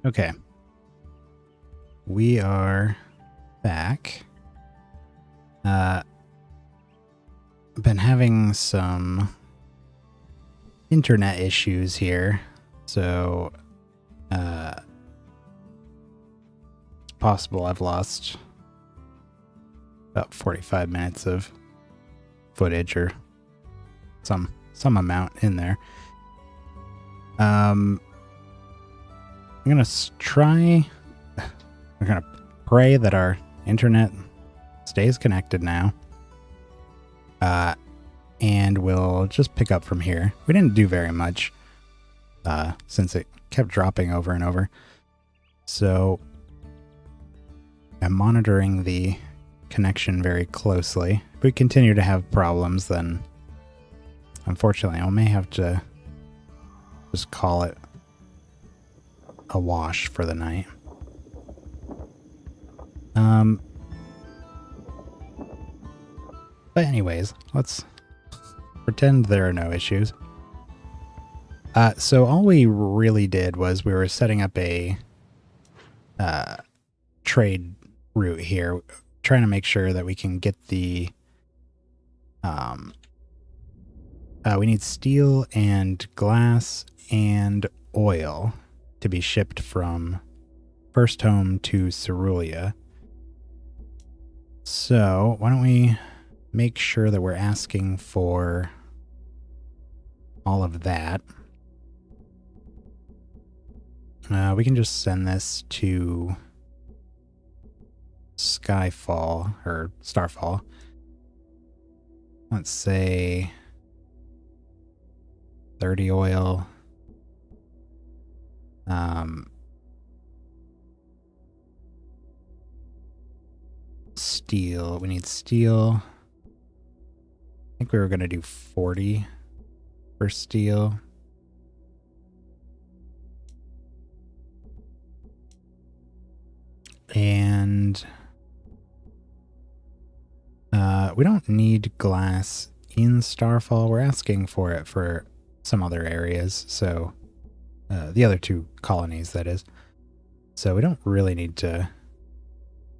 Okay. We are back. I've been having some internet issues here, so it's possible I've lost about 45 minutes of footage or some amount in there. I'm gonna try. We're gonna pray that our internet stays connected now. And we'll just pick up from here. We didn't do very much since it kept dropping over and over. So I'm monitoring the connection very closely. If we continue to have problems, then unfortunately I may have to just call it a wash for the night. But anyways, let's pretend there are no issues. So all we really did was we were setting up a trade route here, trying to make sure that we can get the we need steel and glass and oil to be shipped from First Home to Cerulean. So why don't we make sure that we're asking for all of that. We can just send this to Skyfall or Starfall. Let's say 30 oil. Steel. We need steel. I think we were going to do 40 for steel. And we don't need glass in Starfall. We're asking for it for some other areas. So the other two colonies, that is. So we don't really need to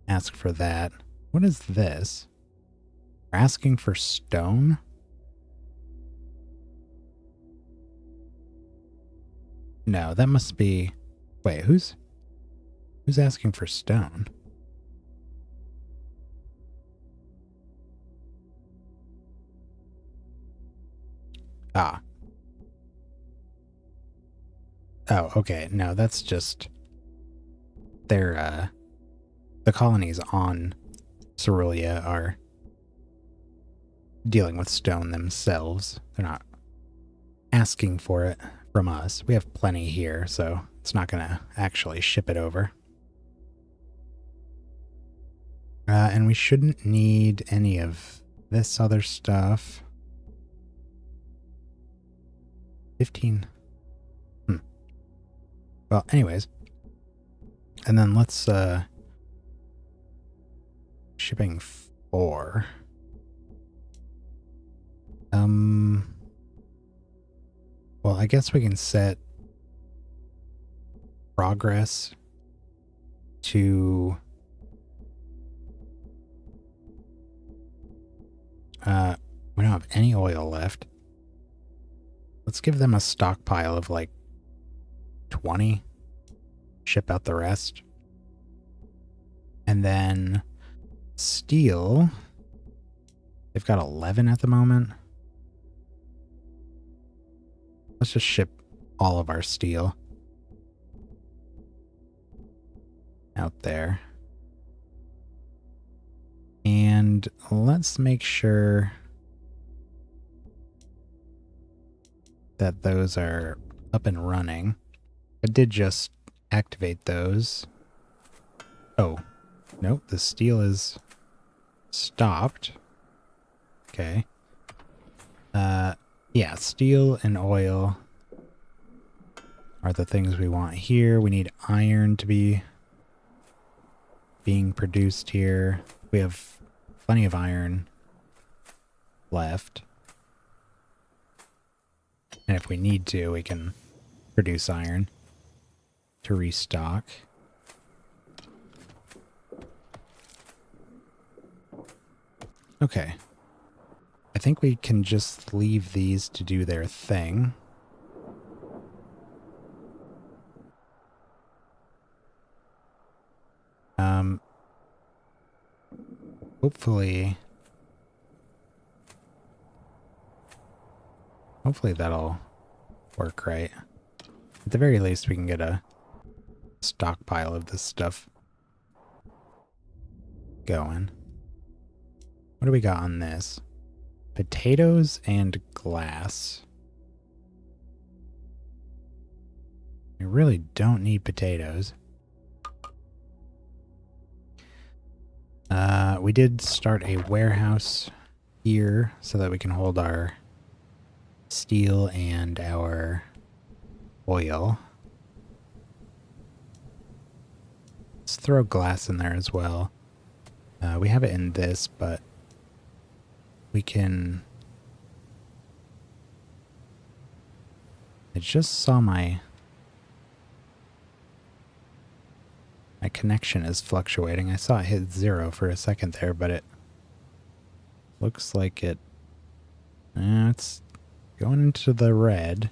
ask for that. What is this? We're asking for stone? No, that must be... Wait, who's asking for stone? Ah. Oh, okay. No, that's just... They're, the colonies on Cerulean are dealing with stone themselves. They're not asking for it from us. We have plenty here, so it's not going to actually ship it over. And we shouldn't need any of this other stuff. 15. Well, anyways. And then let's, shipping 4. Well, I guess we can set progress to we don't have any oil left. Let's give them a stockpile of like 20. Ship out the rest. And then steel. They've got 11 at the moment. Let's just ship all of our steel out there. And let's make sure that those are up and running. I did just activate those. Oh, nope, the steel is stopped. Okay. Yeah, steel and oil are the things we want here. We need iron to be being produced here. We have plenty of iron left. And if we need to, we can produce iron. to restock. Okay. I think we can just leave these to do their thing. Hopefully that'll work right. At the very least, we can get a stockpile of this stuff going. What do we got on this? Potatoes and glass. We really don't need potatoes. We did start a warehouse here so that we can hold our steel and our oil. Let's throw glass in there as well. We have it in this, but we can... I just saw my connection is fluctuating. I saw it hit 0 for a second there, but it looks like it's going into the red.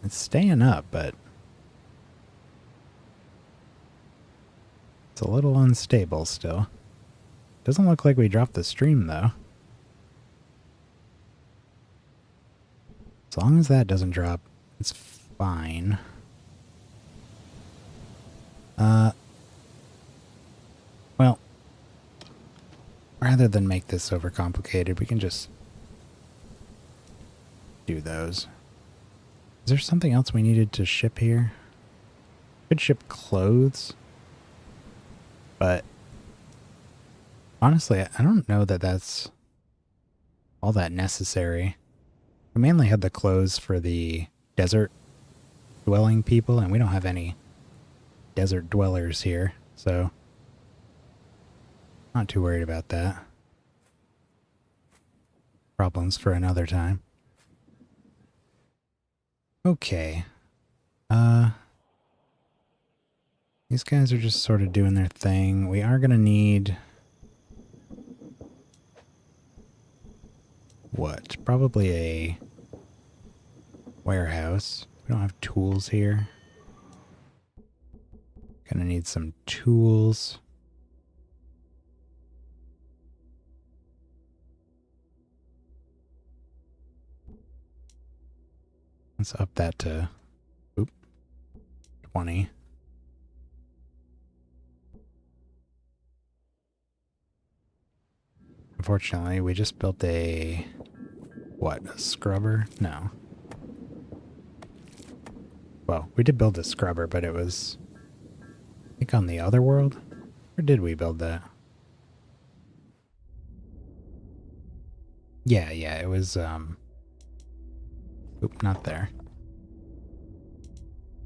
It's staying up, but it's a little unstable still. Doesn't look like we dropped the stream, though. As long as that doesn't drop, it's fine. Well, rather than make this overcomplicated, we can just do those. Is there something else we needed to ship here? Could ship clothes, but honestly, I don't know that that's all that necessary. We mainly had the clothes for the desert dwelling people, and we don't have any desert dwellers here, so not too worried about that. Problems for another time. Okay. These guys are just sort of doing their thing. We are gonna need... what? Probably a warehouse. We don't have tools here. Gonna need some tools. Let's up that to 20. Unfortunately, we just built a... what? A scrubber? No. Well, we did build a scrubber, but it was... I think on the other world? Or did we build that? Yeah, it was, oop, not there.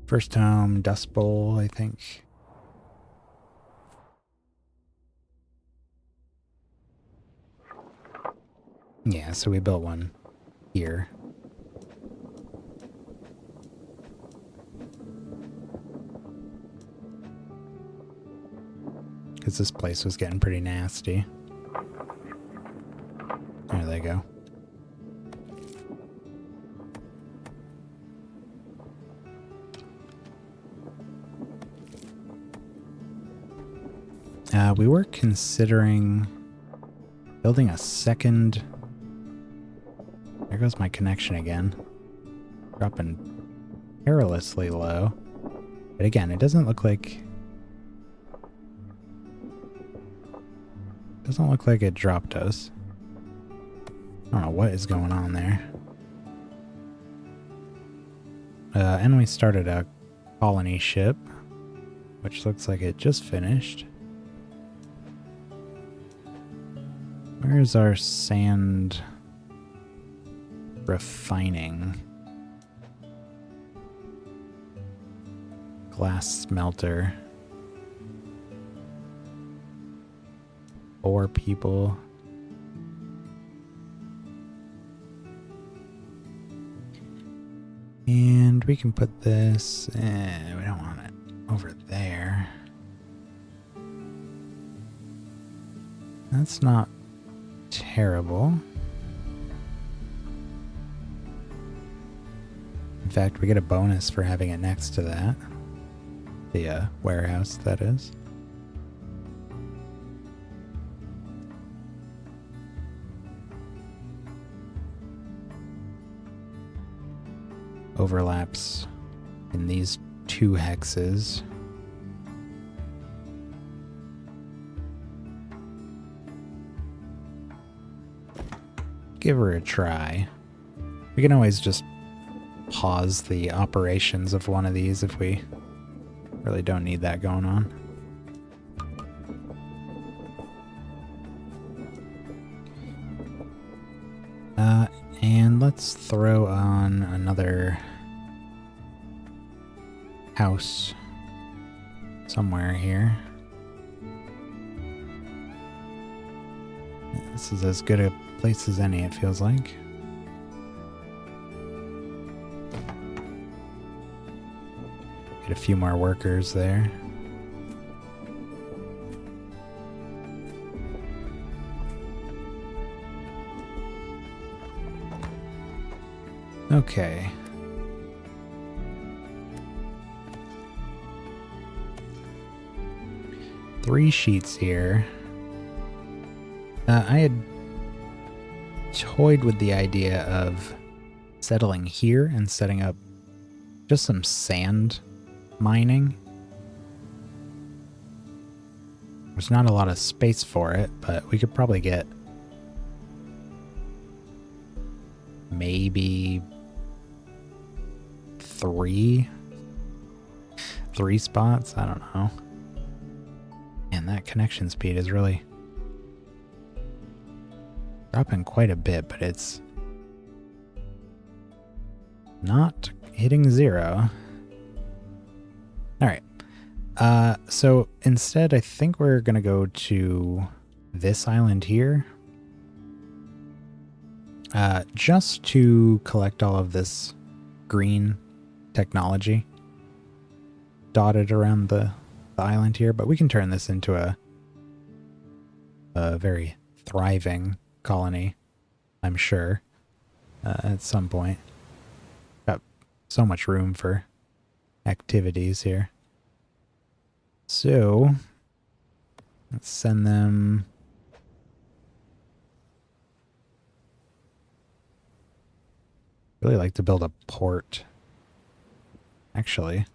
First home, Dust Bowl, I think. Yeah, so we built one here. Because this place was getting pretty nasty. There they go. We were considering building a second... There goes my connection again. Dropping perilously low. But again, it doesn't look like... doesn't look like it dropped us. I don't know what is going on there. And we started a colony ship, which looks like it just finished. Where's our sand refining? Glass smelter. 4 people. And we can put this, we don't want it over there. That's not terrible. In fact, we get a bonus for having it next to that. The warehouse, that is. Overlaps in these two hexes. Give her a try. We can always just pause the operations of one of these if we really don't need that going on. And let's throw on another house somewhere here. This is as good a place as any, it feels like. Get a few more workers there. Okay. Three sheets here. I had toyed with the idea of settling here and setting up just some sand mining. There's not a lot of space for it, but we could probably get maybe three spots. I don't know. And that connection speed is really dropping quite a bit, but it's not hitting 0. All right. So instead, I think we're going to go to this island here. Just to collect all of this green technology dotted around the island here, but we can turn this into a very thriving colony, I'm sure, at some point. Got so much room for activities here. So let's send them. Really like to build a port, actually.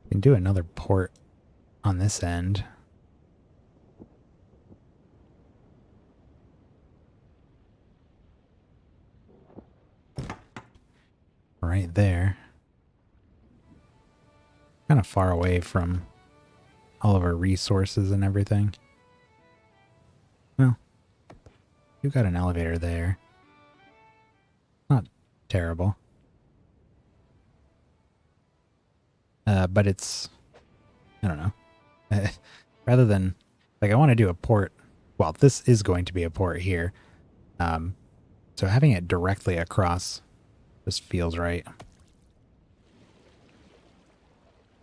We can do another port on this end. Right there. Kind of far away from all of our resources and everything. Well, you got an elevator there. Not terrible. But it's, I don't know. Rather than, like, I want to do a port. Well, this is going to be a port here. So having it directly across just feels right.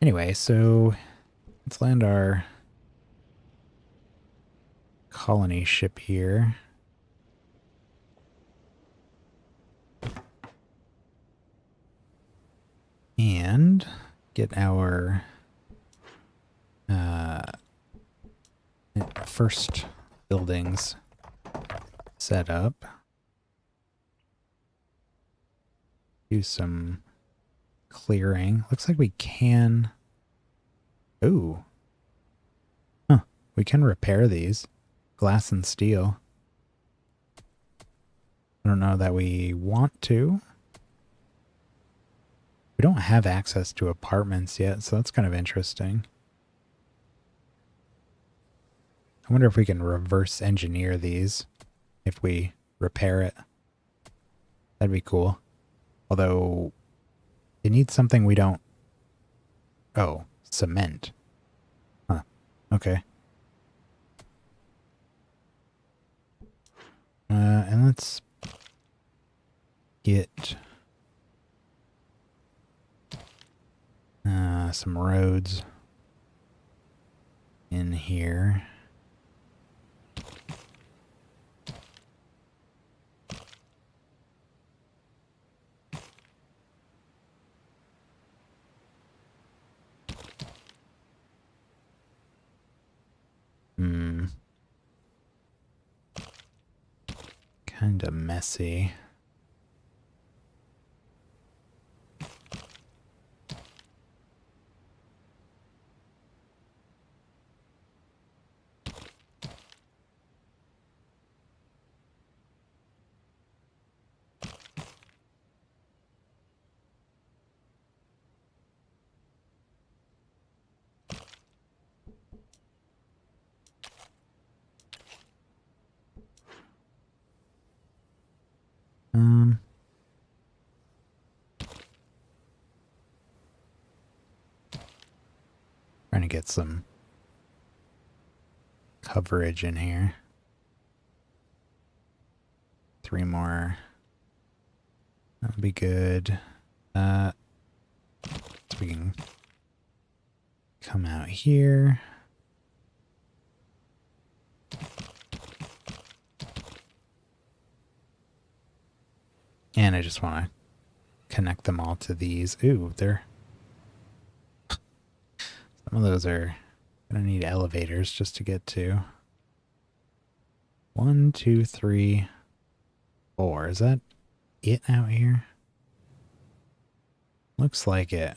Anyway, so let's land our colony ship here. And get our first buildings set up. Do some clearing. Looks like we can... Ooh. Huh. We can repair these. Glass and steel. I don't know that we want to. We don't have access to apartments yet, so that's kind of interesting. I wonder if we can reverse engineer these if we repair it. That'd be cool. Although, it needs something we don't... Oh, cement. Huh. Okay. Let's get some roads in here. Kinda messy. Trying to get some coverage in here. 3 more. That'll be good. So we can come out here. And I just want to connect them all to these. Ooh, they're... Some of those are going to need elevators just to get to. 1, 2, 3, 4. Is that it out here? Looks like it.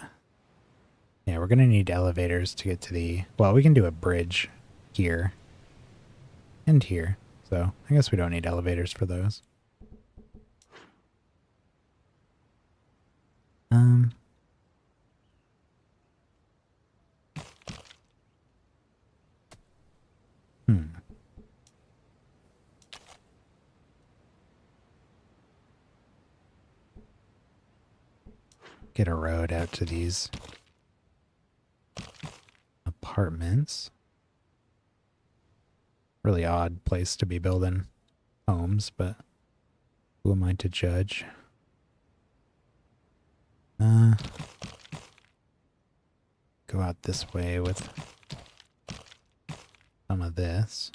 Yeah, we're going to need elevators to get to the... Well, we can do a bridge here and here. So I guess we don't need elevators for those. Get a road out to these apartments. Really odd place to be building homes, but who am I to judge? Go out this way with some of this.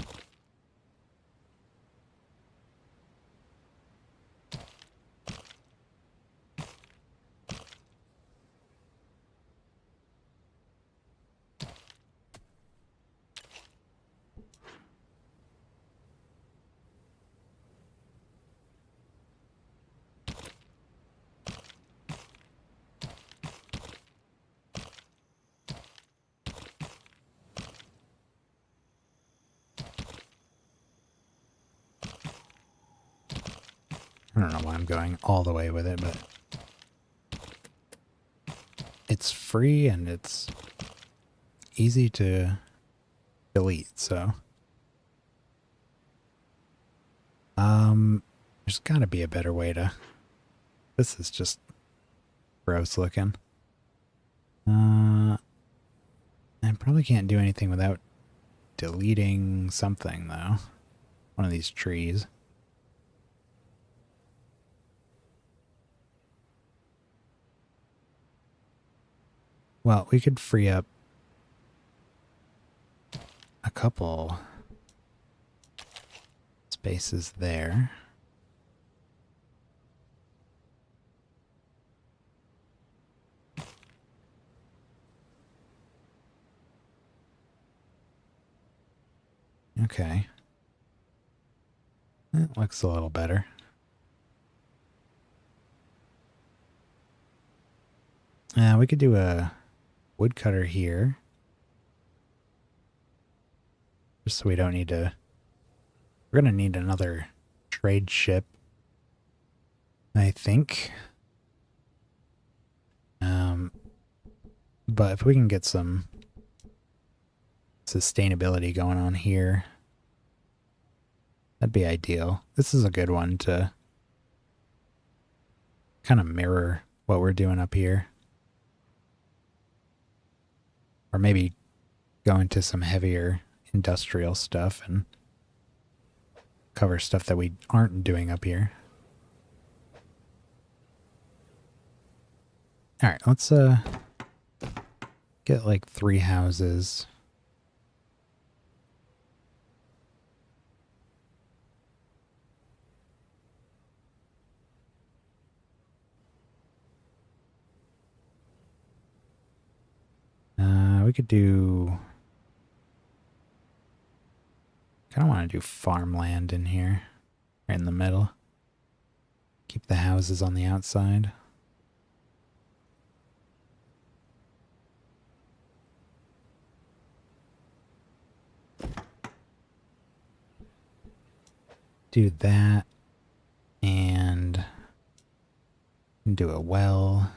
I don't know why I'm going all the way with it, but it's free and it's easy to delete, so there's gotta be a better way to... This is just gross looking. I probably can't do anything without deleting something, though. One of these trees. Well, we could free up a couple spaces there. Okay. That looks a little better. We could do a woodcutter here. Just so we don't need to... We're going to need another trade ship, I think. But if we can get some sustainability going on here, that'd be ideal. This is a good one to kind of mirror what we're doing up here. Or maybe go into some heavier industrial stuff and cover stuff that we aren't doing up here. Alright, let's get like 3 houses. We could do... Kind of want to do farmland in here, right in the middle. Keep the houses on the outside. Do that, and do a well.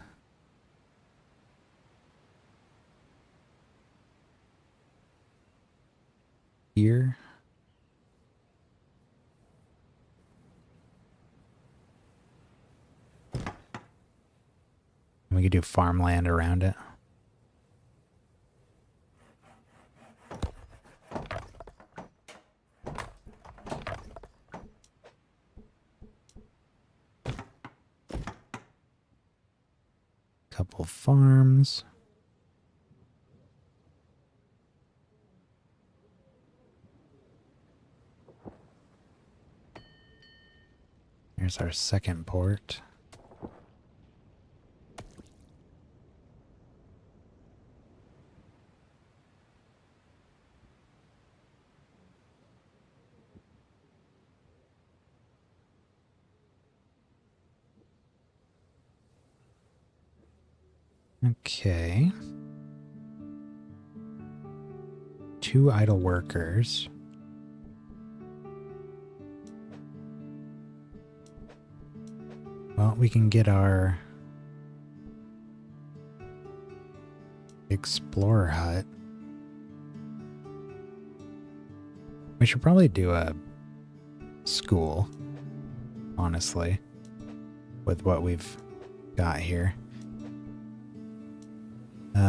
Here. And we could do farmland around it. Couple farms. Here's our second port. Okay. 2 idle workers. Well, we can get our explorer hut. We should probably do a school, honestly, with what we've got here.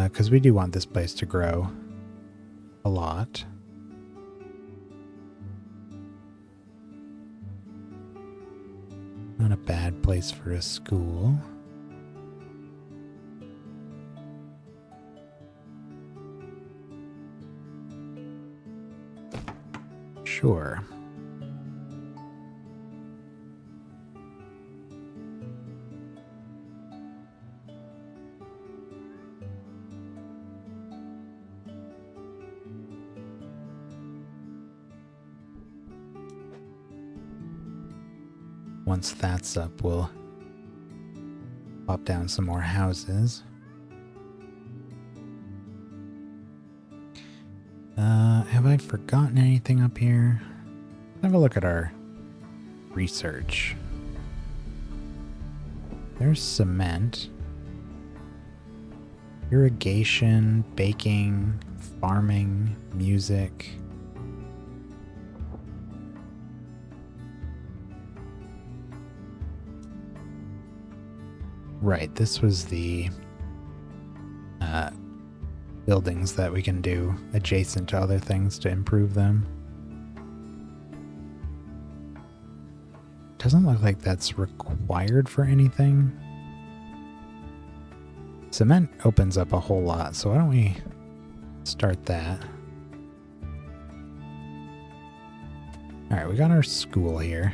Because we do want this place to grow a lot. Not a bad place for a school. Sure. Once that's up, we'll pop down some more houses. Have I forgotten anything up here? Let's have a look at our research. There's cement, irrigation, baking, farming, music. Right, this was the buildings that we can do adjacent to other things to improve them. Doesn't look like that's required for anything. Cement opens up a whole lot, so why don't we start that? Alright, we got our school here.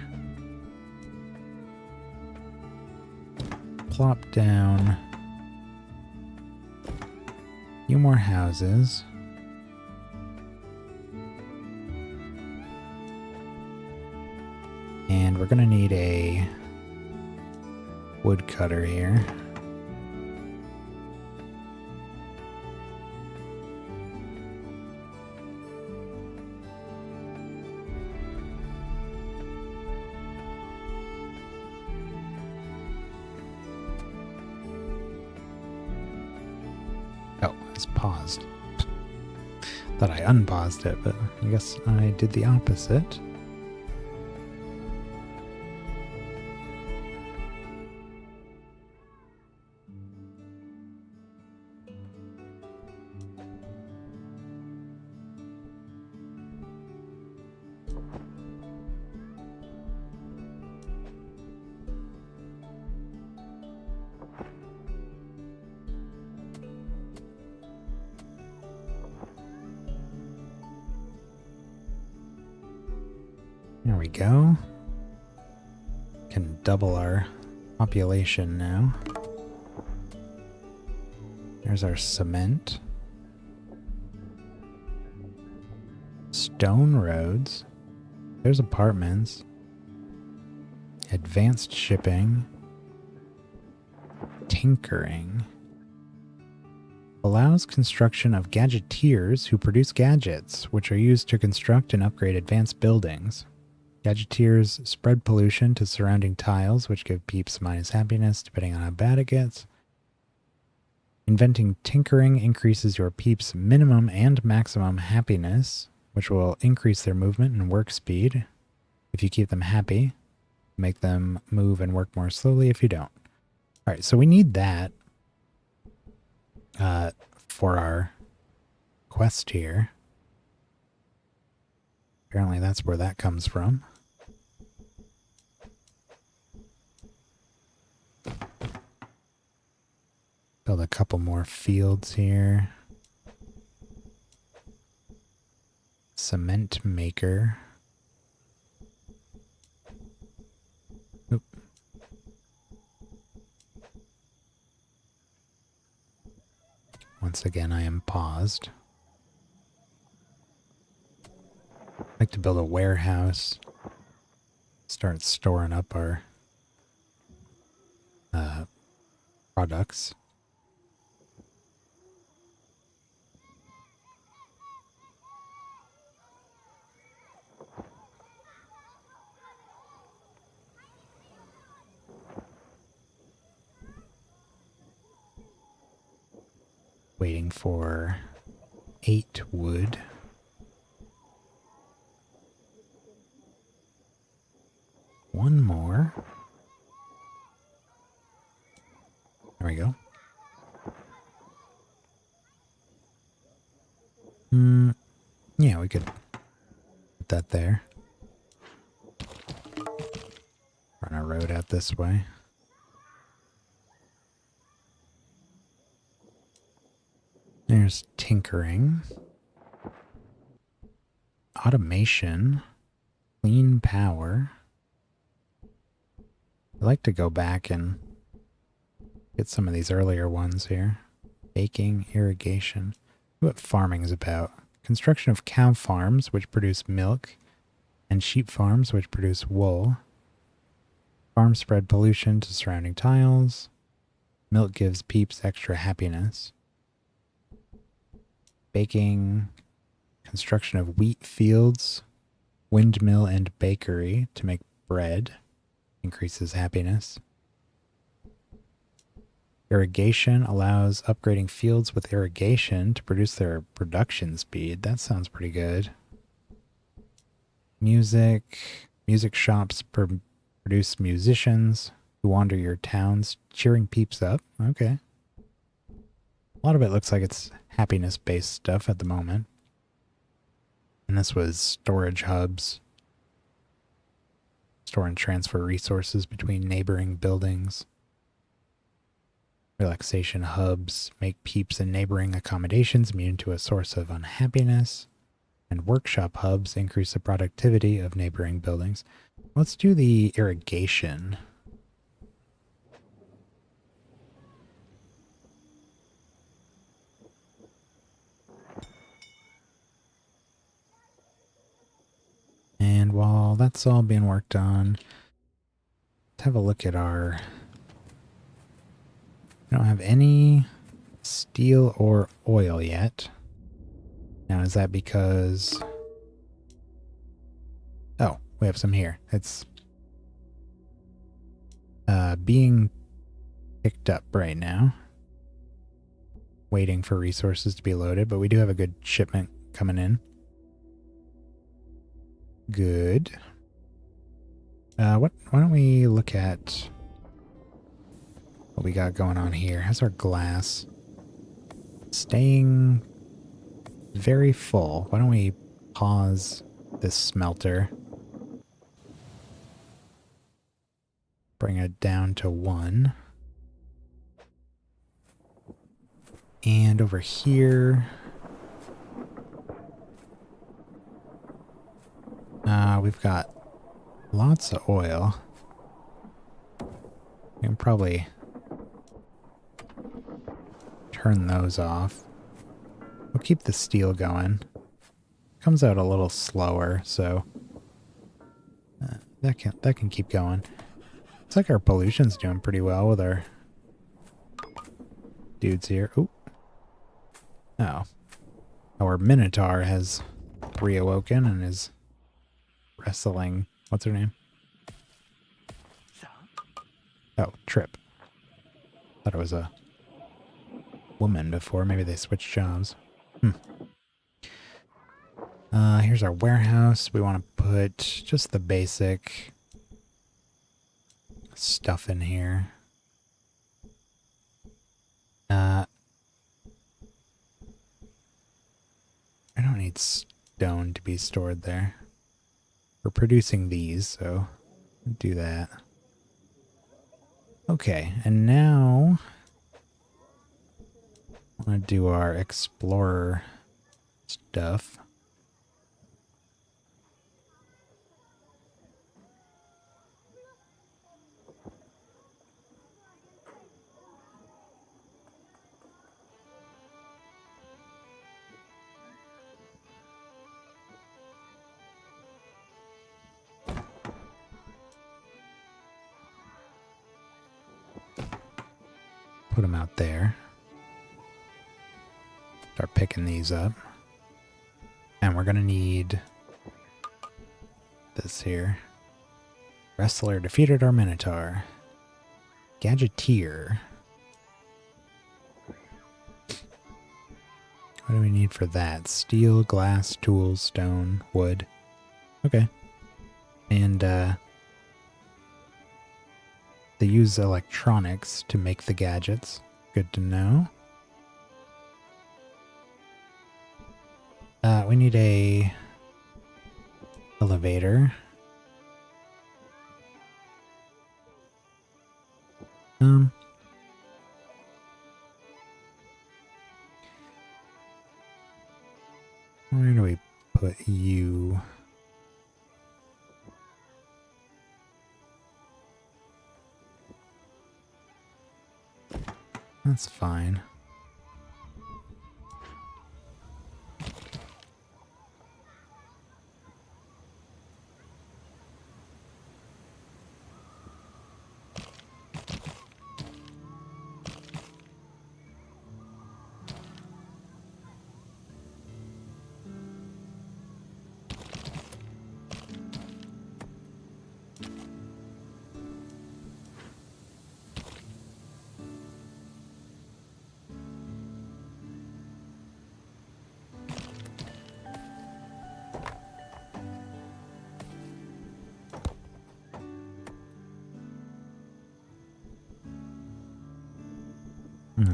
Plop down a few more houses. And we're gonna need a woodcutter here. Oh, it's paused. Thought I unpaused it, but I guess I did the opposite. There we go. Can double our population now. There's our cement. Stone roads. There's apartments. Advanced shipping. Tinkering. Allows construction of gadgeteers who produce gadgets, which are used to construct and upgrade advanced buildings. Gadgeteers spread pollution to surrounding tiles, which give peeps minus happiness depending on how bad it gets. Inventing tinkering increases your peeps' minimum and maximum happiness, which will increase their movement and work speed. If you keep them happy, make them move and work more slowly if you don't. Alright, so we need that for our quest here. Apparently that's where that comes from. Build a couple more fields here. Cement maker. Oop. Once again, I am paused. I'd like to build a warehouse. Start storing up our products. Waiting for 8 wood. One more. There we go. Yeah, we could put that there. Run a road out this way. There's tinkering. Automation. Clean power. I'd like to go back and get some of these earlier ones here. Baking, irrigation. What farming is about. Construction of cow farms, which produce milk, and sheep farms, which produce wool. Farms spread pollution to surrounding tiles. Milk gives peeps extra happiness. Baking, construction of wheat fields, windmill and bakery to make bread, increases happiness. Irrigation allows upgrading fields with irrigation to produce their production speed. That sounds pretty good. Music shops produce musicians who wander your towns, cheering peeps up. Okay. A lot of it looks like it's happiness-based stuff at the moment. And this was storage hubs. Store and transfer resources between neighboring buildings. Relaxation hubs make peeps in neighboring accommodations immune to a source of unhappiness. And workshop hubs increase the productivity of neighboring buildings. Let's do the irrigation. And while that's all being worked on, let's have a look at our... We don't have any steel or oil yet. Now, is that because... Oh, we have some here. It's being picked up right now. Waiting for resources to be loaded, but we do have a good shipment coming in. Good. Why don't we look at what we got going on here? How's our glass? Staying very full. Why don't we pause this smelter? Bring it down to 1. And over here... we've got Lots of oil. We can probably turn those off. We'll keep the steel going. Comes out a little slower, so that can keep going. Looks like our pollution's doing pretty well with our dudes here. Ooh. Oh. Our Minotaur has reawoken and is wrestling. What's her name? Oh, Trip. Thought it was a woman before. Maybe they switched jobs. Here's our warehouse. We want to put just the basic stuff in here. I don't need stone to be stored there. We're producing these, so do that. Okay, and now I want to do our explorer stuff. Put them out there. Start picking these up. And we're going to need this here. Wrestler defeated our Minotaur. Gadgeteer. What do we need for that? Steel, glass, tools, stone, wood. Okay. And they use electronics to make the gadgets. Good to know. We need a elevator. Where do we put you? That's fine.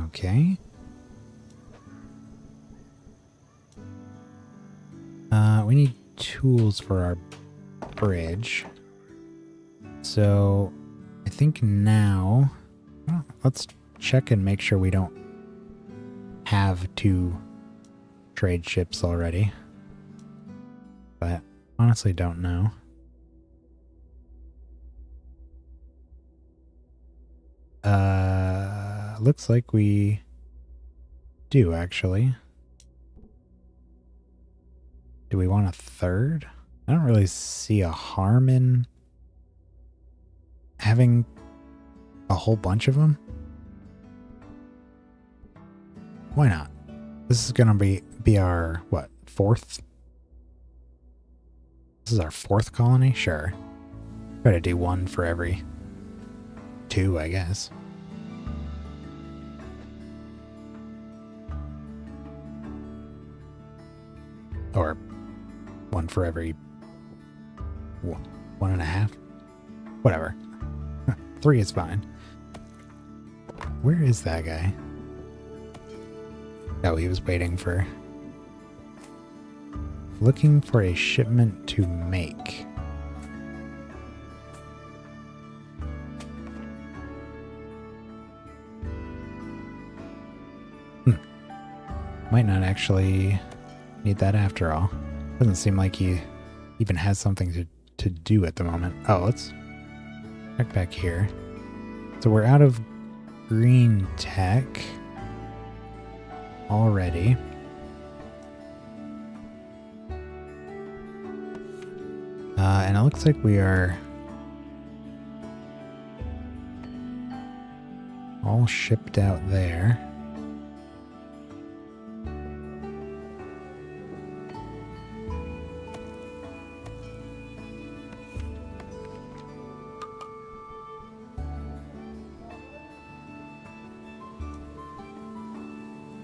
Okay. We need tools for our bridge. So I think now, well, let's check and make sure we don't have 2 trade ships already. But honestly don't know. Looks like we do actually. Do we want a 3rd? I don't really see a harm in having a whole bunch of them. Why not? This is gonna be our, what, 4th? This is our 4th colony? Sure. Try to do 1 for every 2, I guess. Or 1 for every 1.5. Whatever. 3 is fine. Where is that guy? Oh, he was waiting for... Looking for a shipment to make. Might not actually need that after all. Doesn't seem like he even has something to to do at the moment. Oh, let's check back here. So we're out of green tech already. And it looks like we are all shipped out there.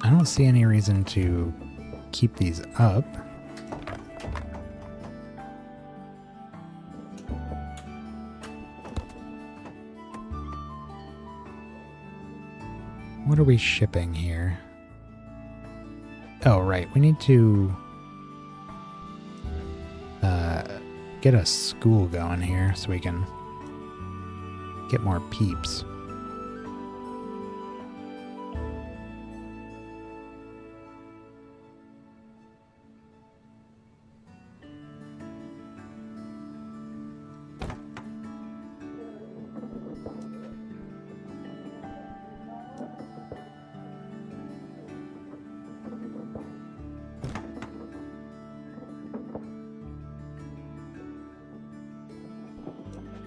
I don't see any reason to keep these up. What are we shipping here? Oh, right. We need to get a school going here so we can get more peeps.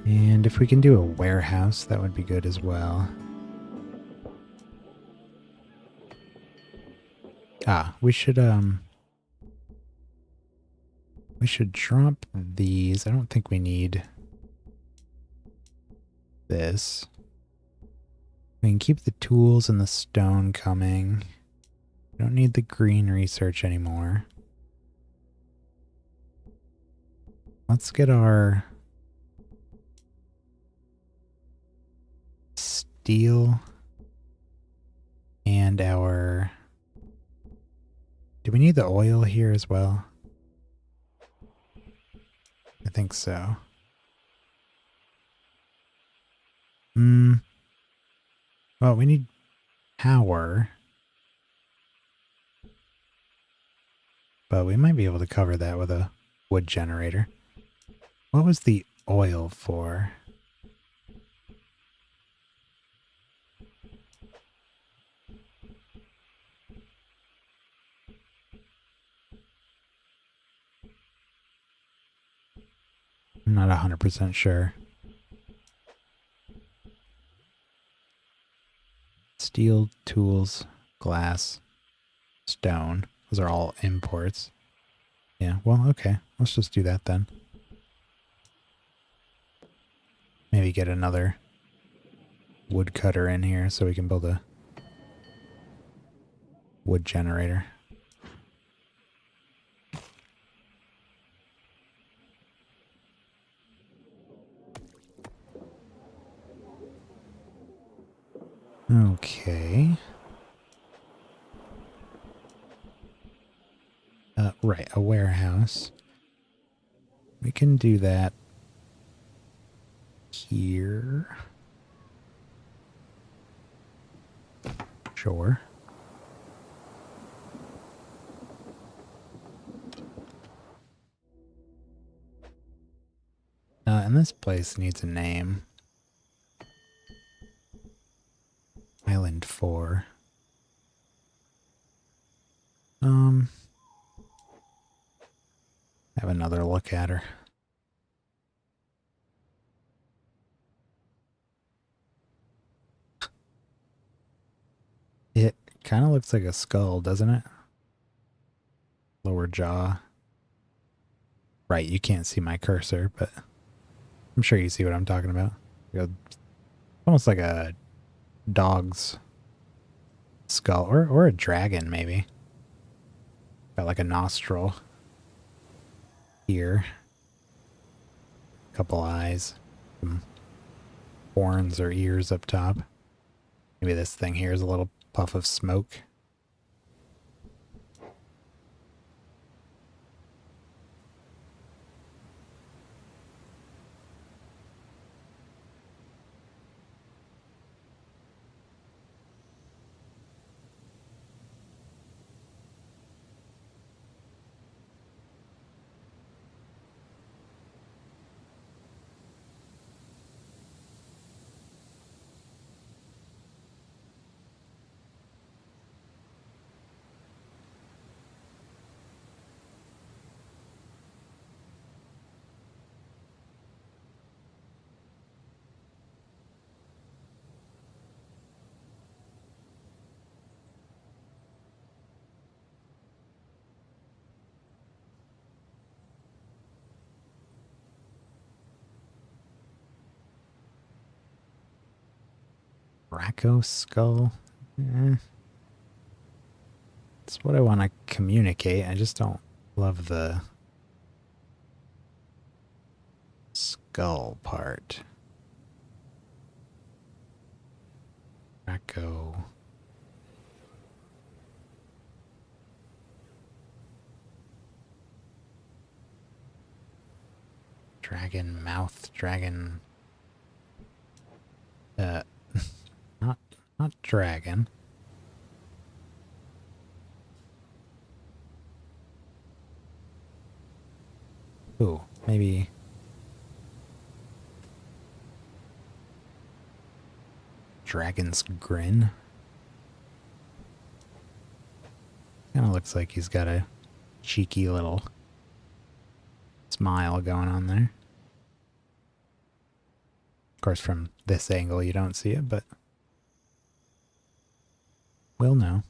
And if we can do a warehouse, that would be good as well. We should drop these. I don't think we need this. We can keep the tools and the stone coming. We don't need the green research anymore. Let's get our steel and our... Do we need the oil here as well? I think so. Well, we need power. But we might be able to cover that with a wood generator. What was the oil for? I'm not 100% sure. Steel, tools, glass, stone. Those are all imports. Yeah, well, okay. Let's just do that then. Maybe get another woodcutter in here so we can build a wood generator. Okay. Right, a warehouse. We can do that here. Sure. And this place needs a name. Island 4. Have another look at her. It kind of looks like a skull, doesn't it? Lower jaw. Right, you can't see my cursor, but I'm sure you see what I'm talking about. Almost like a dog's skull, or a dragon, maybe. Got like a nostril here. Couple eyes. Some horns or ears up top. Maybe this thing here is a little puff of smoke. Draco skull? Eh. It's what I want to communicate. I just don't love the skull part. Draco. Dragon mouth, dragon. Not dragon. Ooh, maybe. Dragon's grin. Kind of looks like he's got a cheeky little smile going on there. Of course, from this angle you don't see it, but we'll know.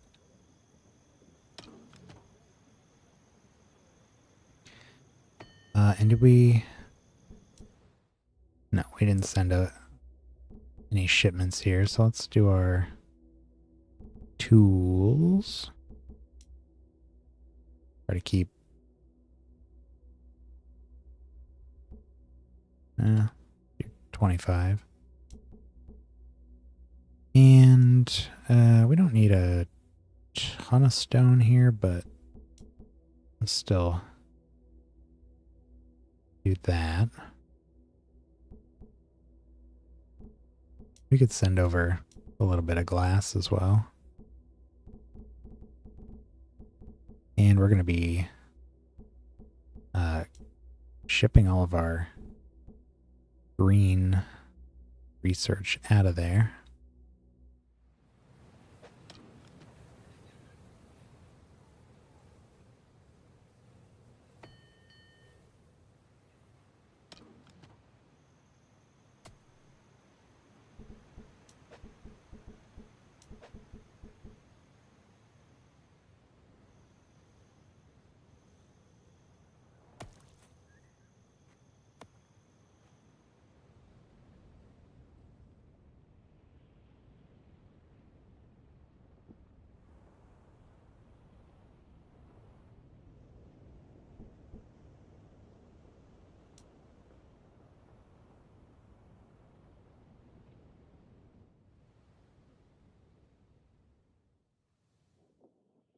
And did we... No, we didn't send out any shipments here, so let's do our tools. Try to keep 25. And we don't need a ton of stone here, but let's still do that. We could send over a little bit of glass as well. And we're going to be shipping all of our green research out of there.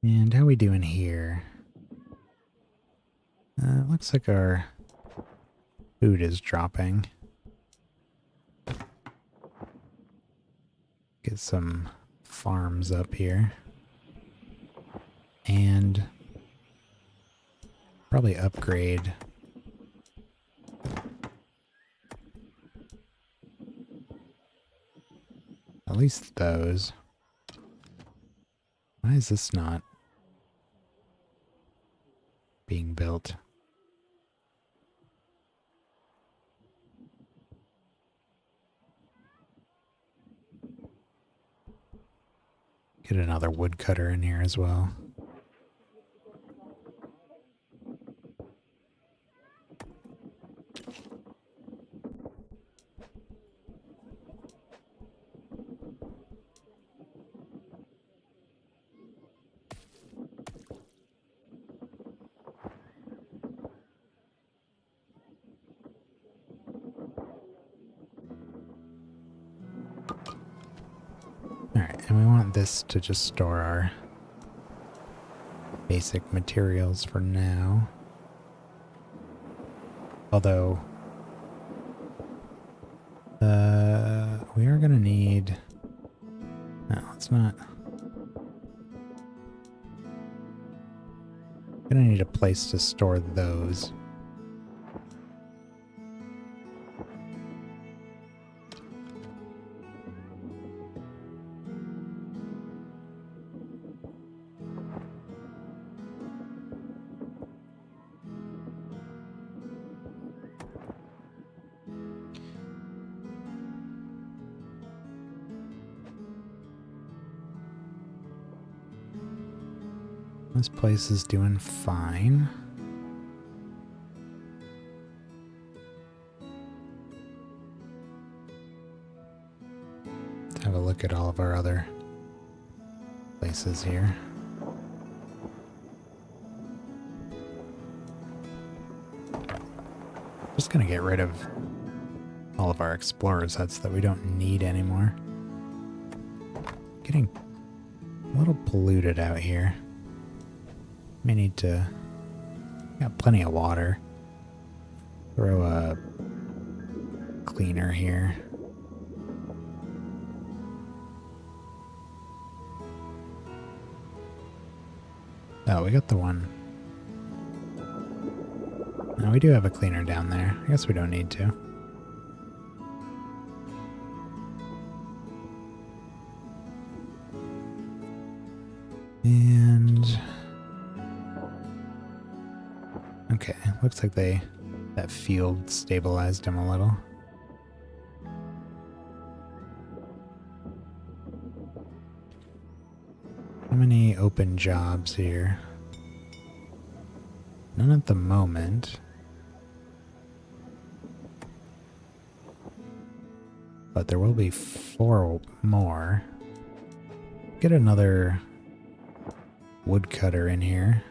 And how we doing here? Looks like our food is dropping. Get some farms up here. And probably upgrade at least those. Why is this not being built? Get another woodcutter in here as well. Alright, and we want this to just store our basic materials for now. Although, we are going to need... No, it's not. Going to need a place to store those. This place is doing fine. Let's have a look at all of our other places here. Just gonna get rid of all of our explorers huts that we don't need anymore. Getting a little polluted out here. May need to... Got plenty of water. Throw a cleaner here. Oh, we got the one. No, we do have a cleaner down there. I guess we don't need to. And... okay, looks like that field stabilized him a little. How many open jobs here? None at the moment. But there will be 4 more. Get another woodcutter in here.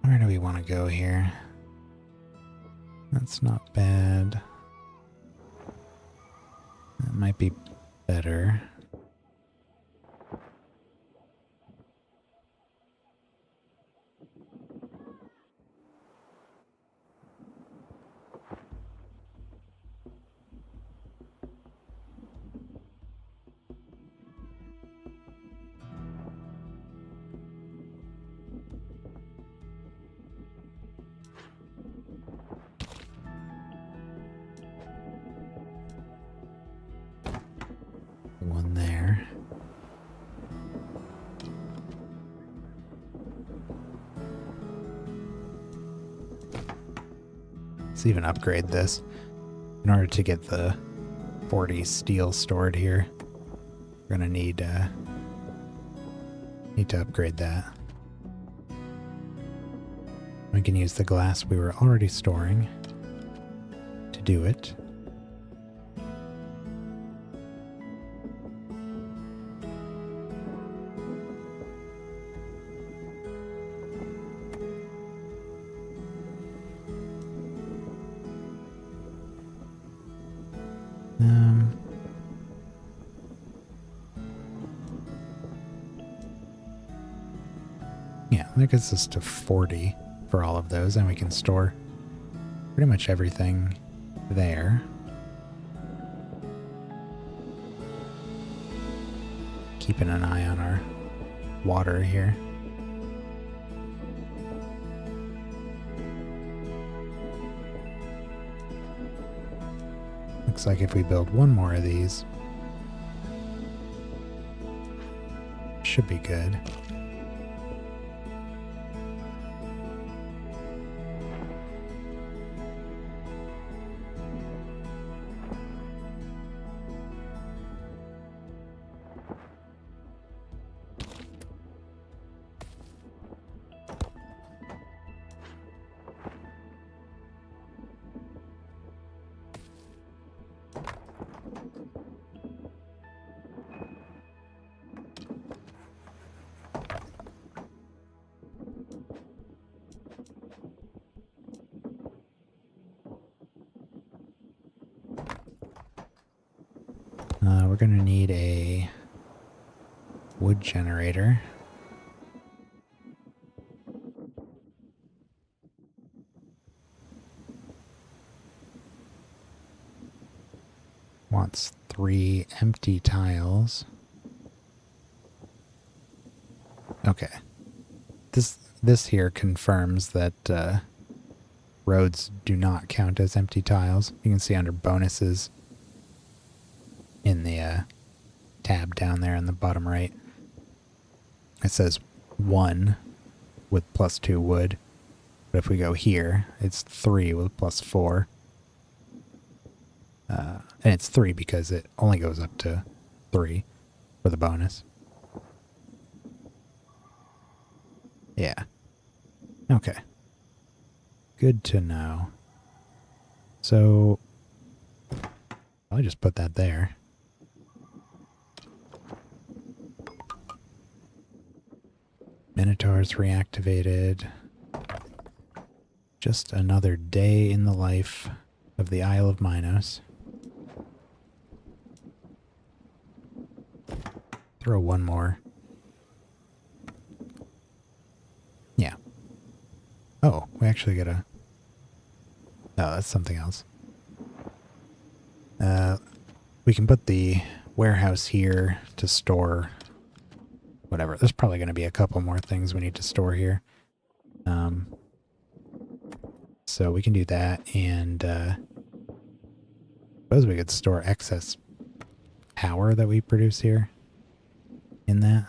Where do we want to go here? That's not bad. That might be better. One there. Let's even upgrade this. In order to get the 40 steel stored here, we're gonna need to upgrade that. We can use the glass we were already storing to do it. Yeah, that gets us to 40 for all of those, and we can store pretty much everything there. Keeping an eye on our water here. Looks like if we build one more of these, should be good. We're going to need a wood generator. Wants 3 empty tiles. Okay. This here confirms that roads do not count as empty tiles. You can see under bonuses in the tab down there in the bottom right, it says 1 with +2 wood. But if we go here, it's 3 with +4. And it's 3 because it only goes up to 3 for the bonus. Yeah. Okay. Good to know. So, I'll just put that there. Minotaur's reactivated. Just another day in the life of the Isle of Minos. Throw one more. Yeah. Oh, we actually get a... Oh, that's something else. We can put the warehouse here to store whatever. There's probably going to be a couple more things we need to store here. So we can do that, and suppose we could store excess power that we produce here in that.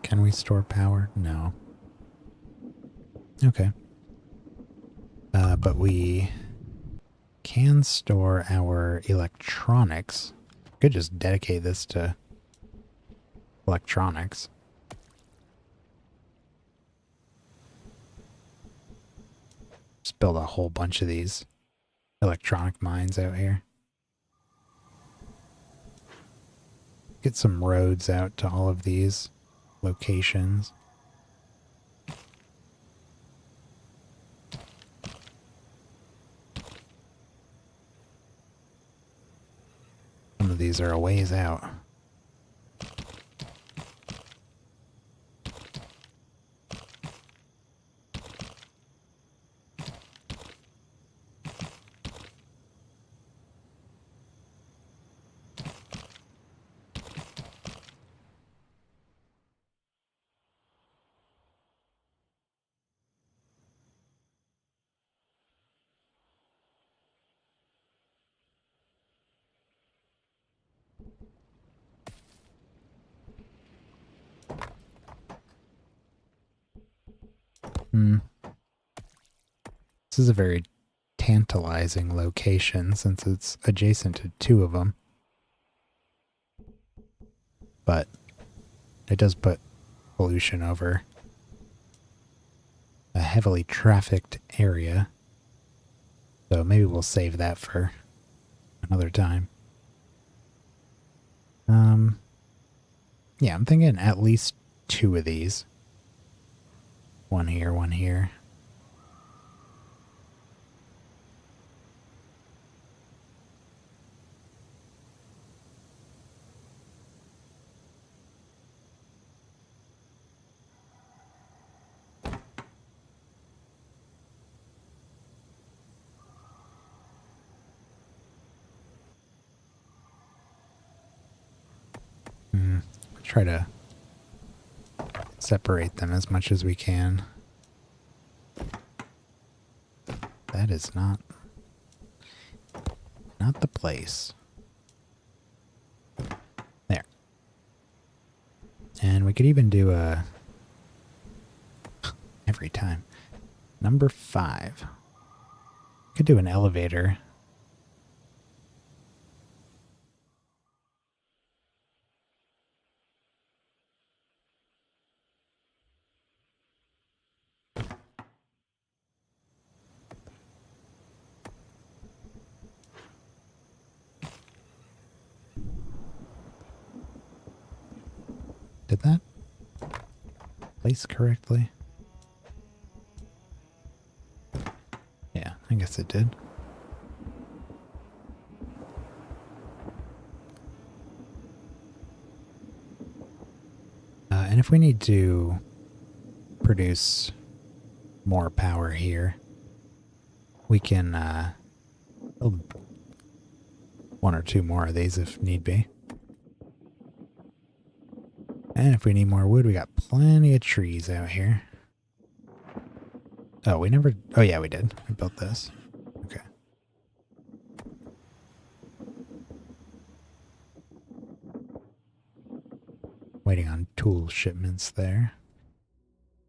Can we store power? No. Okay. But we can store our electronics. Could just dedicate this to electronics. Just build a whole bunch of these electronic mines out here. Get some roads out to all of these locations. Some of these are a ways out. This is a very tantalizing location since it's adjacent to two of them. But it does put pollution over a heavily trafficked area. So maybe we'll save that for another time. Yeah, I'm thinking at least two of these. One here, one here. Try to separate them as much as we can. That is not the place. There. And we could even do a every time. Number 5. Could do an elevator. Did that place correctly? Yeah, I guess it did. And if we need to produce more power here, we can build one or two more of these if need be. And if we need more wood, we got plenty of trees out here. Oh, we never... Oh, yeah, we did. We built this. Okay. Waiting on tool shipments there.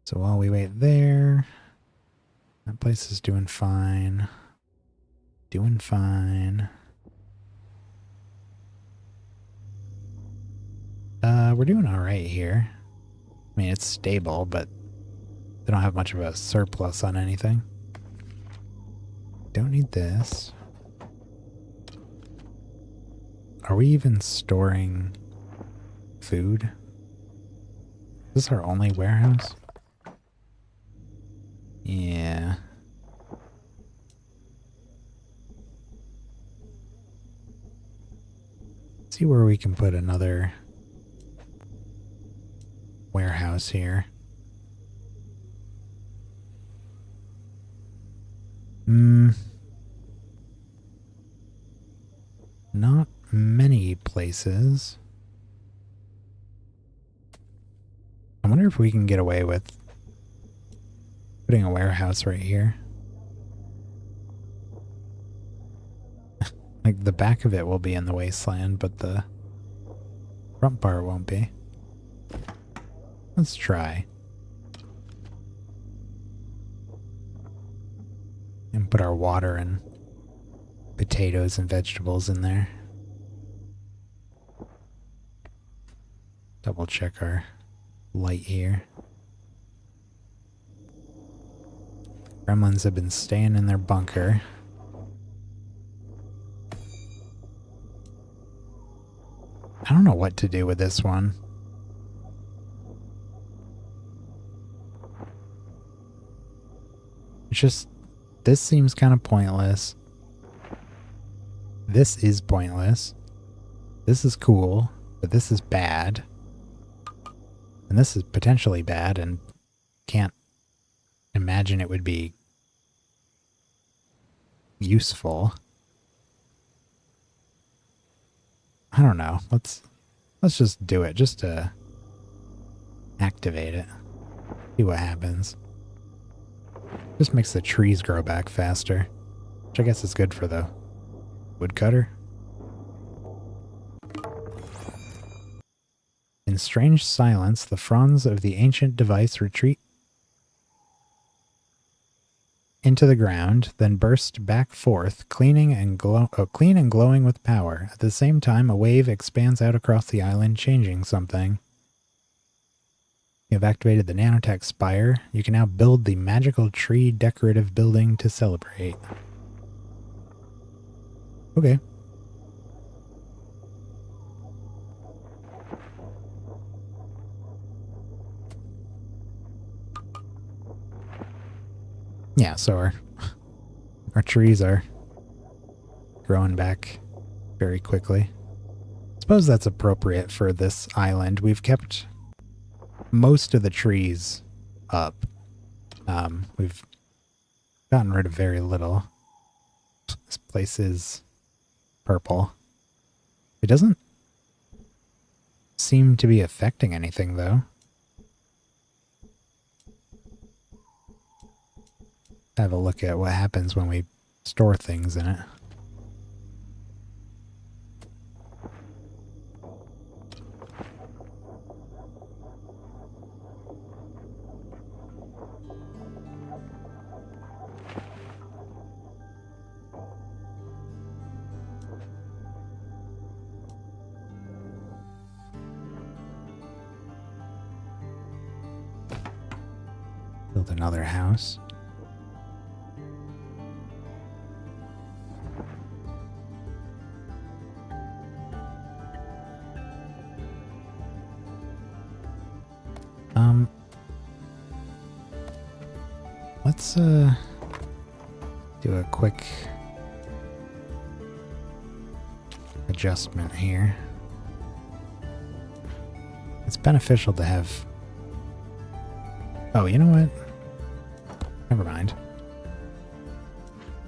So while we wait there, That place is doing fine. Doing fine. We're doing alright here. I mean, it's stable, but they don't have much of a surplus on anything. Don't need this. Are we even storing food? Is this our only warehouse? Yeah. See where we can put another warehouse here. Not many places. I wonder if we can get away with putting a warehouse right here. Like, the back of it will be in the wasteland, but the front part won't be. Let's try. And put our water and potatoes and vegetables in there. Double check our light here. Gremlins have been staying in their bunker. I don't know what to do with this one. It's just, this seems kind of pointless. This is pointless. This is cool, but this is bad. And this is potentially bad and can't imagine it would be useful. I don't know. Let's just do it just to activate it. See what happens. Just makes the trees grow back faster, which I guess is good for the woodcutter. In strange silence, the fronds of the ancient device retreat into the ground, then burst back forth, clean and glowing with power. At the same time, a wave expands out across the island, changing something. You have activated the nanotech spire. You can now build the magical tree decorative building to celebrate. Okay. Yeah, so our trees are growing back very quickly. I suppose that's appropriate for this island. We've kept most of the trees up. We've gotten rid of very little. This place is purple. It doesn't seem to be affecting anything, though. Have a look at what happens when we store things in it. Build another house. Let's do a quick adjustment here. It's beneficial to have... Oh, you know what? Never mind.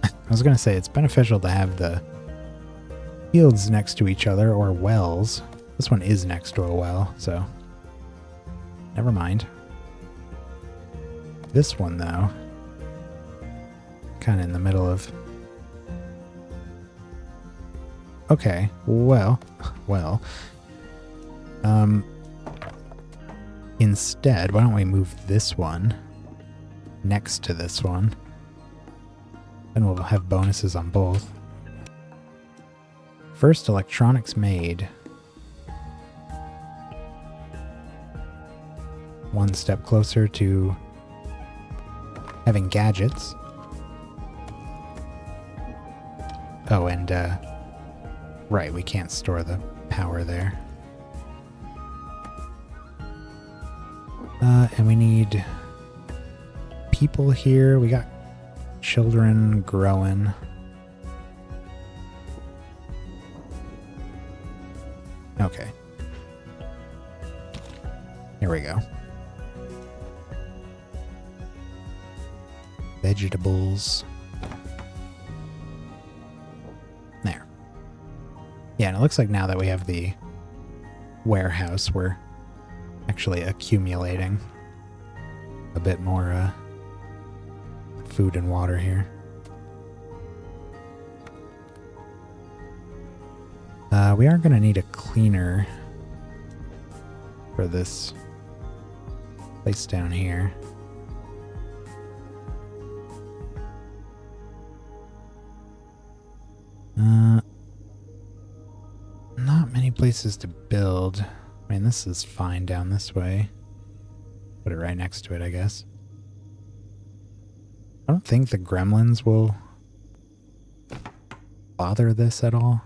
I was going to say it's beneficial to have the fields next to each other, or wells. This one is next to a well, so never mind. This one, though, kind of in the middle of... Okay, well, instead, why don't we move this one next to this one? And we'll have bonuses on both. First electronics made. One step closer to having gadgets. Oh, and, right, we can't store the power there. And we need people here. We got children growing. Okay. Here we go. Vegetables. There. Yeah, and it looks like now that we have the warehouse, we're actually accumulating a bit more food and water here. We are going to need a cleaner for this place down here. Not many places to build. I mean, this is fine down this way. Put it right next to it, I guess. I don't think the gremlins will bother this at all.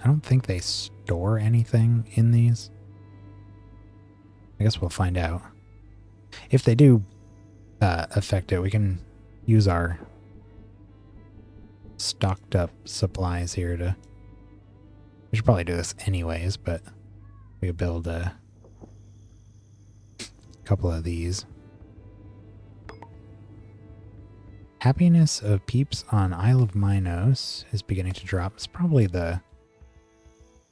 I don't think they store anything in these. I guess we'll find out. If they do affect it, we can use our stocked up supplies here to... We should probably do this anyways, but we could build a couple of these. Happiness of peeps on Isle of Minos is beginning to drop. It's probably the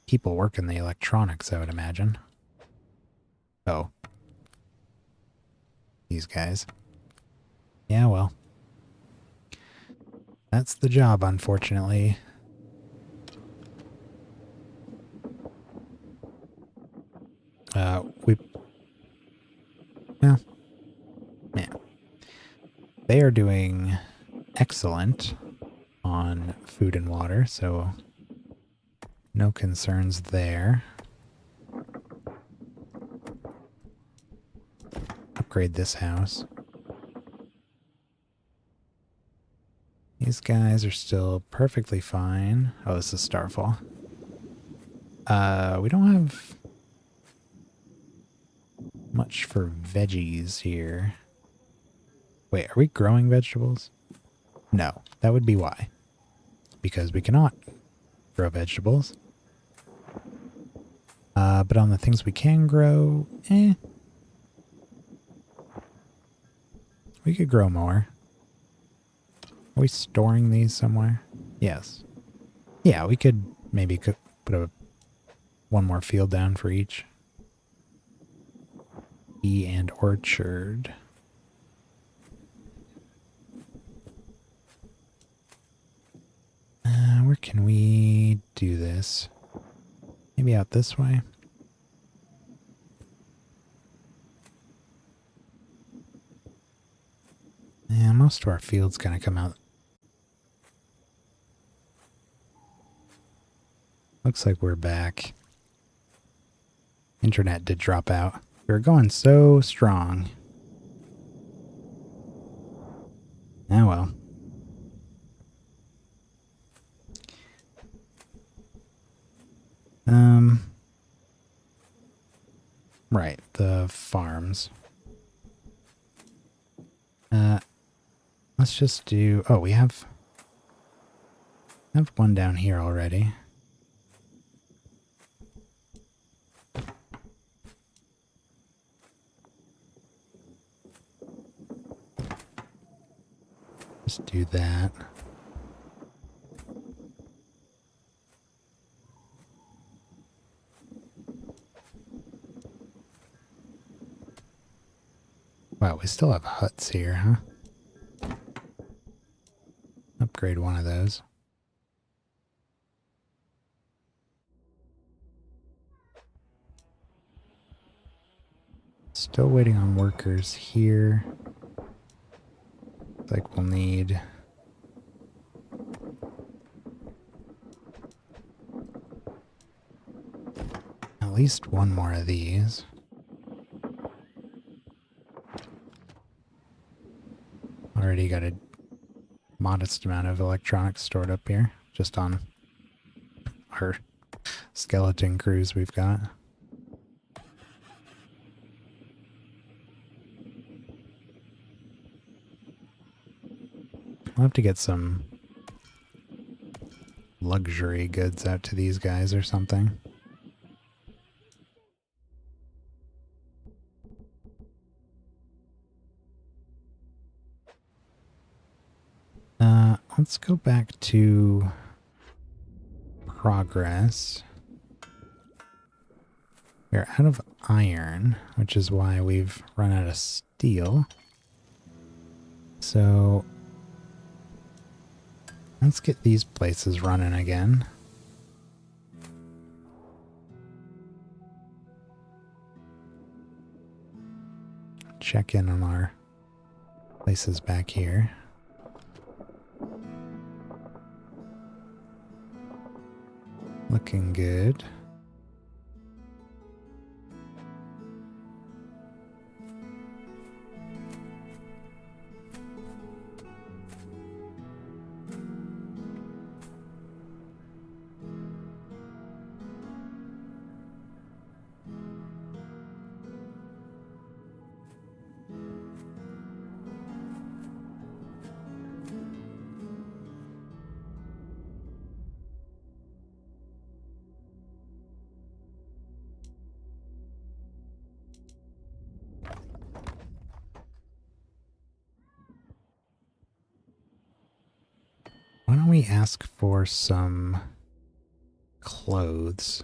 people working the electronics, I would imagine. Oh. These guys. Yeah, well. That's the job, unfortunately. Yeah. They are doing excellent on food and water, so no concerns there. Upgrade this house. These guys are still perfectly fine. Oh, this is Starfall. We don't have much for veggies here. Wait, are we growing vegetables? No, that would be why. Because we cannot grow vegetables. But on the things we can grow, we could grow more. Are we storing these somewhere? Yes. Yeah, we could maybe put one more field down for each. Bee and orchard. Where can we do this? Maybe out this way? Yeah, most of our field's gonna come out. Looks like we're back. Internet did drop out. We were going so strong. Ah, well. Right, the farms. Let's just do... Oh, we have one down here already. Just do that. Wow, we still have huts here, huh? Upgrade one of those. Still waiting on workers here. Looks like we'll need at least one more of these. Already got a modest amount of electronics stored up here, just on our skeleton crews we've got. I'll have to get some luxury goods out to these guys or something. Let's go back to progress. We're out of iron, which is why we've run out of steel. So let's get these places running again. Check in on our places back here. Looking good. Why don't we ask for some clothes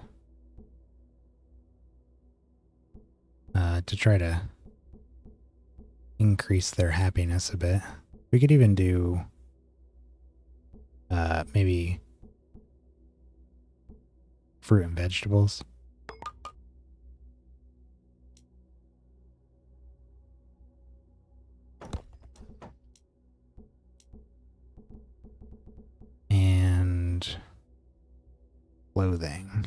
to try to increase their happiness a bit. We could even do maybe fruit and vegetables. And clothing.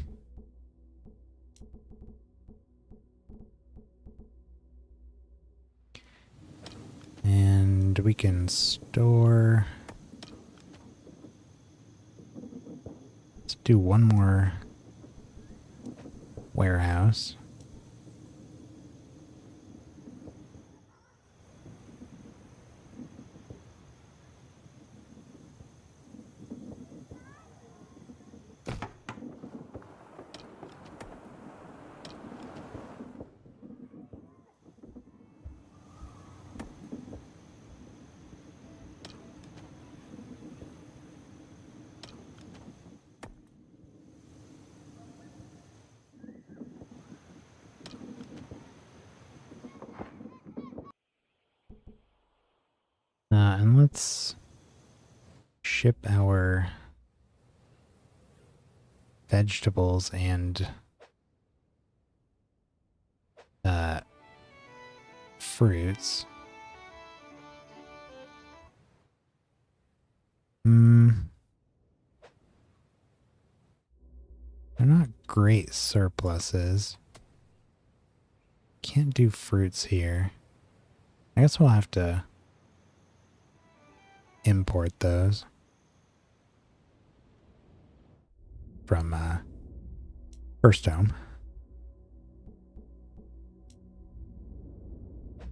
And we can store. Let's do one more warehouse. And let's ship our vegetables and fruits. They're not great surpluses. Can't do fruits here. I guess we'll have to import those from First Home.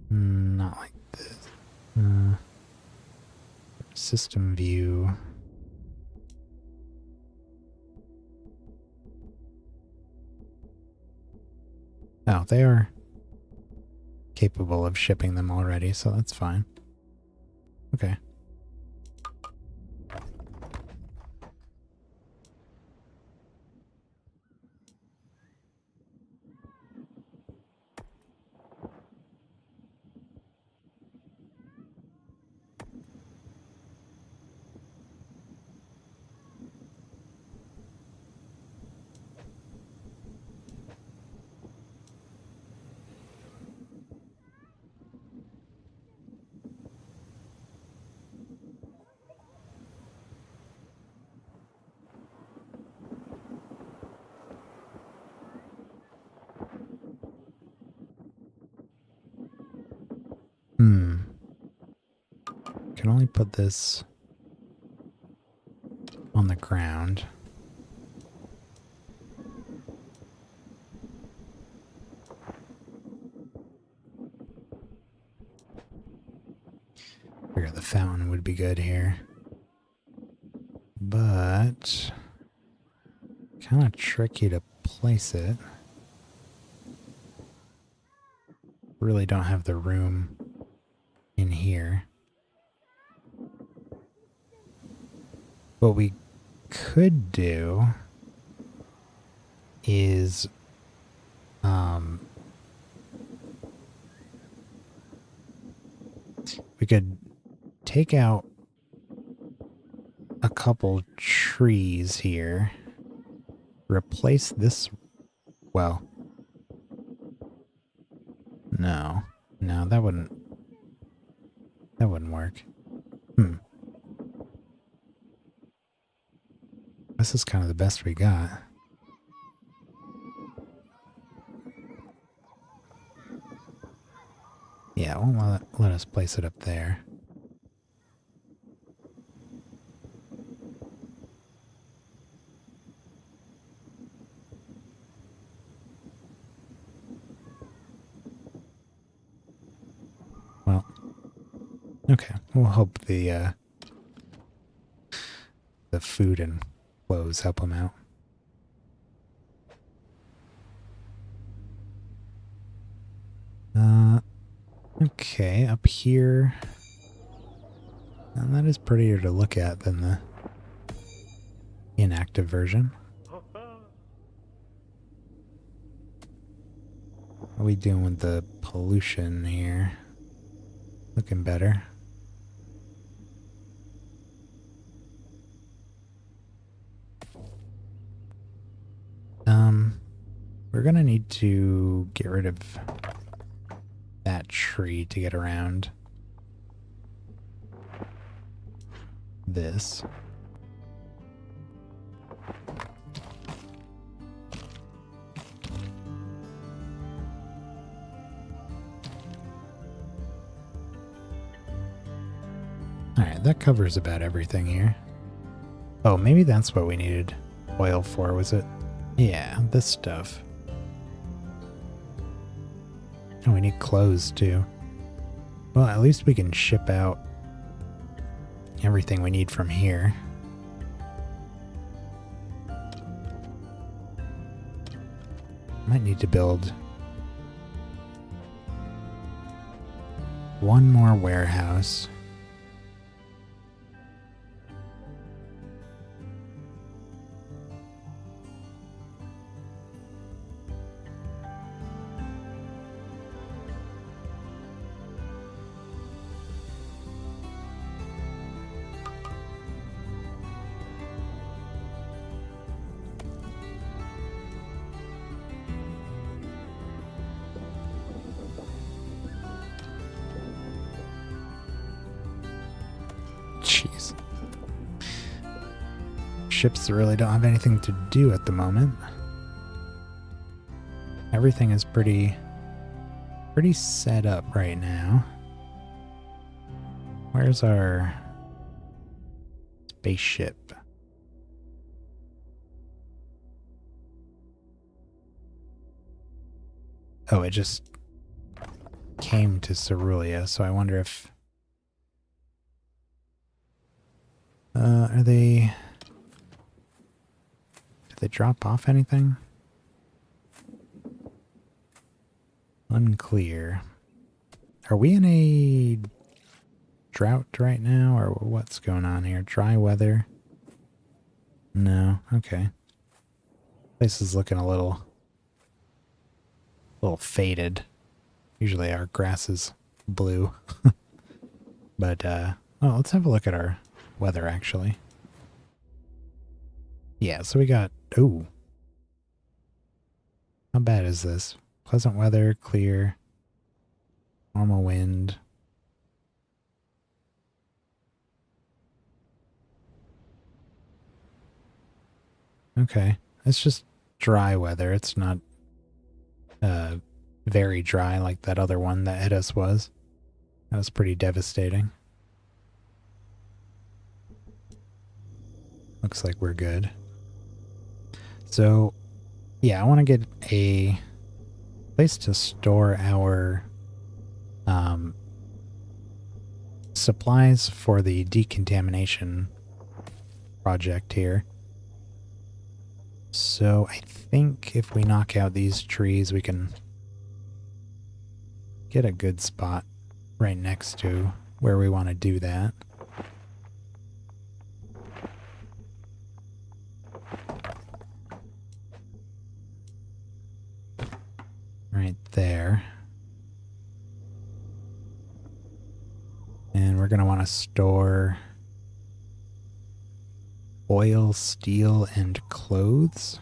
Not like this. System view. Oh, they are capable of shipping them already, so that's fine. Okay. can only put this on the ground. Figure the fountain would be good here. But kind of tricky to place it. Really don't have the room in here. What we could do is we could take out a couple trees here, replace this, well, no, that wouldn't work. This is kind of the best we got. Yeah, it won't let us place it up there. Well, okay. We'll hope the food and clothes help them out. Okay, up here. And that is prettier to look at than the inactive version. How are we doing with the pollution here? Looking better. We're gonna need to get rid of that tree to get around this. Alright, that covers about everything here. Oh, maybe that's what we needed oil for, was it? Yeah, this stuff. Oh, we need clothes too. Well, at least we can ship out everything we need from here. Might need to build one more warehouse. Jeez. Ships really don't have anything to do at the moment. Everything is pretty set up right now. Where's our spaceship? Oh, it just came to Cerulia, so I wonder if are they... Did they drop off anything? Unclear. Are we in a drought right now, or what's going on here? Dry weather? No. Okay. Place is looking a little faded. Usually our grass is blue. But, oh, let's have a look at our weather, actually. Yeah, so we got... Ooh. How bad is this? Pleasant weather, clear, normal wind. Okay. It's just dry weather. It's not very dry like that other one that hit us was. That was pretty devastating. Looks like we're good. So, yeah, I want to get a place to store our supplies for the decontamination project here. So I think if we knock out these trees, we can get a good spot right next to where we want to do that. Right there. And we're going to want to store oil, steel, and clothes.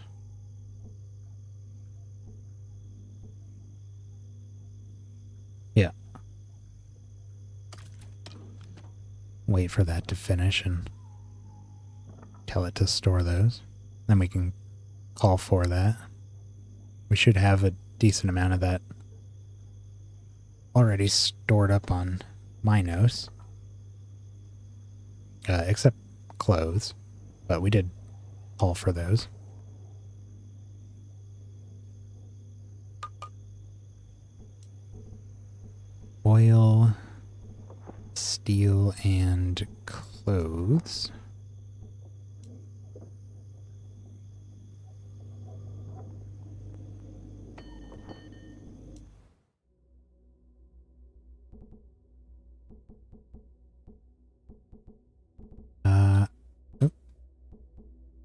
Yeah. Wait for that to finish and tell it to store those. Then we can call for that. We should have a decent amount of that already stored up on Minos. Except clothes. But we did call for those. Oil, steel, and clothes.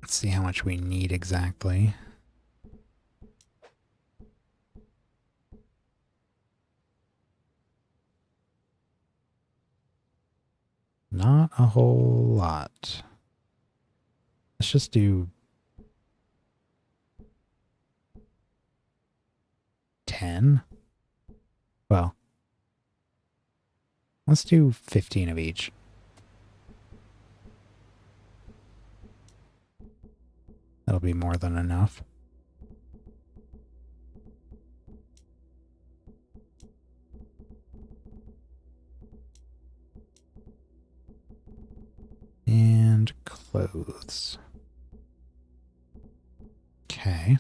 Let's see how much we need exactly. Not a whole lot. Let's just do 10. Well, let's do 15 of each. That'll be more than enough. And clothes. Okay.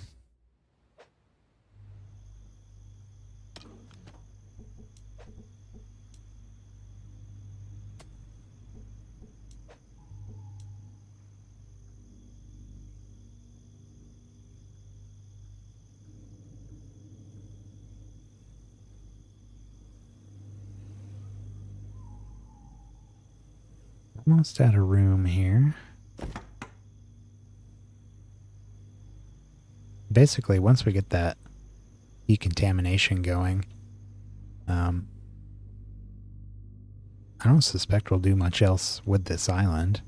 Almost out of room here. Basically, once we get that decontamination going, I don't suspect we'll do much else with this island.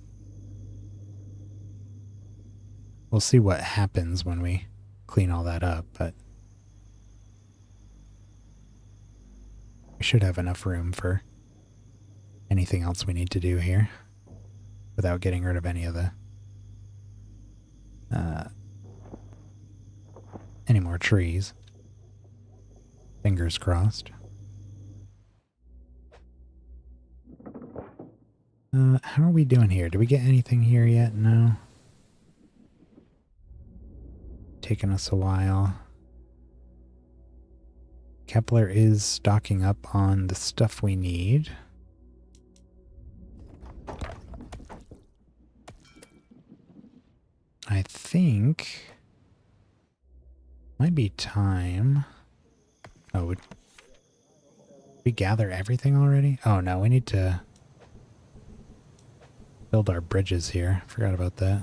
We'll see what happens when we clean all that up, but we should have enough room for anything else we need to do here without getting rid of any of the any more trees. Fingers crossed. How are we doing here? Did we get anything here yet? No. Taking us a while. Kepler is stocking up on the stuff we need. I think might be time. Oh, would we gather everything already? Oh no, we need to build our bridges here. Forgot about that.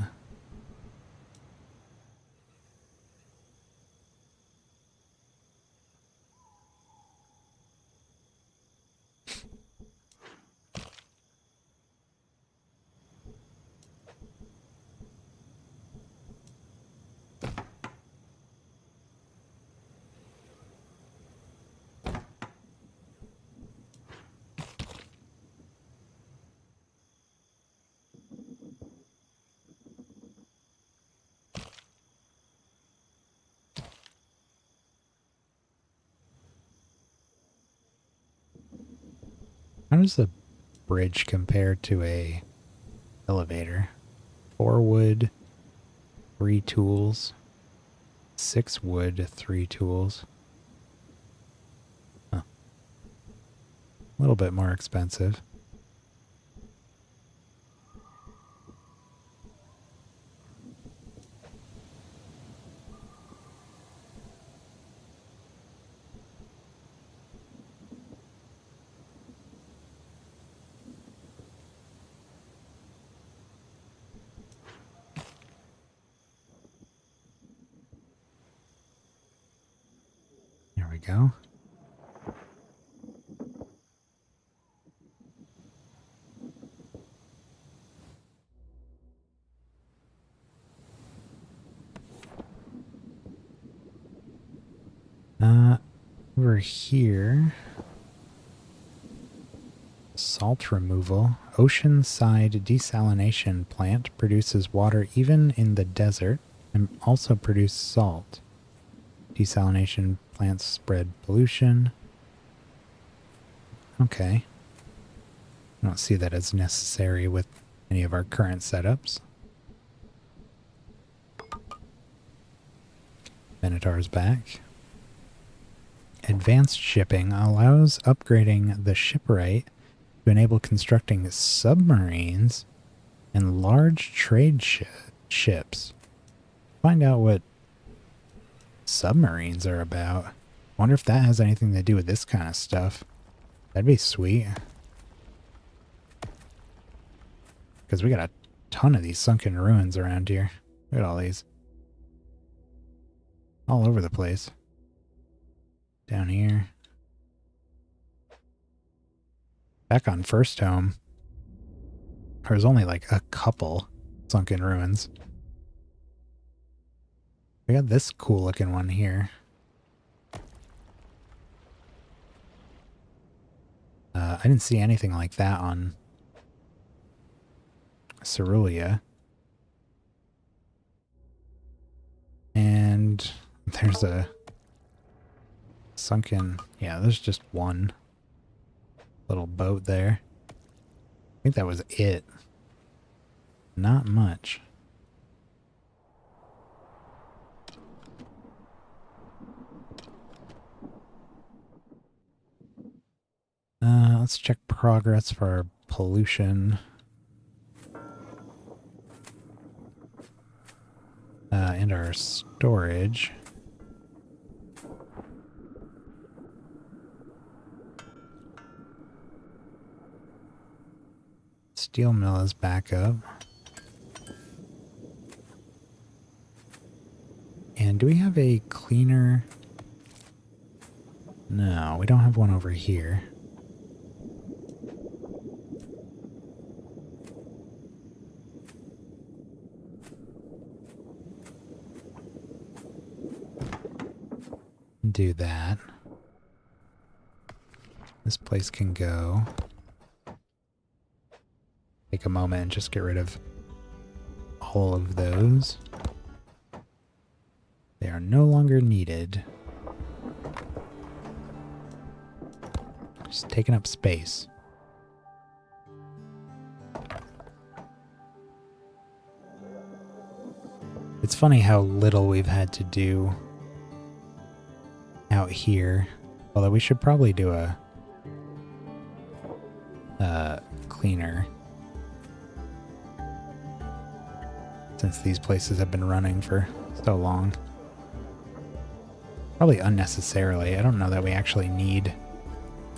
How does the bridge compare to a elevator? 4 wood, 3 tools. 6 wood, 3 tools. Huh. A little bit more expensive. There we go. Over here, salt removal. Oceanside desalination plant produces water even in the desert and also produce salt. Desalination plants spread pollution. Okay. I don't see that as necessary with any of our current setups. Minotaur's back. Advanced shipping allows upgrading the shipwright to enable constructing submarines and large trade ships. Find out what submarines are about. Wonder if that has anything to do with this kind of stuff. That'd be sweet. Because we got a ton of these sunken ruins around here. Look at all these. All over the place. Down here. Back on First Home, there was only like a couple sunken ruins. We got this cool looking one here. I didn't see anything like that on Cerulia. And there's a sunken... Yeah, there's just one little boat there. I think that was it. Not much. Let's check progress for our pollution. And our storage. Steel mill is back up. And do we have a cleaner? No, we don't have one over here. Do that. This place can go. Take a moment and just get rid of all of those. They are no longer needed. Just taking up space. It's funny how little we've had to do out here. Although we should probably do a cleaner. Since these places have been running for so long. Probably unnecessarily. I don't know that we actually need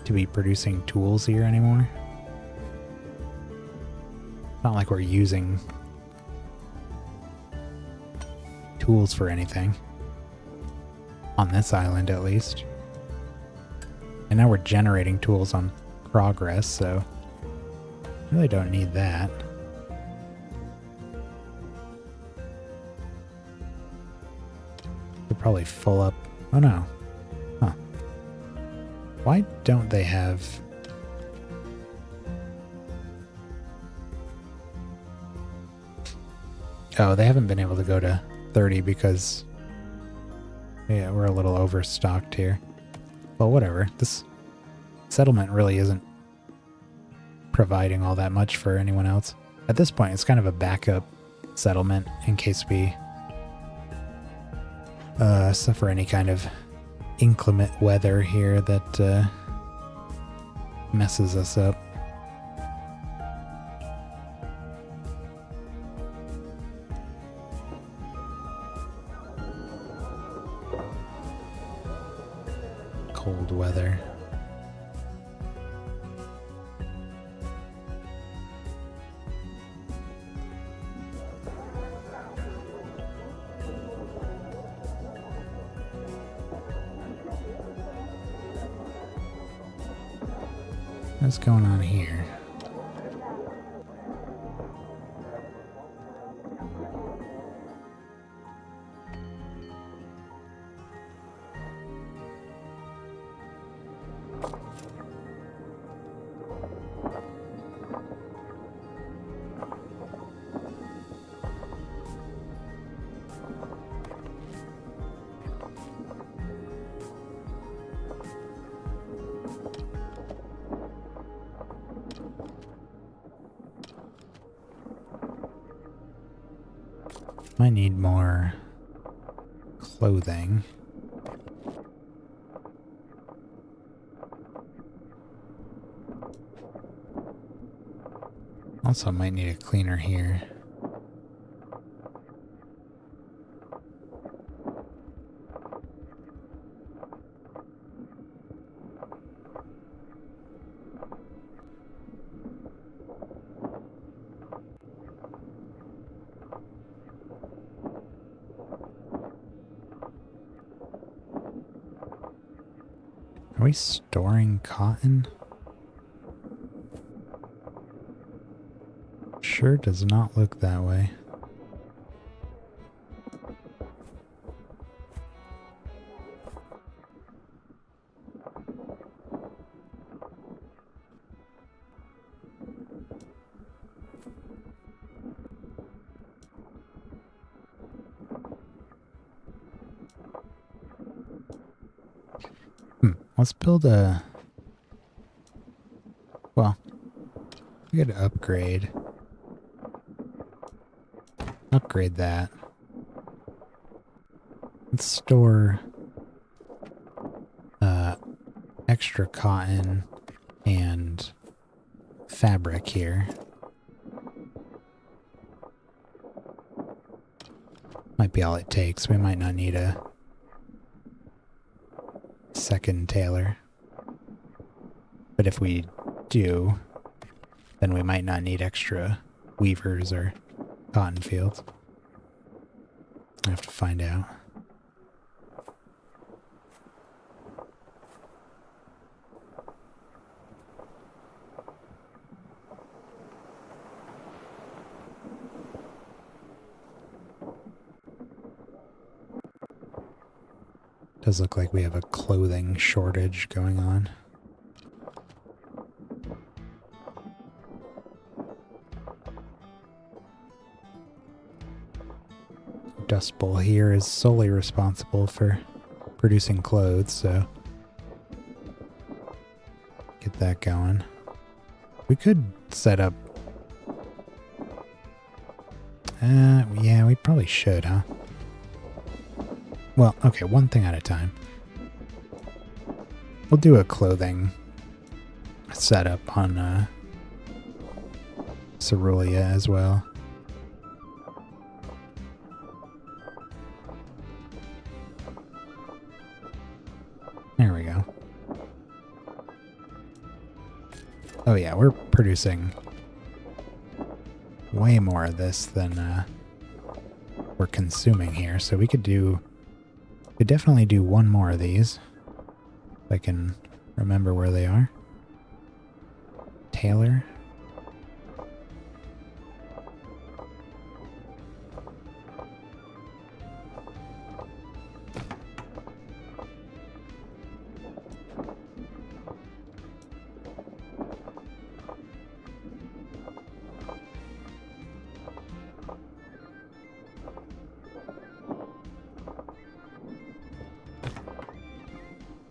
to be producing tools here anymore. Not like we're using tools for anything. On this island, at least. And now we're generating tools on progress, so really don't need that. We're probably full up. Oh no. Huh. Why don't they have... Oh, they haven't been able to go to 30 because... Yeah, we're a little overstocked here. Well, whatever. This settlement really isn't providing all that much for anyone else. At this point, it's kind of a backup settlement in case we suffer any kind of inclement weather here that messes us up. Cold weather. What's going on here? Might need more clothing. Also might need a cleaner here. Are we storing cotton? Sure does not look that way. Let's build a... Well, we gotta upgrade. Upgrade that. Let's store extra cotton and fabric here. Might be all it takes. We might not need a second tailor. But if we do, then we might not need extra weavers or cotton fields. I have to find out. Does look like we have a clothing shortage going on. Dust Bowl here is solely responsible for producing clothes, so get that going. We could set up... yeah, we probably should, huh? Well, okay, one thing at a time. We'll do a clothing setup on Cerulean as well. There we go. Oh yeah, we're producing way more of this than we're consuming here, so we could definitely do one more of these. If I can remember where they are. Tailor.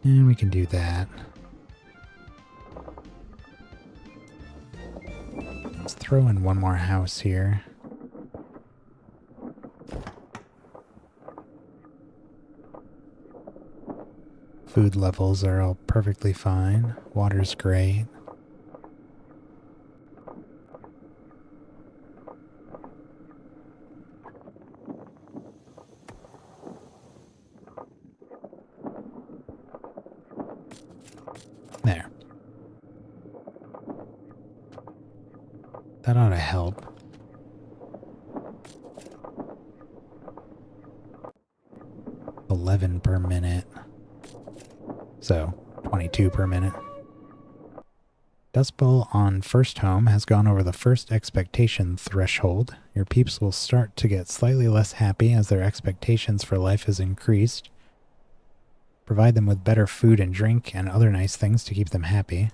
And we can do that. Let's throw in one more house here. Food levels are all perfectly fine. Water's great. There. That ought to help. $11 per minute. So, 22 per minute. Dust Bowl on first home has gone over the first expectation threshold. Your peeps will start to get slightly less happy as their expectations for life has increased. Provide them with better food and drink and other nice things to keep them happy.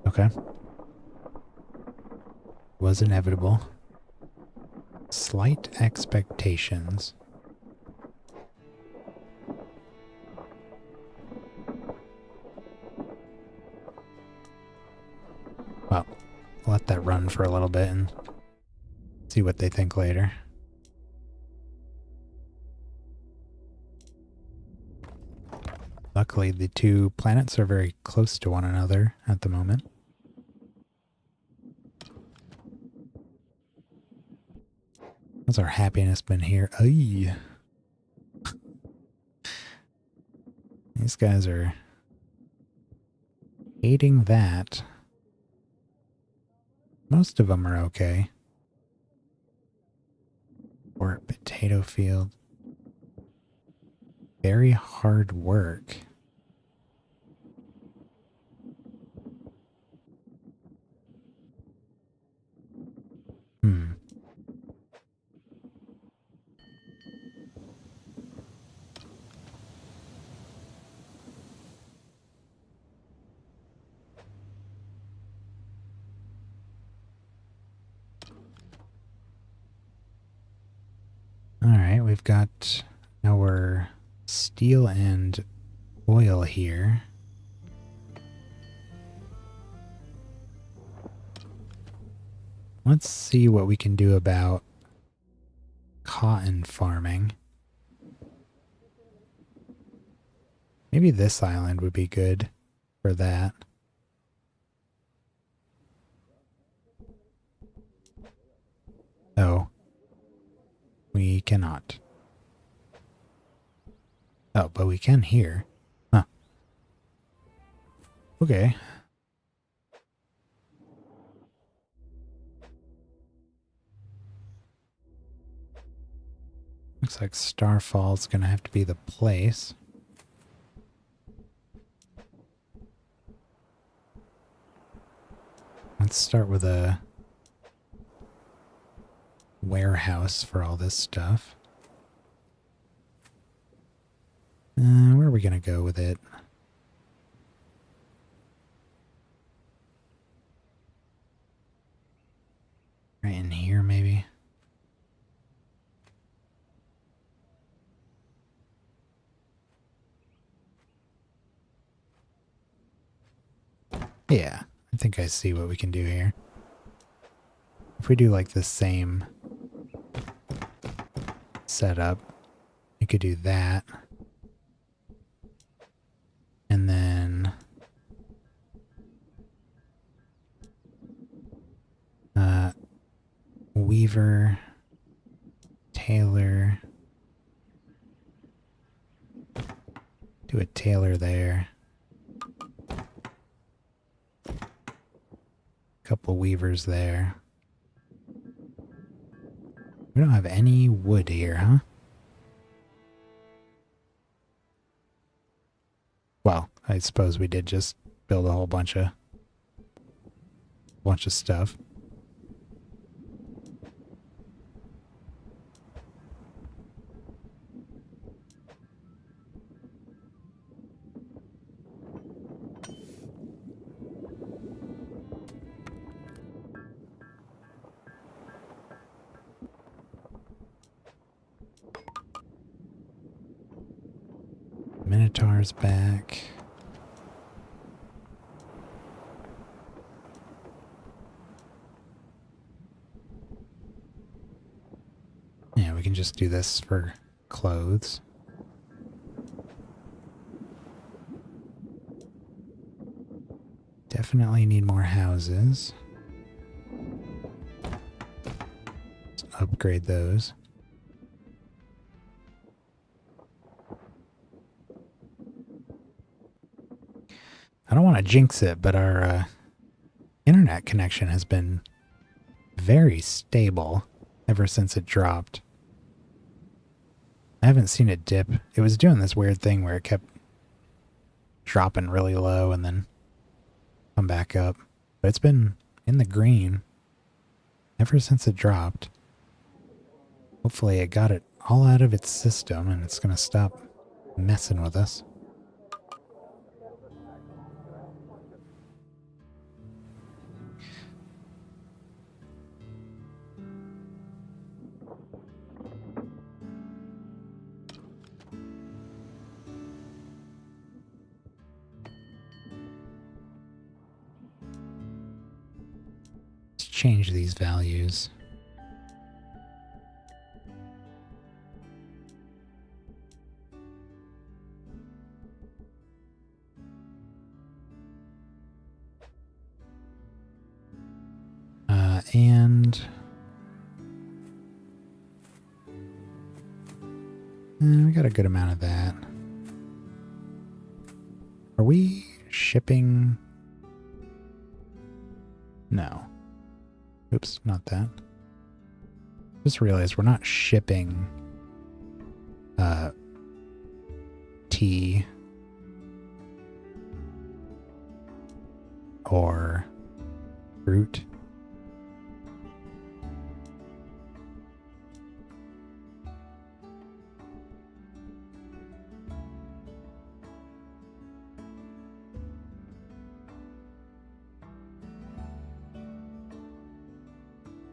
Okay. Was inevitable. Slight expectations. Well, let that run for a little bit and see what they think later. Luckily, the two planets are very close to one another at the moment. How's our happiness been here? Ay. These guys are hating that. Most of them are okay. Or potato field. Very hard work. Alright, we've got our steel and oil here. Let's see what we can do about cotton farming. Maybe this island would be good for that. Oh. We cannot. Oh, but we can here. Huh. Okay. Looks like Starfall's gonna have to be the place. Let's start with a warehouse for all this stuff. Where are we gonna go with it? Right in here, maybe? Yeah, I think I see what we can do here. If we do like the same setup, we could do that. And then weaver, tailor, do a tailor there. Couple weavers there. We don't have any wood here, huh? Well, I suppose we did just build a whole bunch of stuff. Minotaur's back. Yeah, we can just do this for clothes. definitely need more houses. Let's upgrade those. I don't want to jinx it, but our internet connection has been very stable ever since it dropped. I haven't seen it dip. It was doing this weird thing where it kept dropping really low and then come back up. But it's been in the green ever since it dropped. Hopefully it got it all out of its system and it's going to stop messing with us. Change these values. And we got a good amount of that. Are we shipping? No. Oops, not that. Just realized we're not shipping tea or fruit.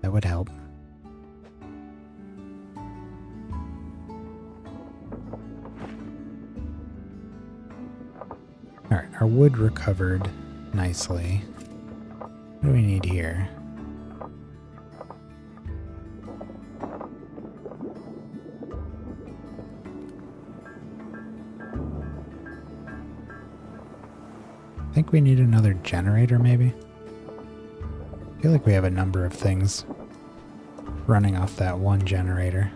That would help. Alright, our wood recovered nicely. What do we need here? I think we need another generator, maybe? I feel like we have a number of things running off that one generator.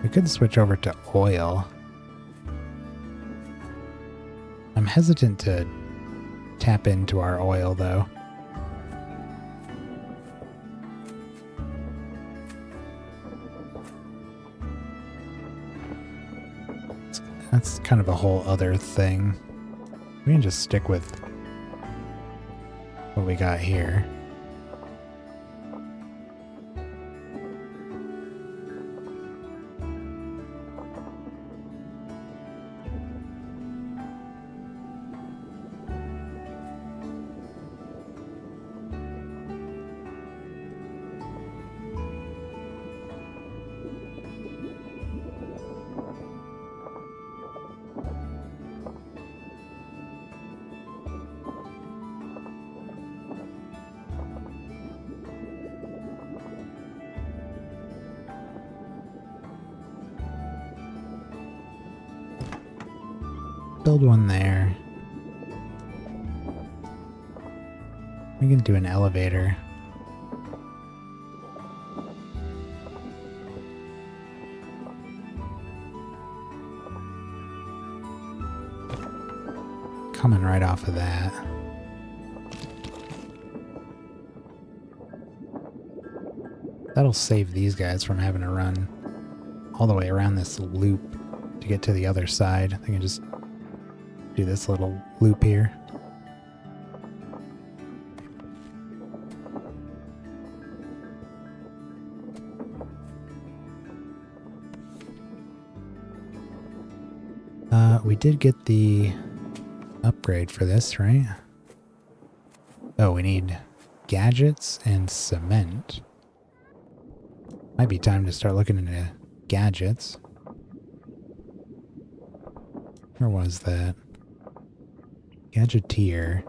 We could switch over to oil. I'm hesitant to tap into our oil, though. That's kind of a whole other thing. We can just stick with what we got here. Build one there. We can do an elevator. Coming right off of that. That'll save these guys from having to run all the way around this loop to get to the other side. They can just do this little loop here. We did get the upgrade for this, right? Oh, we need gadgets and cement. Might be time to start looking into gadgets. Where was that? Gadgeteer.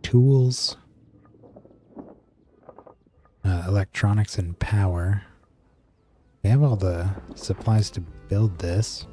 Tools. Electronics and power. We have all the supplies to build this.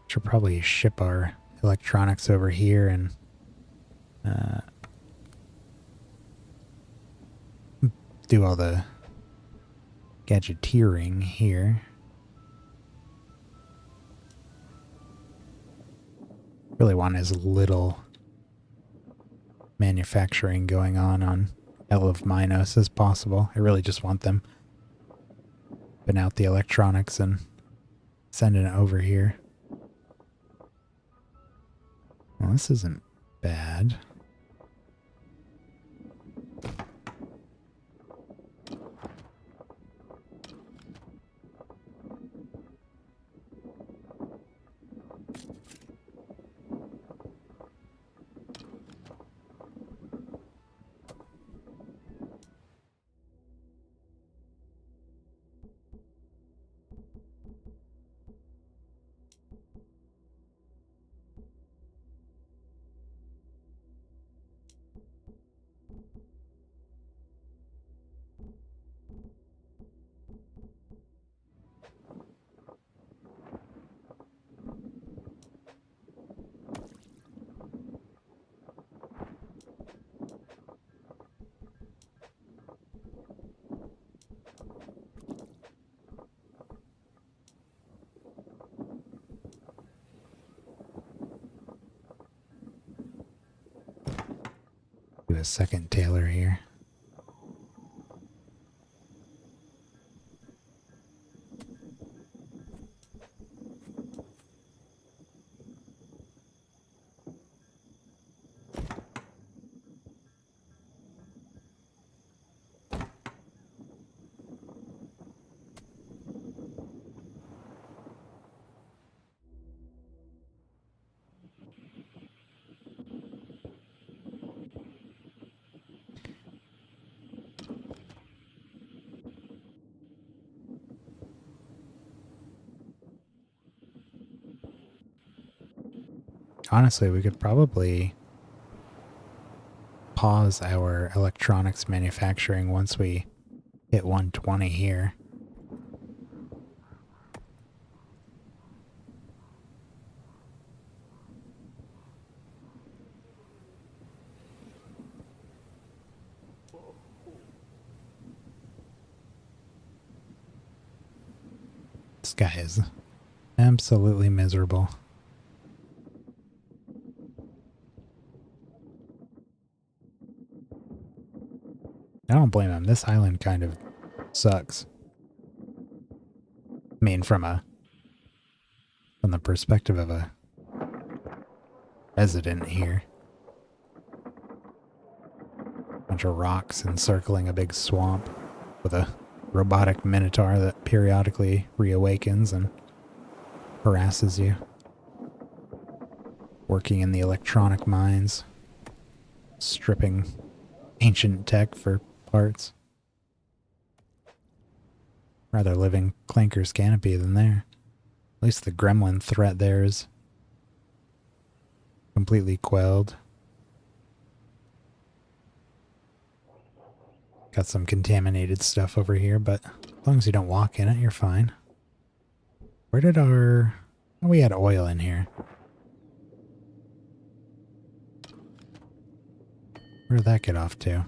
Should probably ship our electronics over here and do all the gadgeteering here. Really want as little manufacturing going on L of Minos as possible. I really just want them putting out the electronics and sending it over here. Well, this isn't bad. Do a second tailor here. Honestly, we could probably pause our electronics manufacturing once we hit 120 here. This guy is absolutely miserable. I don't blame him. This island kind of sucks. I mean, from the perspective of a resident here. Bunch of rocks encircling a big swamp with a robotic minotaur that periodically reawakens and harasses you. Working in the electronic mines, stripping ancient tech for parts. Rather living Clanker's canopy than there. At least the gremlin threat there is completely quelled. Got some contaminated stuff over here, but as long as you don't walk in it, you're fine. Where did our... Oh, we had oil in here. Where did that get off to?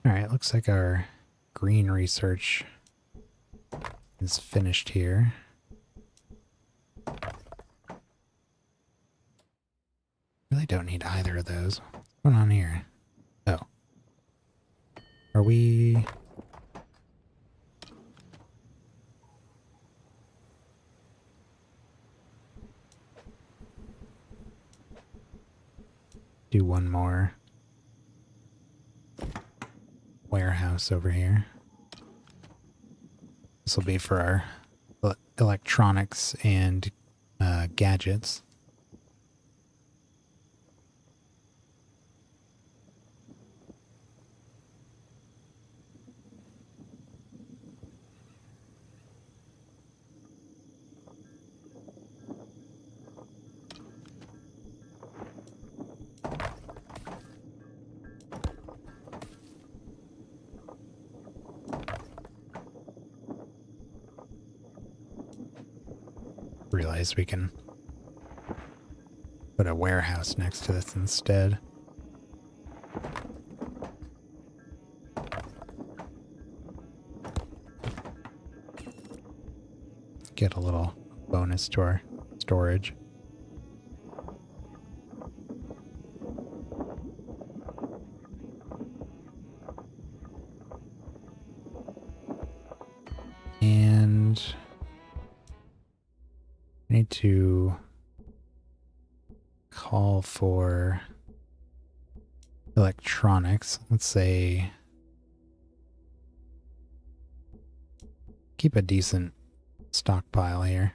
Alright, looks like our green research is finished here. Really don't need either of those. What's going on here? Oh. Are we... Do one more warehouse over here. This will be for our electronics and gadgets. Realize we can put a warehouse next to this instead. Get a little bonus to our storage. And I need to call for electronics. Let's say keep a decent stockpile here.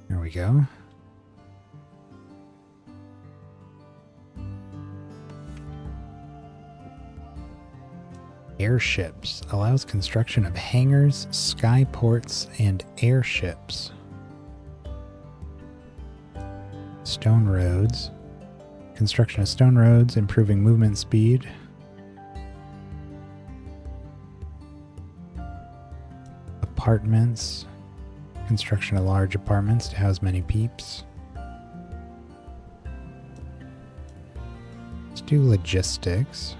There we go. Airships allows construction of hangars, skyports, and airships. Stone roads. Construction of stone roads, improving movement speed. Apartments. Construction of large apartments to house many peeps. Let's do logistics.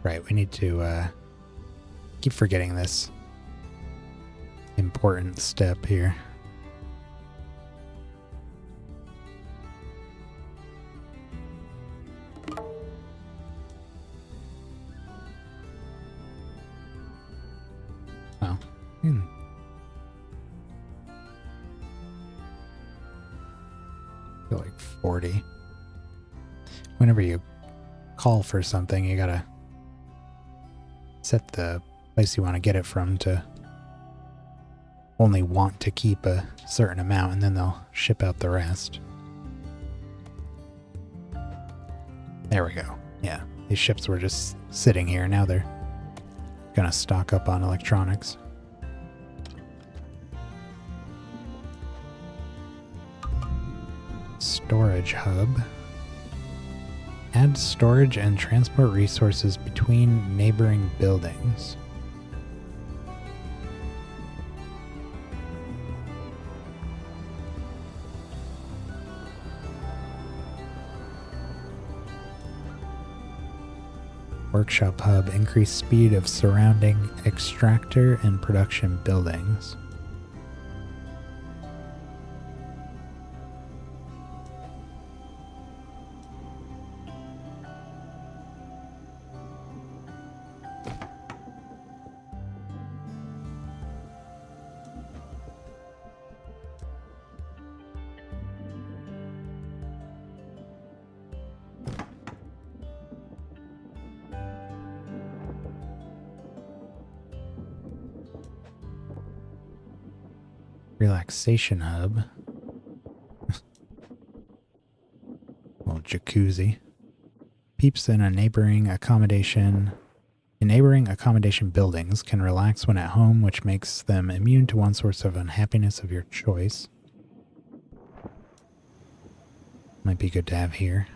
Right, we need to keep forgetting this important step here. Oh. Feel like 40. Whenever you call for something, you gotta set the place you want to get it from to only want to keep a certain amount, and then they'll ship out the rest. There we go. Yeah, these ships were just sitting here. Now they're gonna stock up on electronics. Storage hub. Add storage and transport resources between neighboring buildings. Workshop hub. Increase speed of surrounding extractor and production buildings. Relaxation hub. Little jacuzzi. Peeps in a neighboring accommodation. In neighboring accommodation buildings can relax when at home, which makes them immune to one source of unhappiness of your choice. Might be good to have here.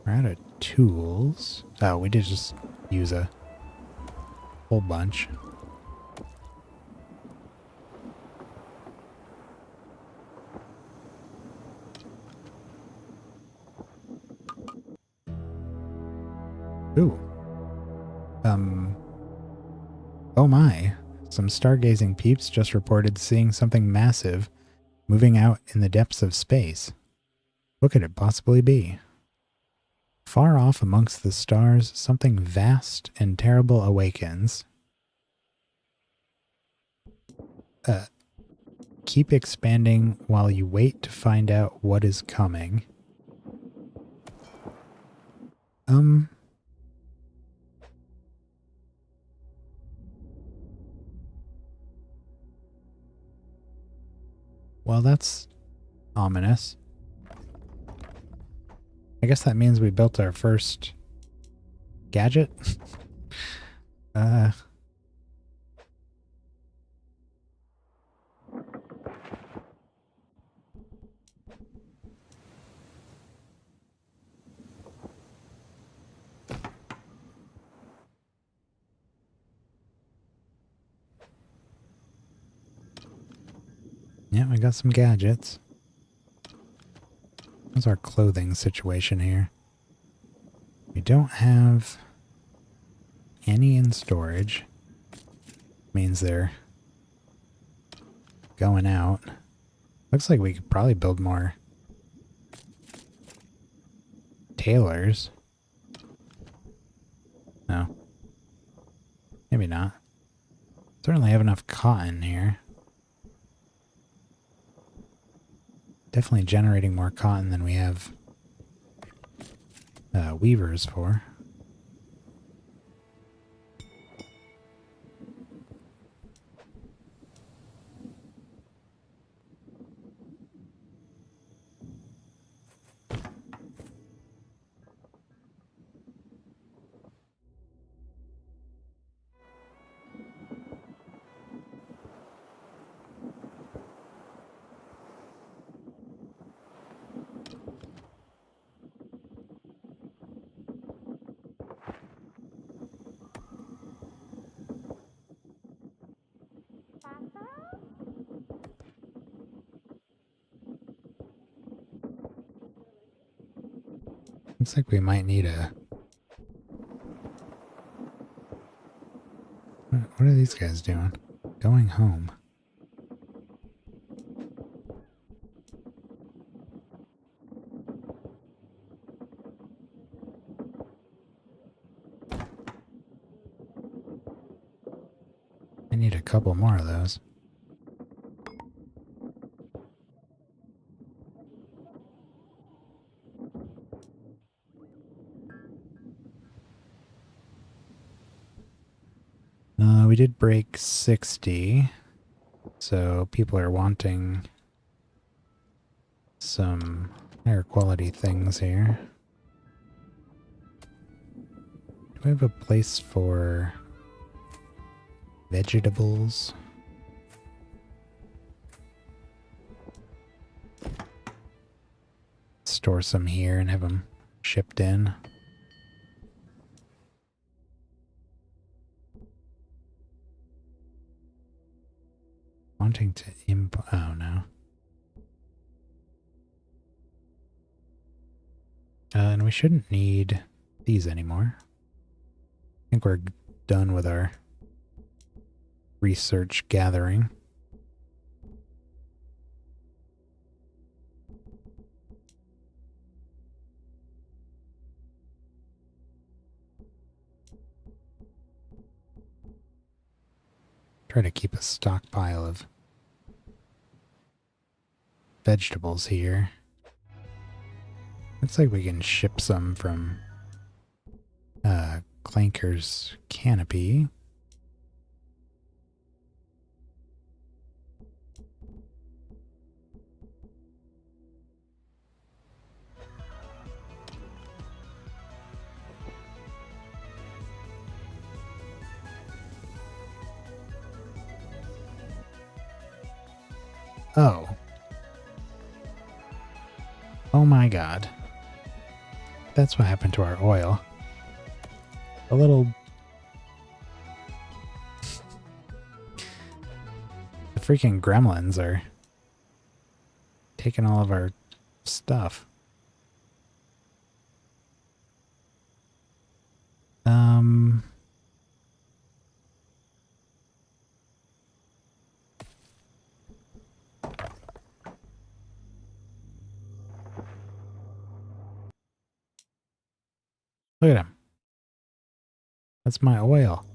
We're out of tools. Oh, we did just use a whole bunch. Ooh. Oh my. Some stargazing peeps just reported seeing something massive moving out in the depths of space. What could it possibly be? Far off amongst the stars, something vast and terrible awakens. Keep expanding while you wait to find out what is coming. Well, that's ominous. I guess that means we built our first gadget. Yeah, we got some gadgets. How's our clothing situation here? We don't have any in storage. Means they're going out. Looks like we could probably build more tailors. No. Maybe not. Certainly have enough cotton here. Definitely generating more cotton than we have weavers for. Looks like we might need a... What are these guys doing? Going home. I need a couple more of those. We did break 60, so people are wanting some higher quality things here. Do we have a place for vegetables? Store some here and have them shipped in. Wanting to oh no. And we shouldn't need these anymore. I think we're done with our research gathering. Try to keep a stockpile of vegetables here. Looks like we can ship some from Clanker's Canopy. Oh. Oh my god. That's what happened to our oil. A little... The freaking gremlins are taking all of our stuff. Look at him. That's my oil.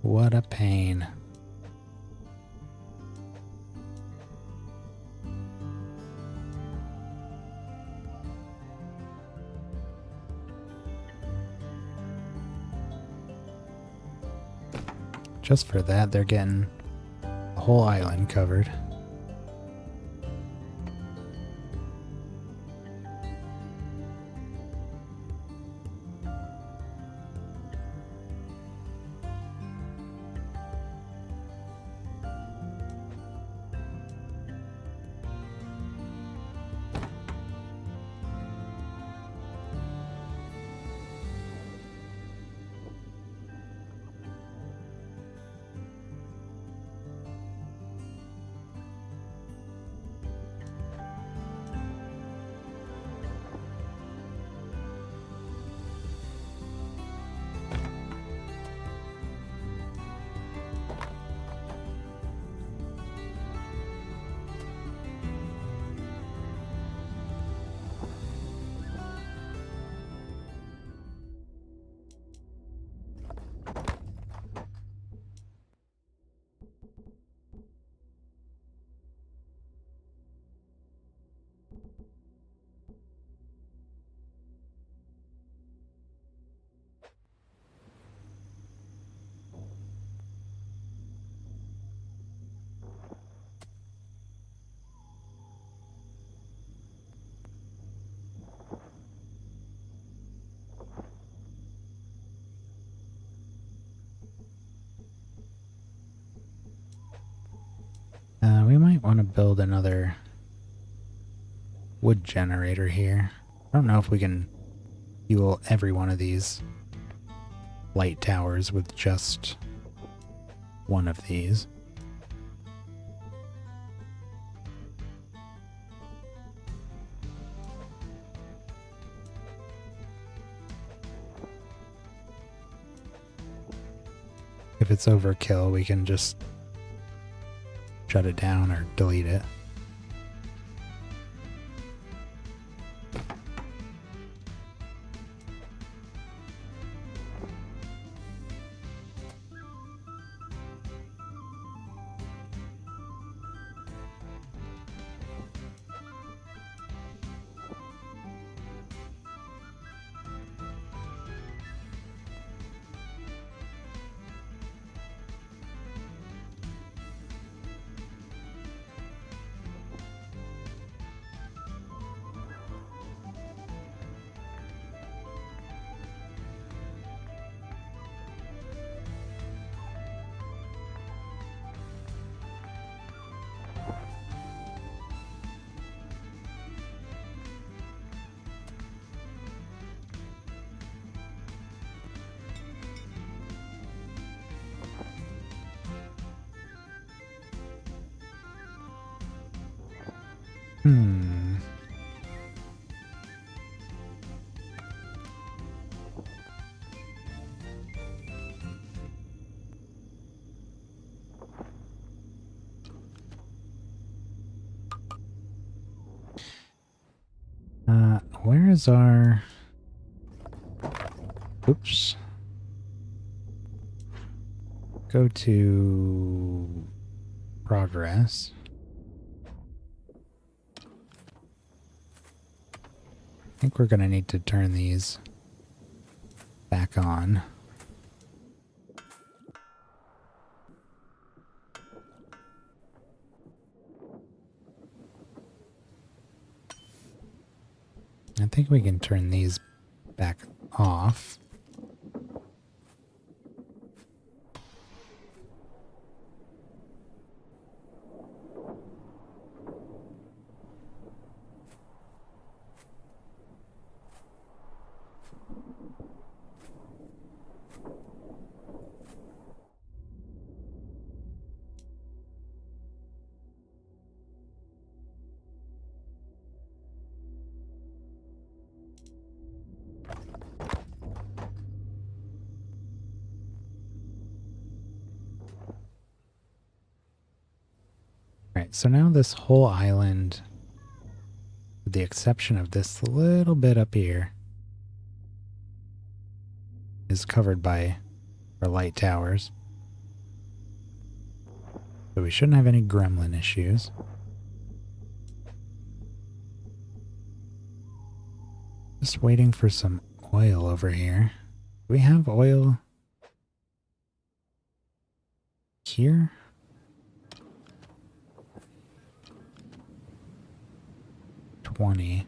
What a pain. Just for that, they're getting the whole island covered. We might want to build another wood generator here. I don't know if we can fuel every one of these light towers with just one of these. If it's overkill, we can just shut it down or delete it. Where is our... Oops. Go to progress. I think we're going to need to turn these back on. I think we can turn these back off. Alright, so now this whole island, with the exception of this little bit up here, is covered by our light towers. So we shouldn't have any gremlin issues. Just waiting for some oil over here. Do we have oil here? $20.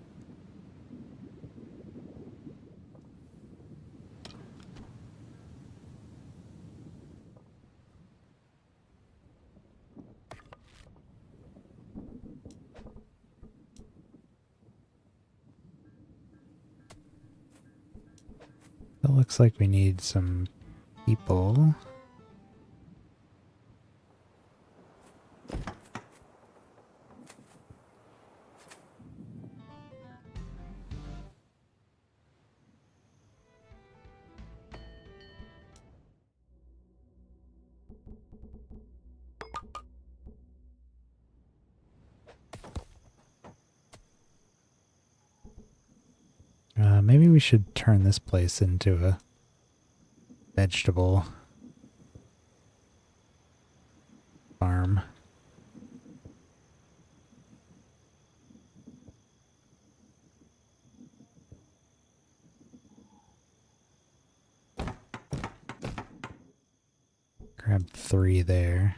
It looks like we need some people. Maybe we should turn this place into a vegetable farm. Grab 3 there.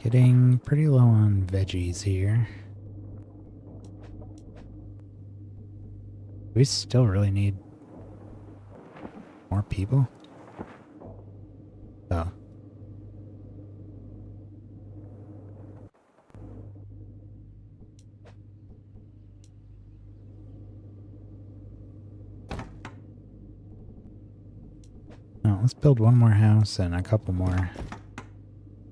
Getting pretty low on veggies here. We still really need more people? Oh. Oh, let's build one more house and a couple more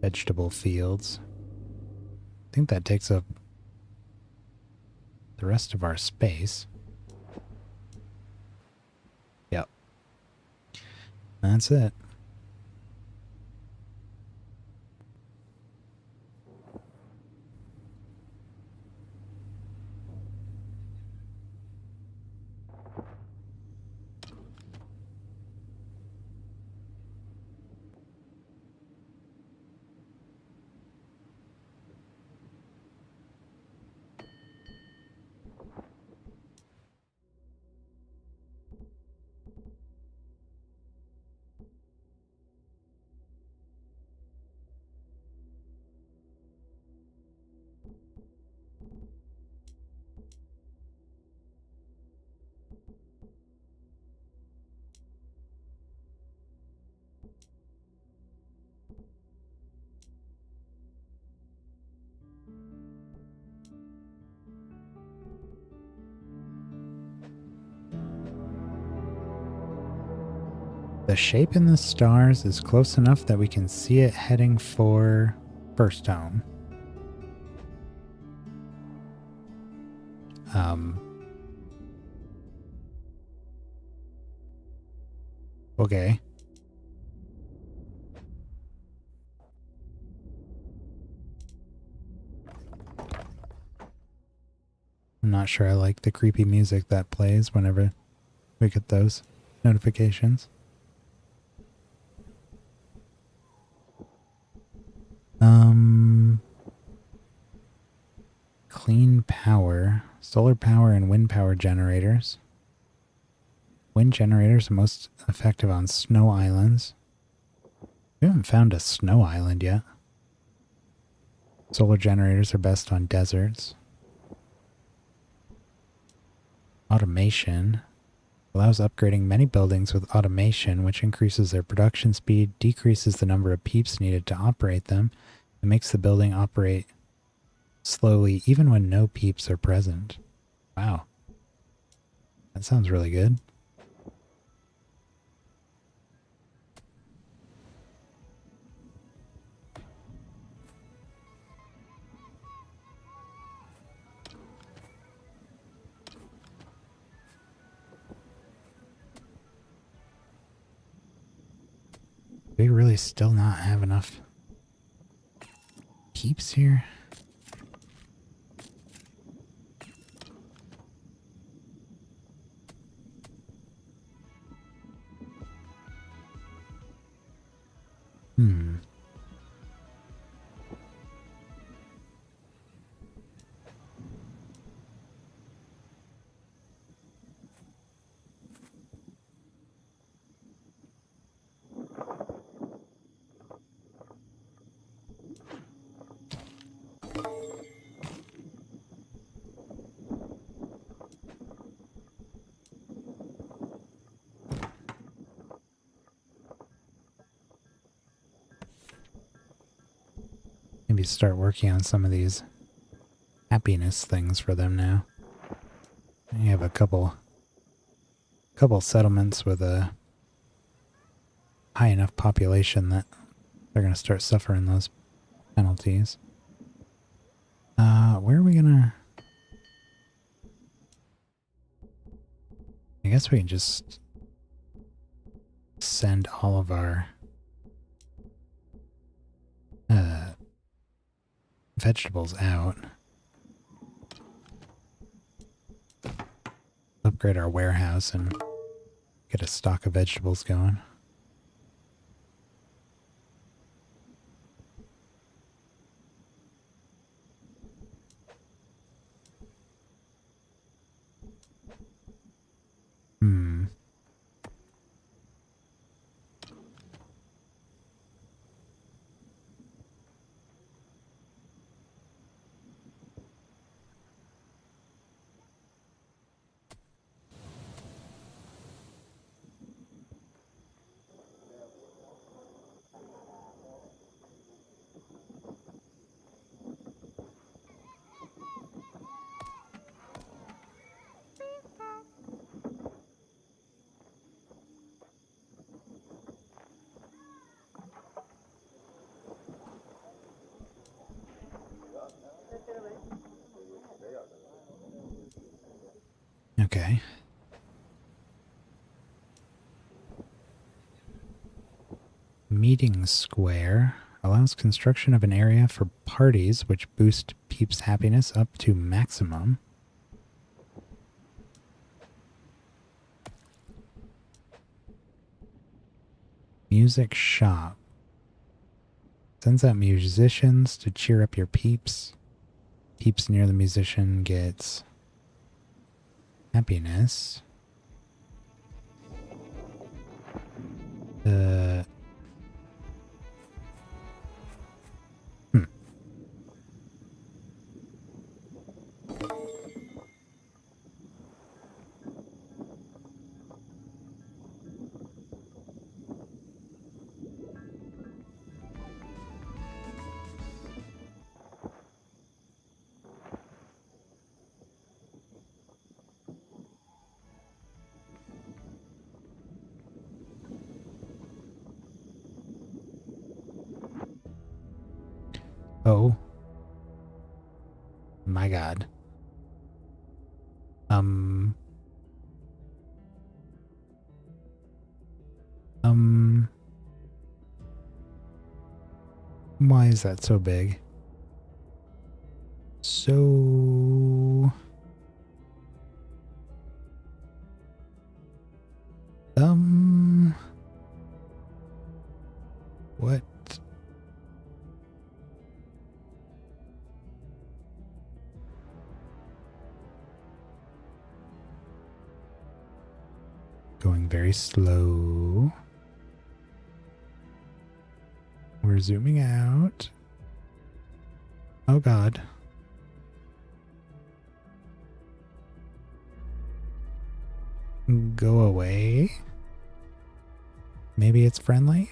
vegetable fields. I think that takes up the rest of our space. Yep. That's it. The shape in the stars is close enough that we can see it heading for First Home. Okay. I'm not sure I like the creepy music that plays whenever we get those notifications. Clean power, solar power and wind power generators. Wind generators are most effective on snow islands. We haven't found a snow island yet. Solar generators are best on deserts. Automation allows upgrading many buildings with automation, which increases their production speed, decreases the number of peeps needed to operate them, and makes the building operate slowly even when no peeps are present. Wow. That sounds really good. We really still not have enough peeps here? Maybe start working on some of these happiness things for them now. You have a couple settlements with a high enough population that they're going to start suffering those penalties. Where are we gonna... I guess we can just send all of our vegetables out. Upgrade our warehouse and get a stock of vegetables going. Okay. Meeting square allows construction of an area for parties which boost peeps' happiness up to maximum. Music shop. Sends out musicians to cheer up your peeps. Peeps near the musician gets happiness. Oh. My God. Um, why is that so big? So, what? Going very slow. We're zooming out. Oh God. Go away. Maybe it's friendly?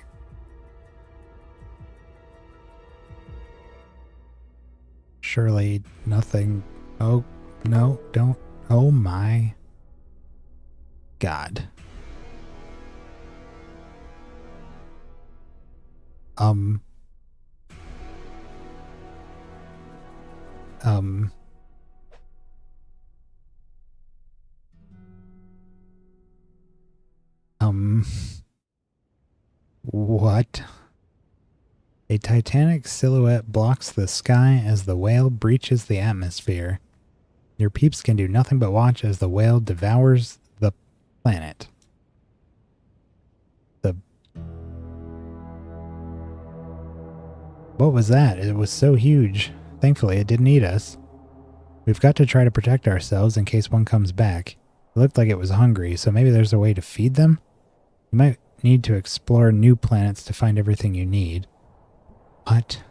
Surely nothing. Oh, no, don't. Oh my God. Um. What? A titanic silhouette blocks the sky as the whale breaches the atmosphere. Your peeps can do nothing but watch as the whale devours the planet. What was that? It was so huge. Thankfully, it didn't eat us. We've got to try to protect ourselves in case one comes back. It looked like it was hungry, so maybe there's a way to feed them? You might need to explore new planets to find everything you need. What?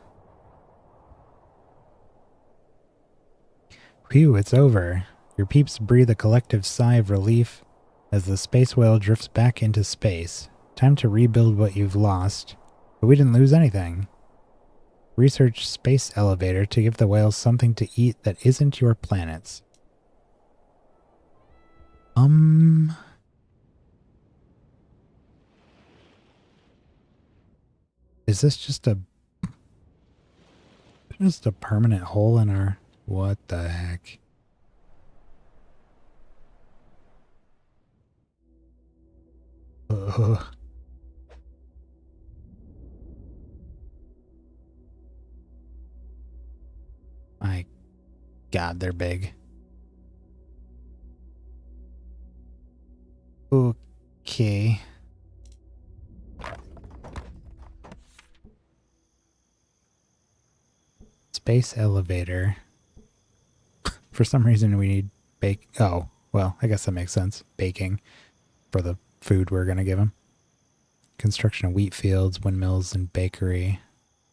Phew, it's over. Your peeps breathe a collective sigh of relief as the space whale drifts back into space. Time to rebuild what you've lost. But we didn't lose anything. Research space elevator to give the whales something to eat that isn't your planet's. Is this just a permanent hole in our... What the heck? Ugh. My God, they're big. Okay. Space elevator. For some reason we need bake... Oh, well, I guess that makes sense. Baking for the food we're going to give them. Construction of wheat fields, windmills, and bakery.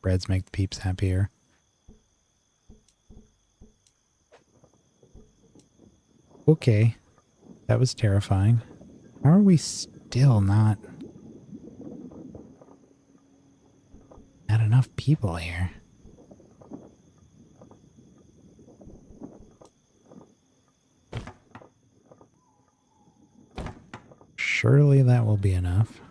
Breads make the peeps happier. Okay. That was terrifying. How are we still not at enough people here? Surely that will be enough.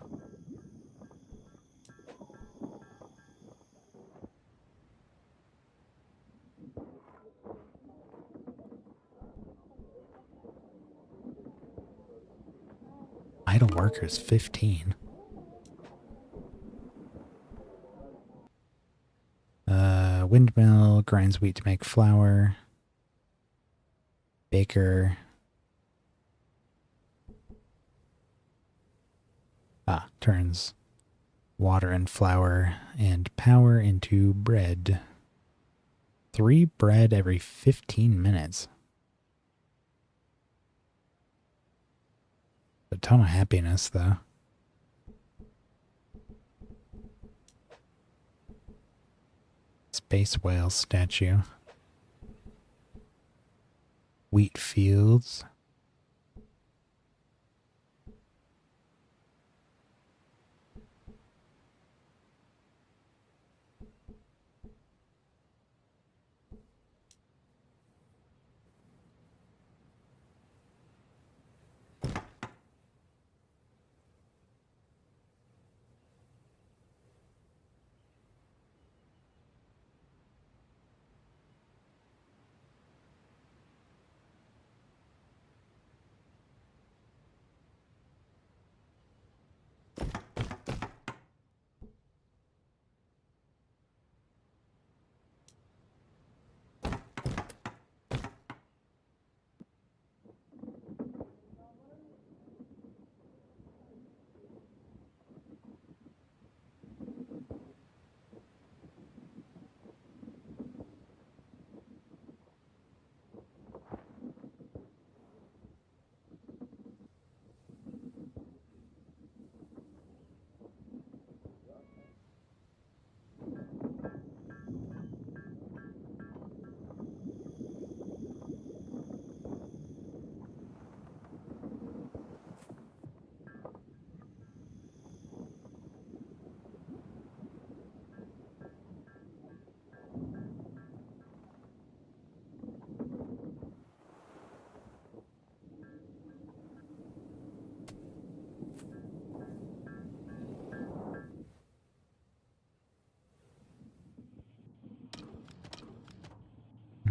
Idle workers 15. Windmill grinds wheat to make flour. Baker. Turns water and flour and power into bread. 3 bread every 15 minutes. A ton of happiness, though. Space whale statue. Wheat fields.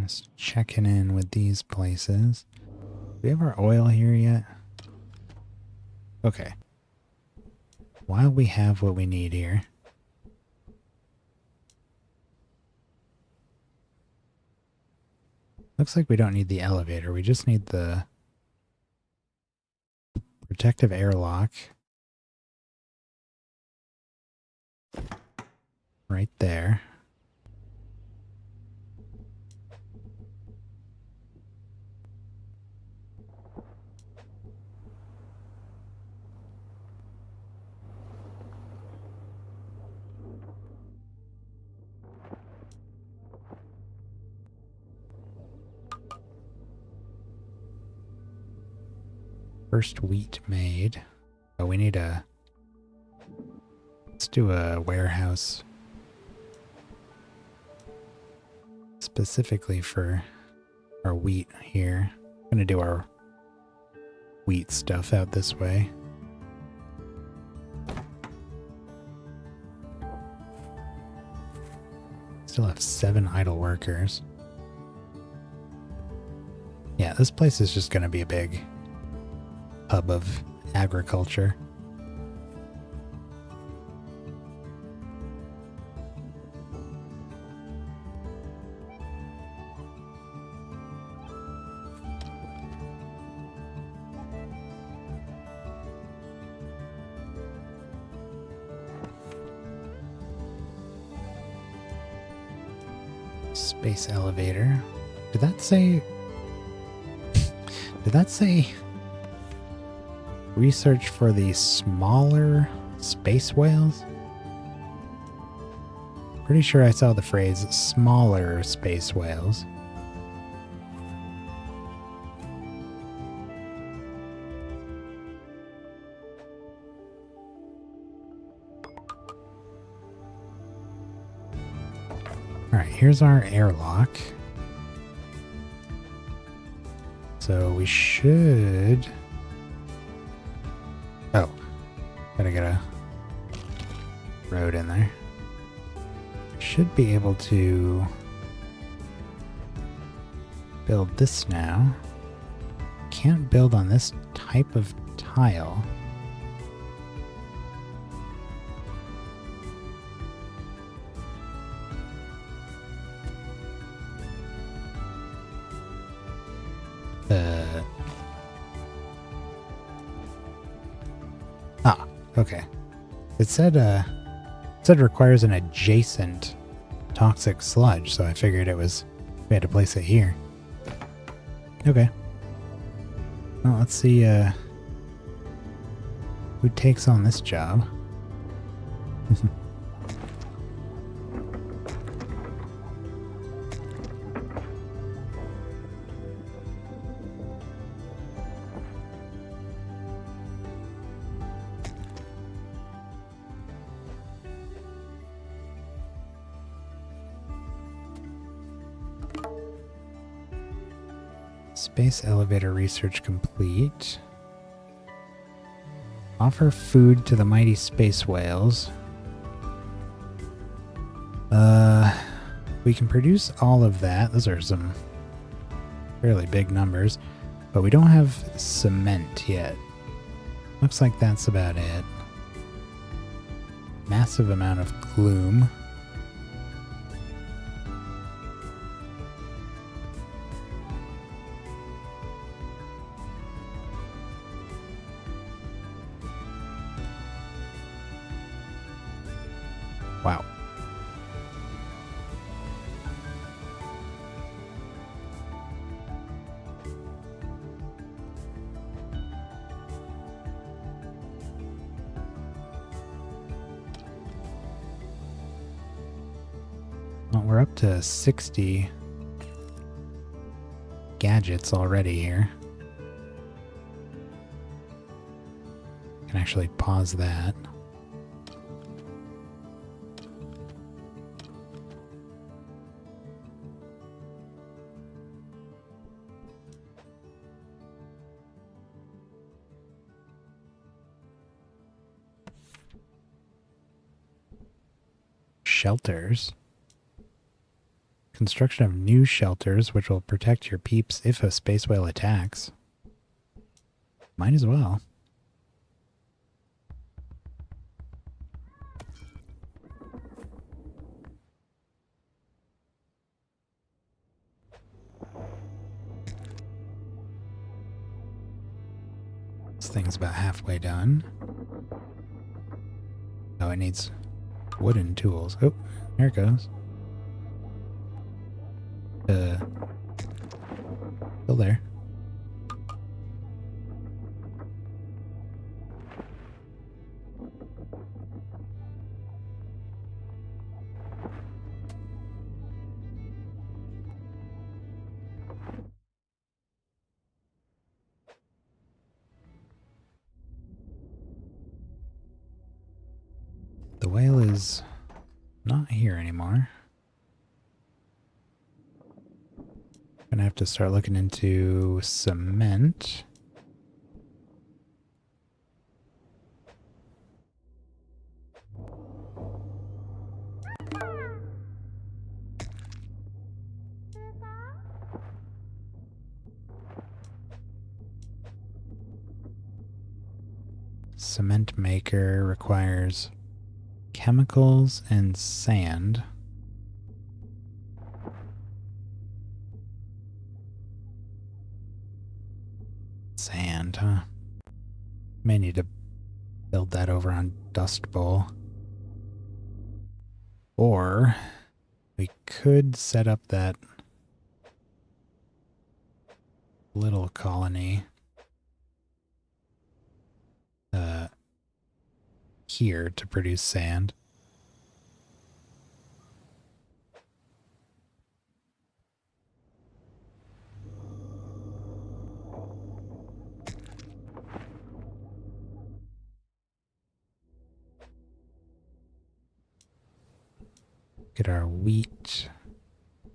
Just checking in with these places. Do we have our oil here yet? Okay. While we have what we need here. Looks like we don't need the elevator. We just need the protective airlock. Right there. First wheat made. Oh, we need a... Let's do a warehouse. Specifically for our wheat here. I'm gonna do our wheat stuff out this way. Still have 7 idle workers. Yeah, this place is just gonna be a big hub of agriculture. Space elevator. Did that say... Did that say... Research for the smaller space whales? Pretty sure I saw the phrase smaller space whales. Alright, here's our airlock. So we should... Oh, gotta get a road in there. Should be able to build this now. Can't build on this type of tile. Okay. It said requires an adjacent toxic sludge, so I figured we had to place it here. Okay. Well, let's see who takes on this job. Space elevator research complete. Offer food to the mighty space whales. We can produce all of that. Those are some fairly big numbers, but we don't have cement yet. Looks like that's about it. Massive amount of gloom. Wow. Well, we're up to 60 gadgets already here. Can actually pause that. Shelters. Construction of new shelters, which will protect your peeps if a space whale attacks. Might as well. This thing's about halfway done. Oh, it needs wooden tools. Oh, there it goes. Still there. The whale is not here anymore. Gonna have to start looking into cement. Cement maker requires chemicals and sand. Sand, huh? May need to build that over on Dust Bowl. Or we could set up that little colony here to produce sand. Get our wheat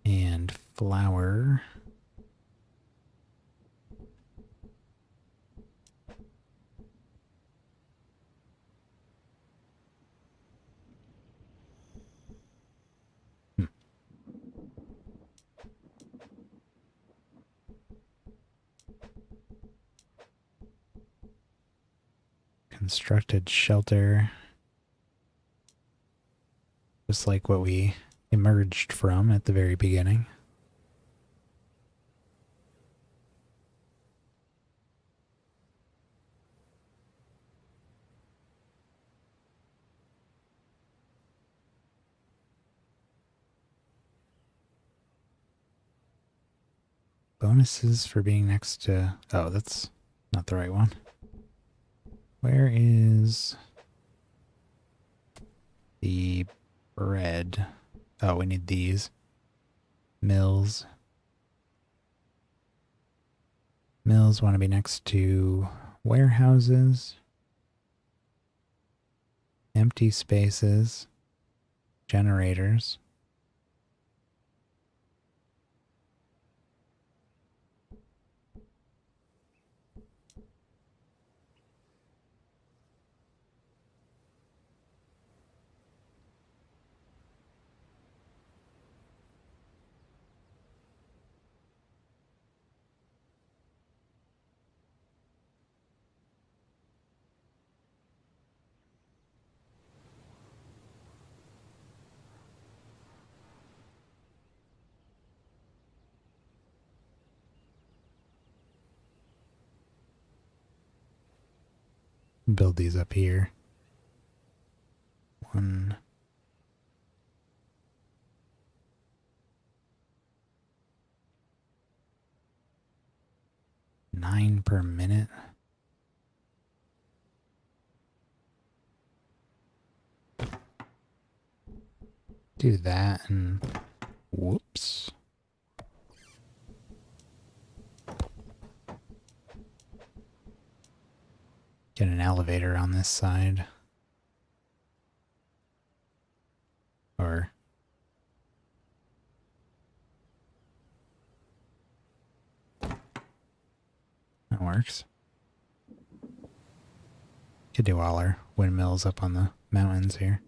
and flour. Constructed shelter. Just like what we emerged from at the very beginning. Bonuses for being next to... Oh, that's not the right one. Where is the bread? Oh, we need these. Mills. Mills want to be next to warehouses. Empty spaces. Generators. Build these up here. 1. 9 per minute. Do that and whoops. Get an elevator on this side. Or that works. Could do all our windmills up on the mountains here.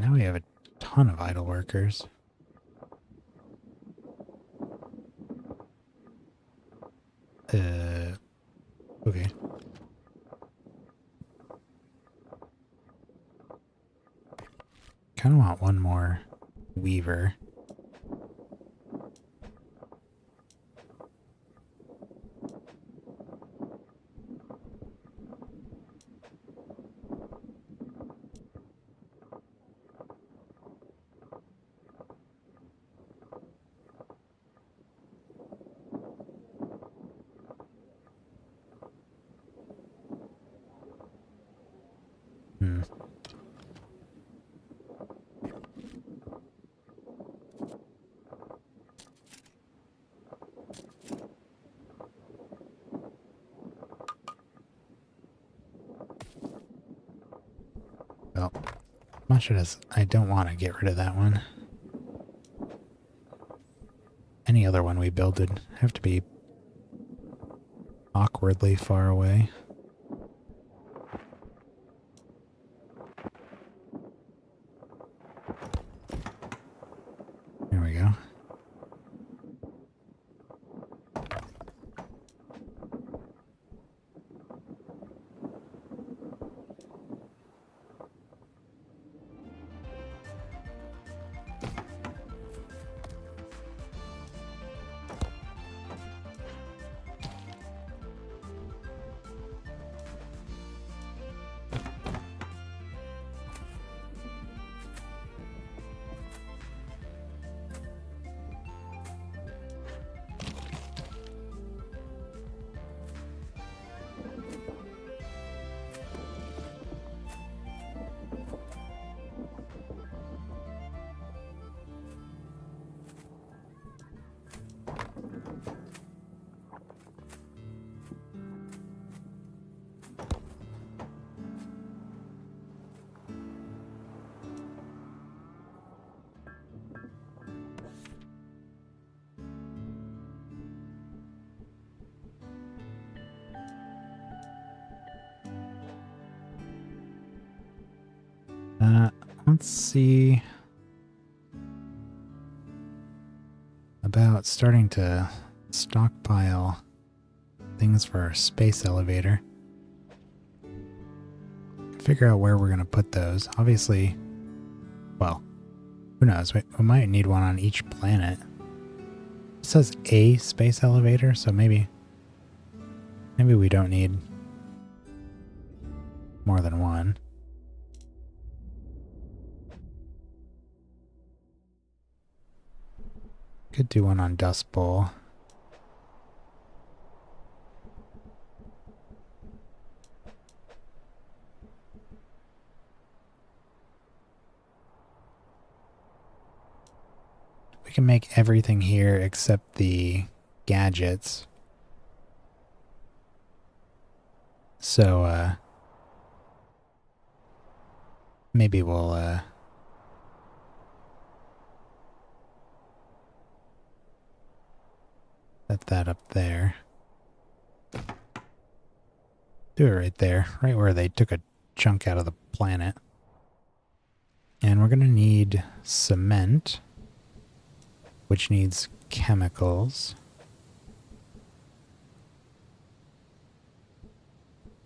Now we have a ton of idle workers. Okay. Kind of want one more weaver. Hmm. Well, much as I don't want to get rid of that one. Any other one we build would have to be awkwardly far away. There we go. Let's see about starting to stockpile things for our space elevator. Figure out where we're going to put those. Obviously, well, who knows? We might need one on each planet. It says a space elevator, so maybe we don't need more than one. Could do one on Dust Bowl. We can make everything here except the gadgets. So, maybe we'll, set that up there. Do it right there, right where they took a chunk out of the planet. And we're going to need cement, which needs chemicals,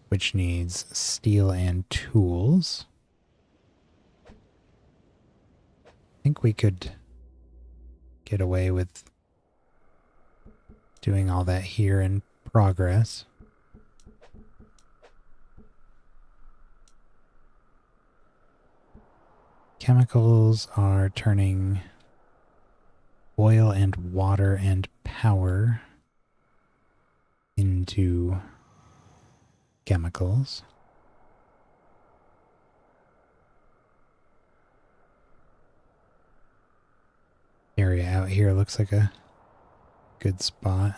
which needs steel and tools. I think we could get away with doing all that here in progress. Chemicals are turning oil and water and power into chemicals. Area out here looks like a good spot.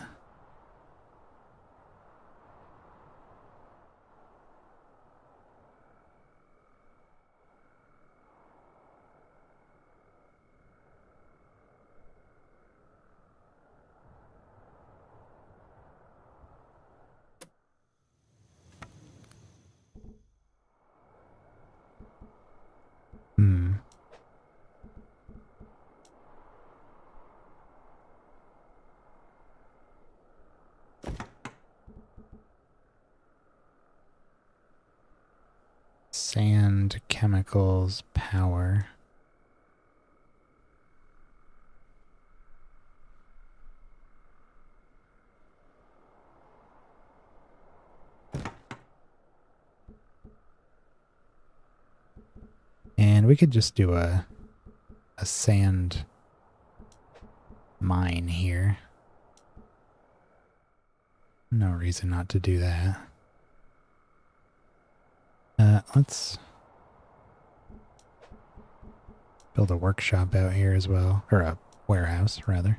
Sand, chemicals, power. And we could just do a sand mine here. No reason not to do that. Let's build a workshop out here as well. Or a warehouse, rather.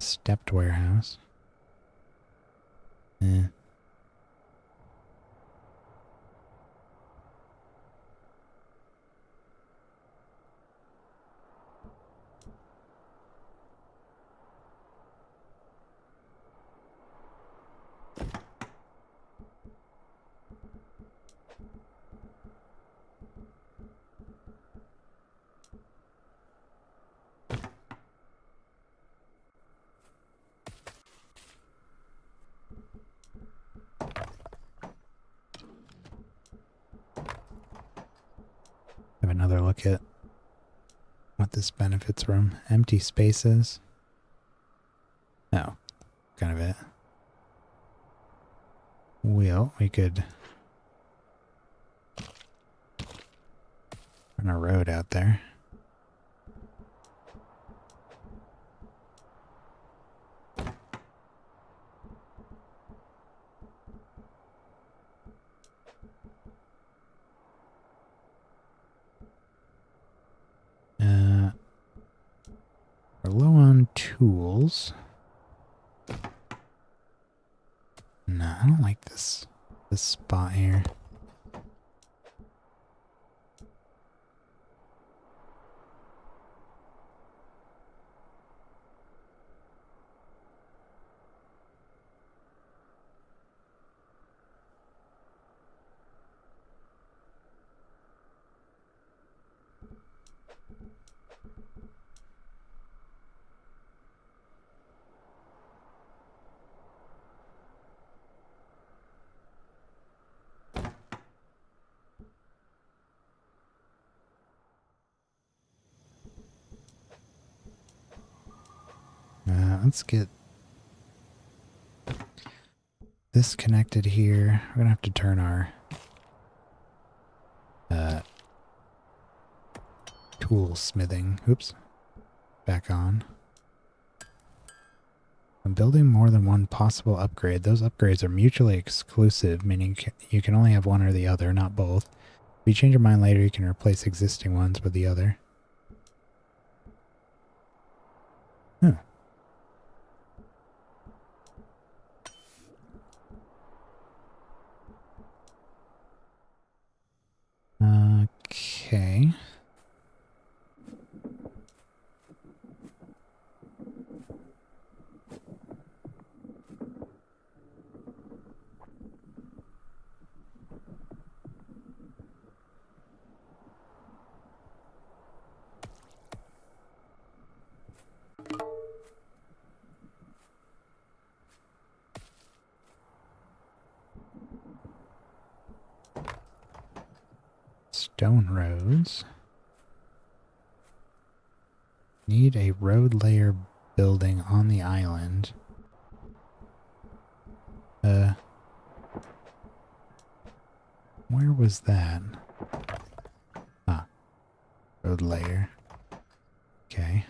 Stepped warehouse. Have another look at what this benefits from. Empty spaces. No, kind of it. Well, we could run a road out there. We're low on tools. No, I don't like this spot here. Let's get this connected here. We're gonna have to turn our tool smithing, back on. I'm building more than one possible upgrade. Those upgrades are mutually exclusive, meaning you can only have one or the other, not both. If you change your mind later, you can replace existing ones with the other. Huh. Okay. Stone roads. Need a road layer building on the island. Where was that? Ah, road layer. Okay.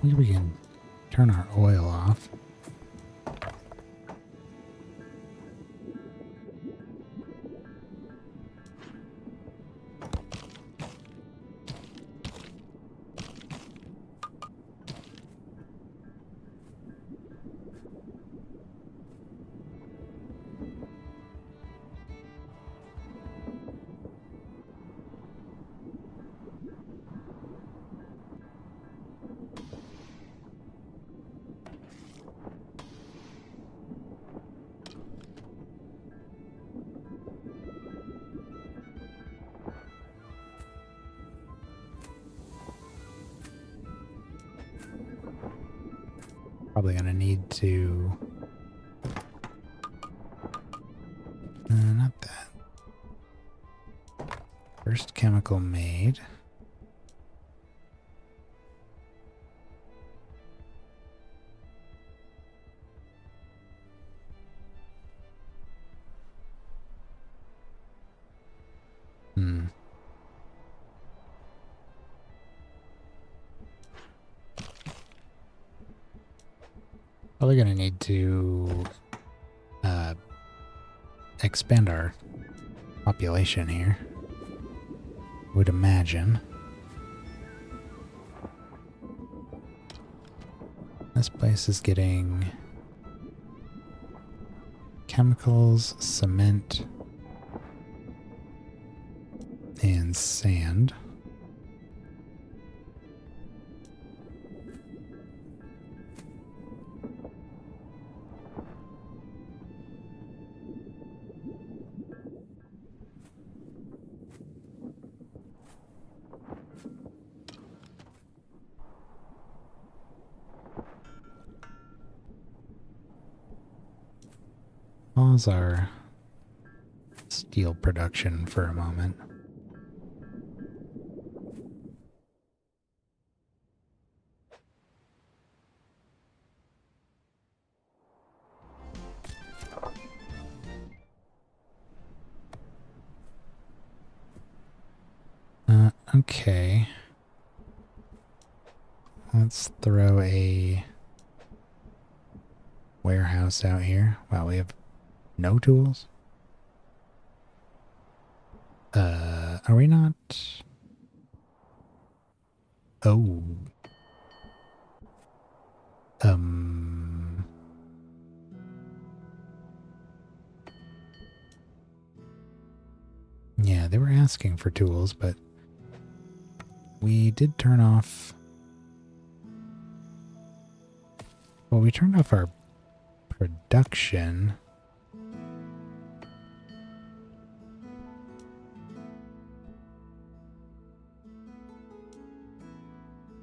Maybe we can turn our oil off. probably going to need to... not that. First chemical made. Probably going to need to expand our population here. Would imagine. This place is getting chemicals, cement, and sand. Pause our steel production for a moment. Okay. Let's throw a warehouse out here. Wow, we have no tools? Are we not? Oh. Yeah, they were asking for tools, but we did turn off... Well, we turned off our production.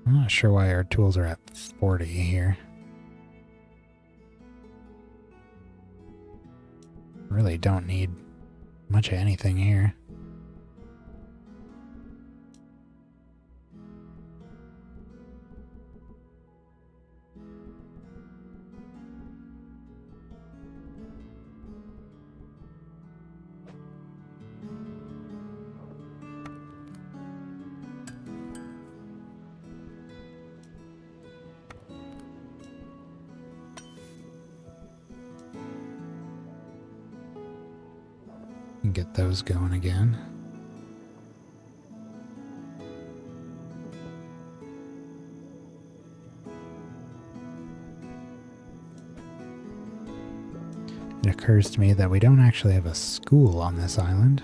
I'm not sure why our tools are at 40 here. Really don't need much of anything here. Get those going again. It occurs to me that we don't actually have a school on this island.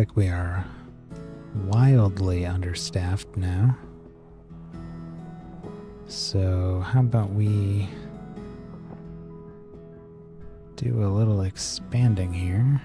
Like we are wildly understaffed now. So how about we do a little expanding here.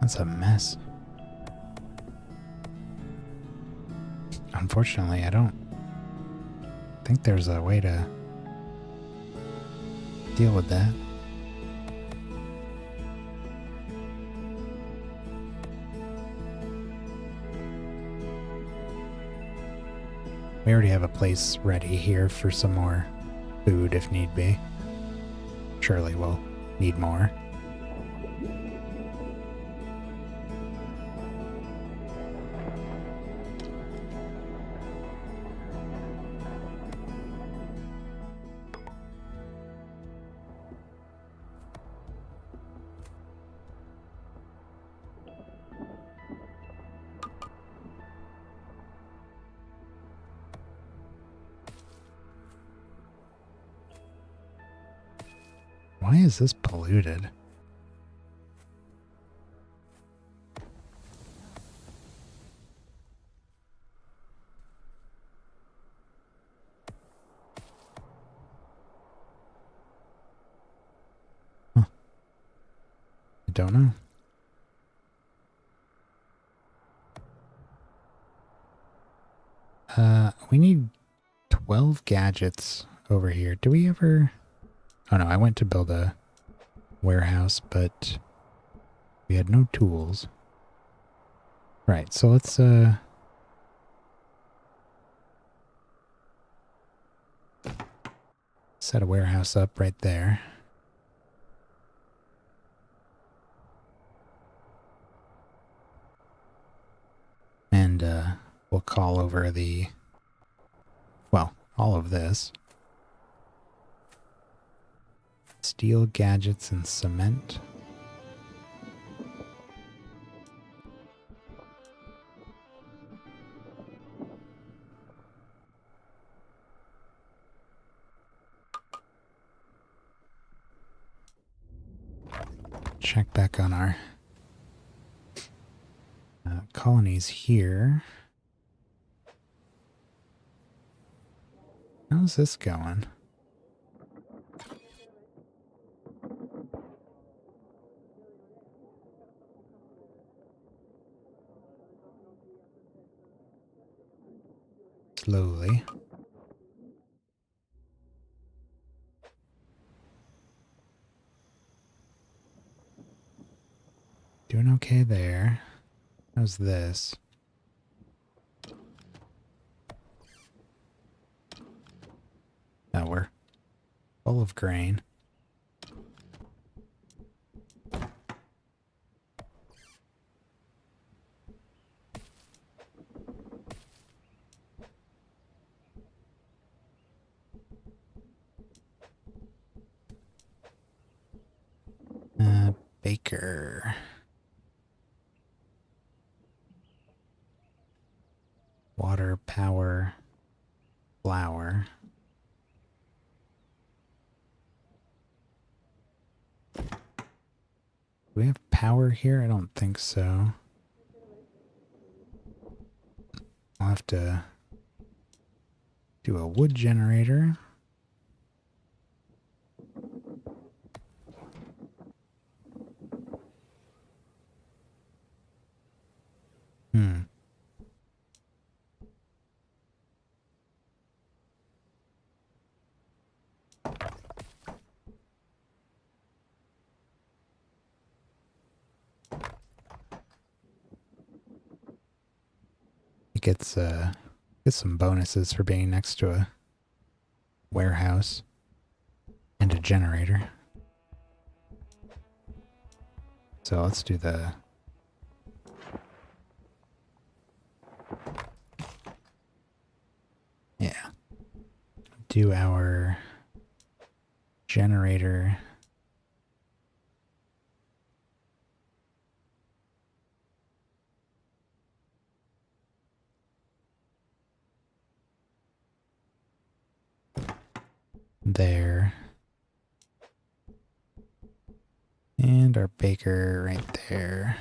That's a mess. Unfortunately, I don't think there's a way to deal with that. We already have a place ready here for some more food if need be. Surely we'll need more. Why is this polluted? Huh. I don't know. We need 12 gadgets over here. Do we ever... Oh no, I went to build a warehouse, but we had no tools. Right, so let's set a warehouse up right there. And we'll call over the, well, all of this. Steel gadgets and cement. Check back on our colonies here. How's this going? Slowly. Doing okay there. How's this? Oh, we're full of grain. Baker. Water, power, flour. Do we have power here? I don't think so. I'll have to do a wood generator. Gets some bonuses for being next to a warehouse and a generator. So let's do the... Yeah. Do our generator. There. And our baker right there.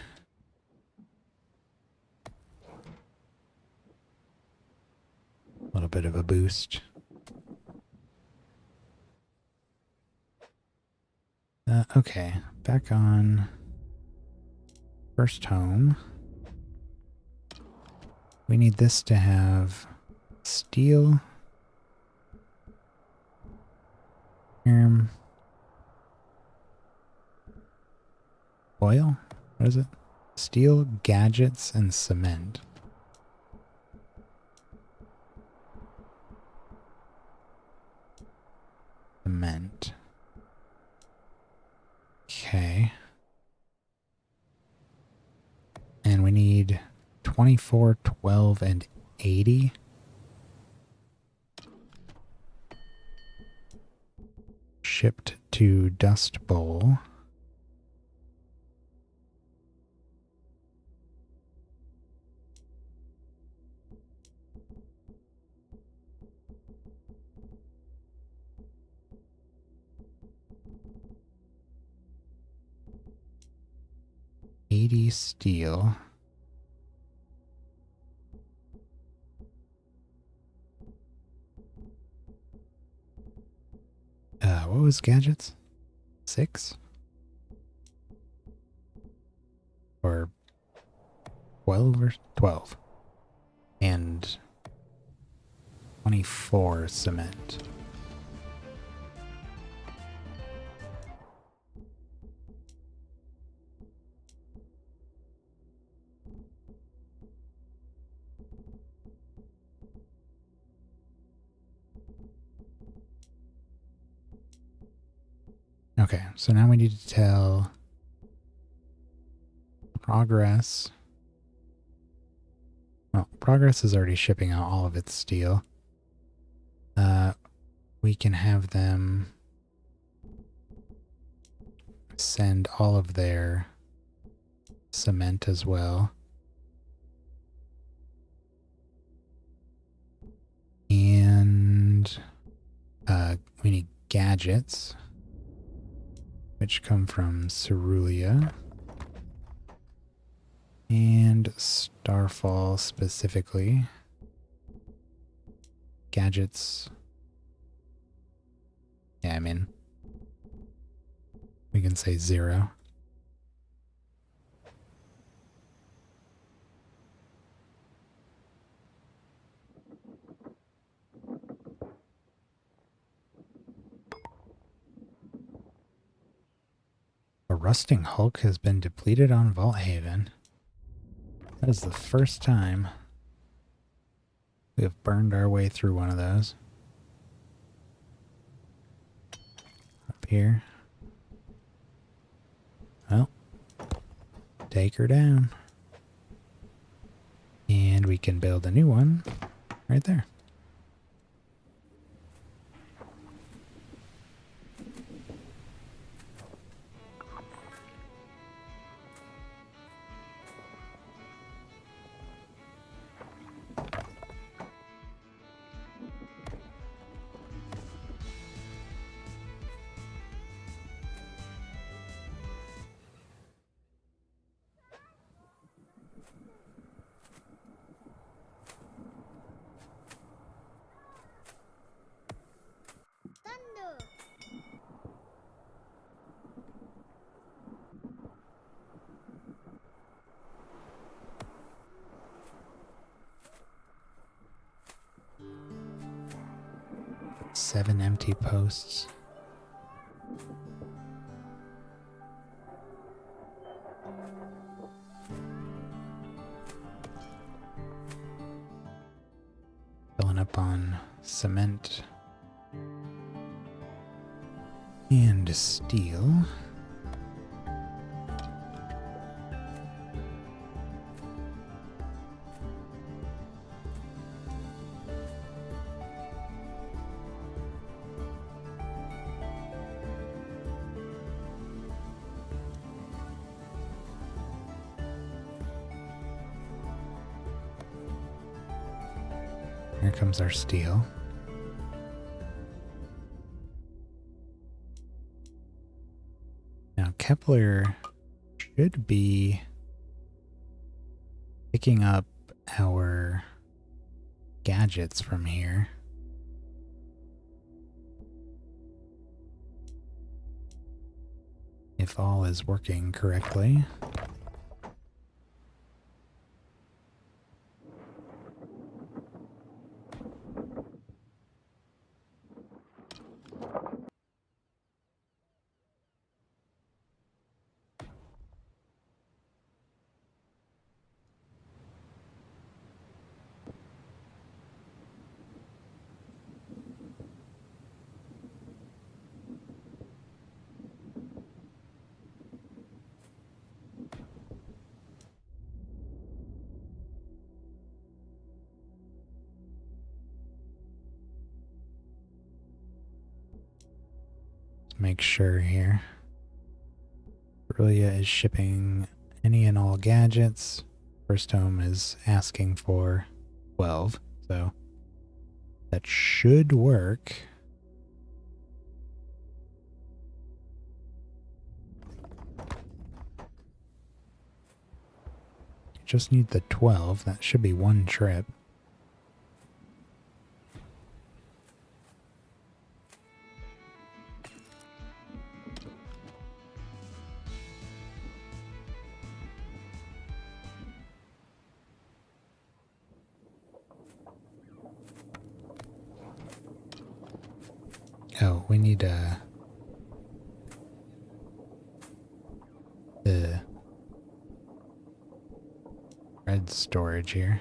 A little bit of a boost. Okay, back on first home. We need this to have steel. Oil? What is it? Steel, gadgets, and cement. Cement. Okay. And we need 24, 12, and 80. Shipped to Dust Bowl. Steel. What was gadgets? 6? Or 12 or 12? And 24 cement. Okay, so now we need to tell Progress. Well, Progress is already shipping out all of its steel. We can have them send all of their cement as well. And we need gadgets, which come from Cerulean. And Starfall specifically. Gadgets. Yeah, I mean, we can say 0. A rusting hulk has been depleted on Vault Haven. That is the first time we have burned our way through one of those. Up here. Well, take her down. And we can build a new one right there. Seven empty posts. Filling up on cement and steel. Here comes our steel. Now Kepler should be picking up our gadgets from here. If all is working correctly. Make sure here. Aurelia is shipping any and all gadgets. First Home is asking for 12, so that should work. You just need the 12. That should be one trip. Oh, we need the red storage here.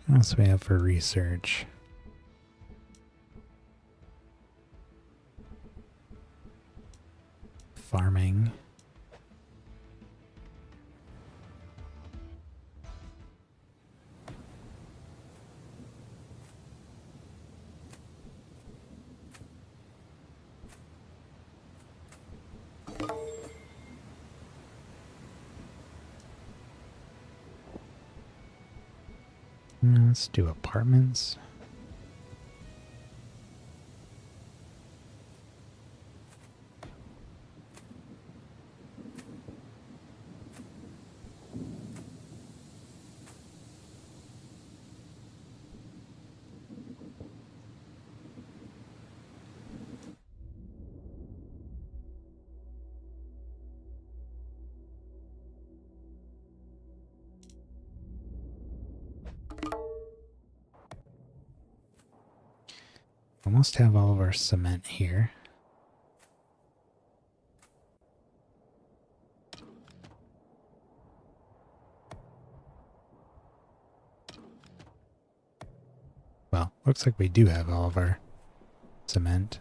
What else do we have for research? Farming. Let's do apartments. Almost have all of our cement here. Well, looks like we do have all of our cement.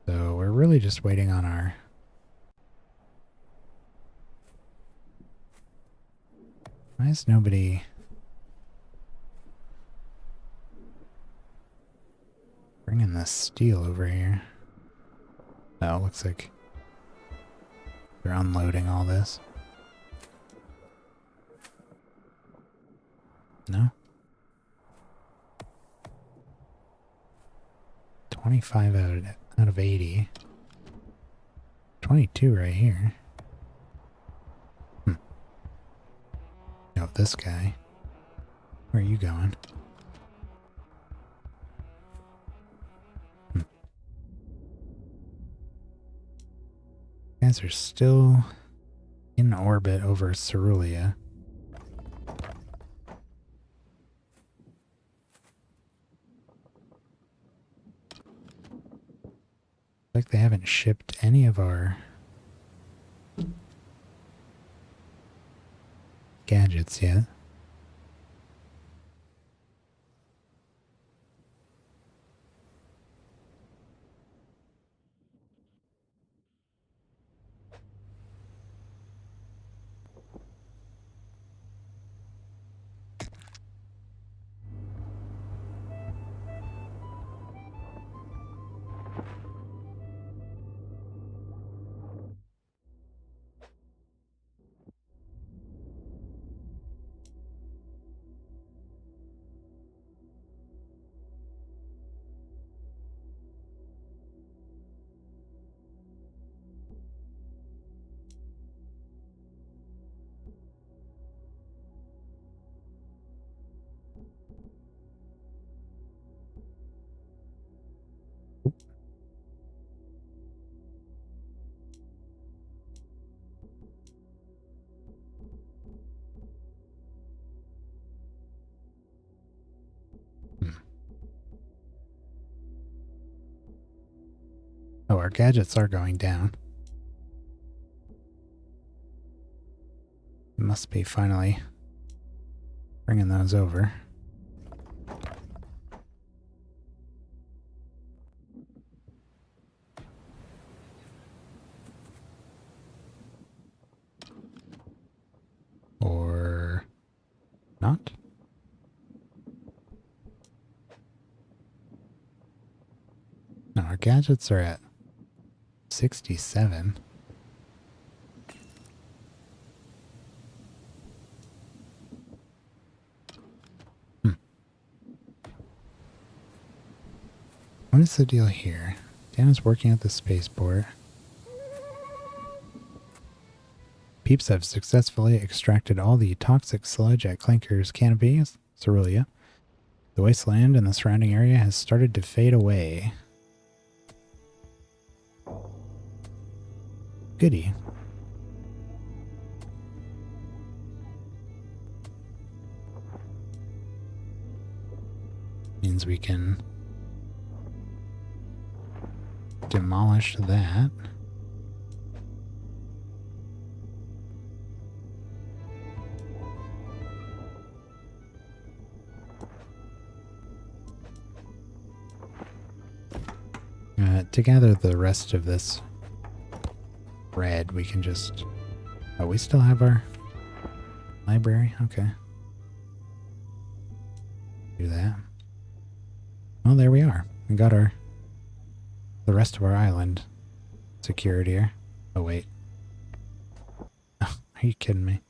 So we're really just waiting on our Why is nobody bringing this steel over here? Oh, looks like they're unloading all this. No? 25 out of 80. 22 right here. No, this guy. Where are you going? Guys are still in orbit over Cerulean. Like they haven't shipped any of our gadgets yet. Oh, our gadgets are going down. It must be finally bringing those over. Or not? No, our gadgets are at 67. What is the deal here? Dan is working at the spaceport. Peeps have successfully extracted all the toxic sludge at Clanker's canopy, Cerulean. The wasteland and the surrounding area has started to fade away. Goody. Means we can demolish that. To gather the rest of this red, we can just... Oh, we still have our library? Okay. Do that. Well, there we are. We got the rest of our island secured here. Oh, wait. Oh, are you kidding me?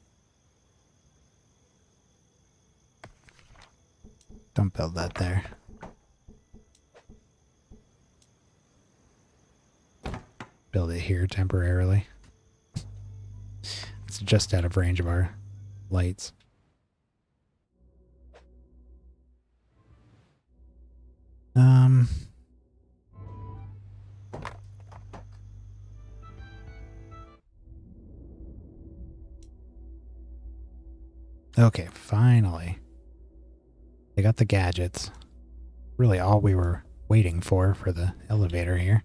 Don't build that there. Build it here temporarily. It's just out of range of our lights. Okay, finally. They got the gadgets. Really all we were waiting for the elevator here.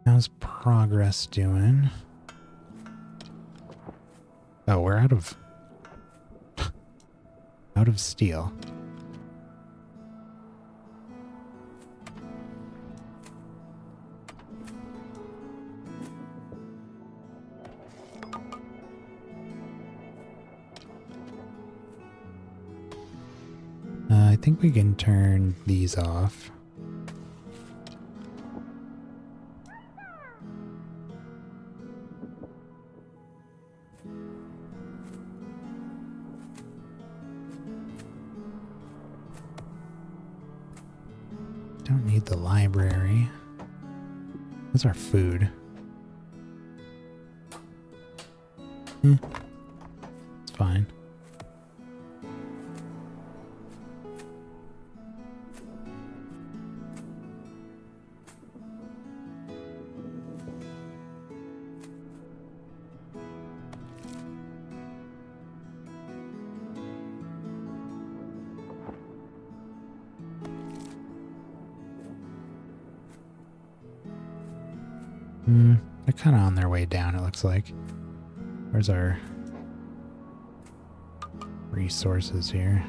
How's progress doing? Oh, we're out of steel. I think we can turn these off. Don't need the library. What's our food? It's fine. They're kind of on their way down, it looks like. Where's our resources here?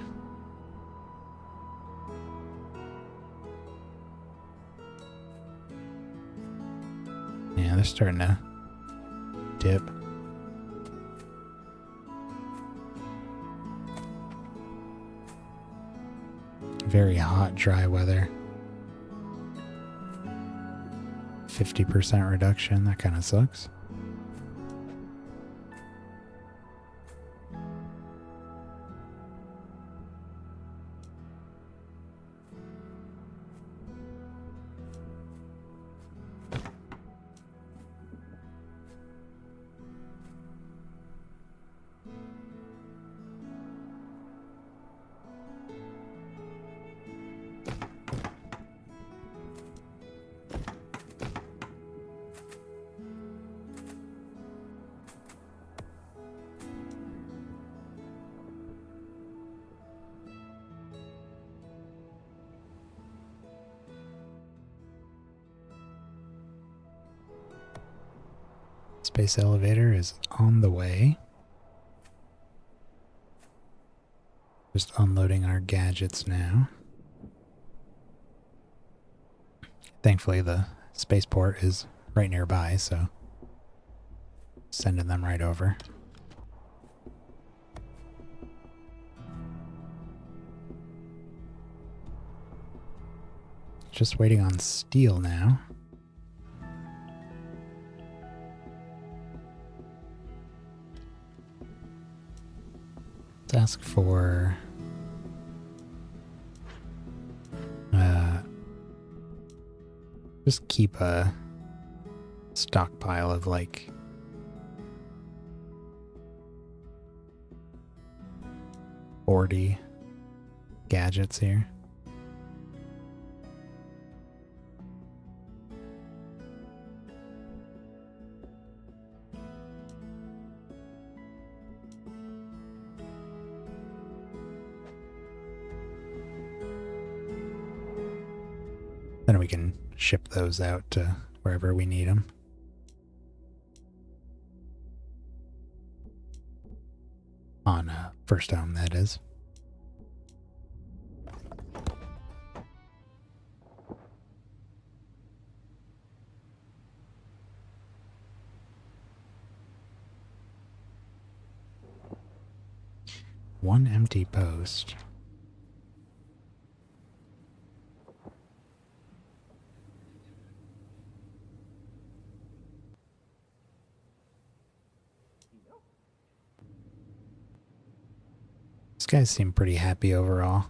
Yeah, they're starting to dip. Very hot, dry weather. 50% reduction, that kind of sucks. space elevator is on the way. Just unloading our gadgets now. Thankfully, the spaceport is right nearby, so sending them right over. Just waiting on steel now. Let's ask for just keep a stockpile of like 40 gadgets here. Then we can ship those out to wherever we need them. On First Home, that is. One empty post. These guys seem pretty happy overall.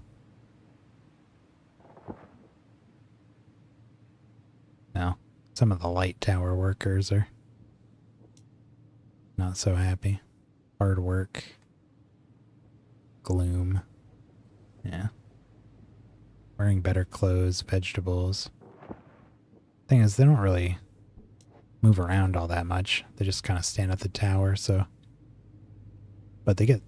No, some of the light tower workers are not so happy. Hard work. Gloom. Yeah. Wearing better clothes, vegetables. Thing is, they don't really move around all that much. They just kind of stand at the tower, so... But they get...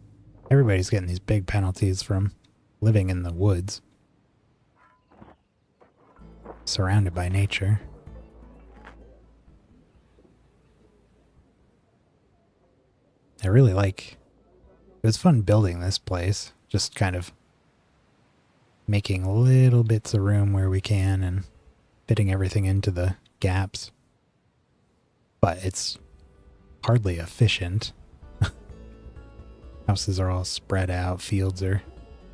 Everybody's getting these big penalties from living in the woods. Surrounded by nature. I really like... It was fun building this place. Just kind of making little bits of room where we can and fitting everything into the gaps. But it's hardly efficient. Houses are all spread out. Fields are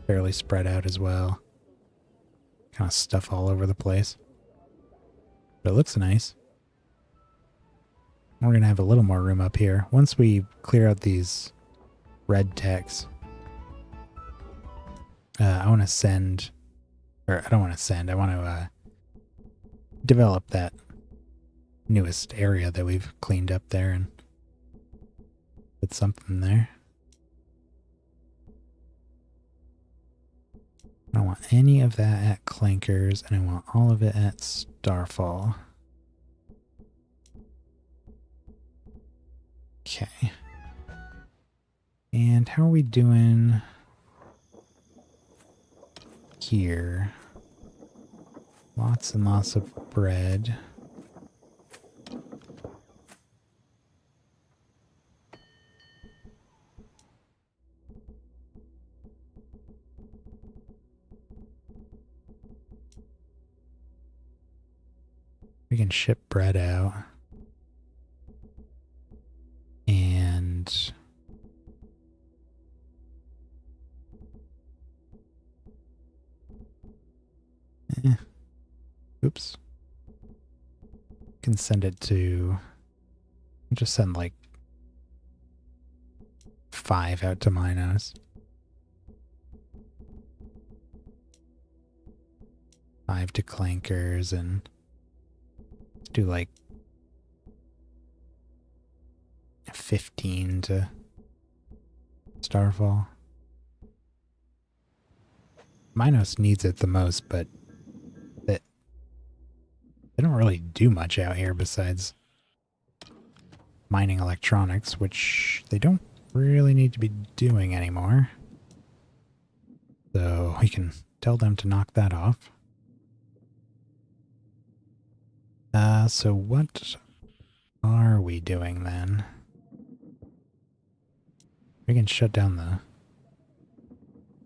fairly spread out as well. Kind of stuff all over the place. But it looks nice. We're going to have a little more room up here. Once we clear out these red techs, I want to send... Or I don't want to send. I want to develop that newest area that we've cleaned up there and put something there. I don't want any of that at Clankers, and I want all of it at Starfall. Okay. And how are we doing here? Lots and lots of bread. We can ship bread out. And oops. Can send it to... Just send like 5 out to Minos. 5 to Clankers, and do like 15 to Starfall. Minos needs it the most, but they don't really do much out here besides mining electronics, which they don't really need to be doing anymore. So we can tell them to knock that off. So what are we doing then? We can shut down the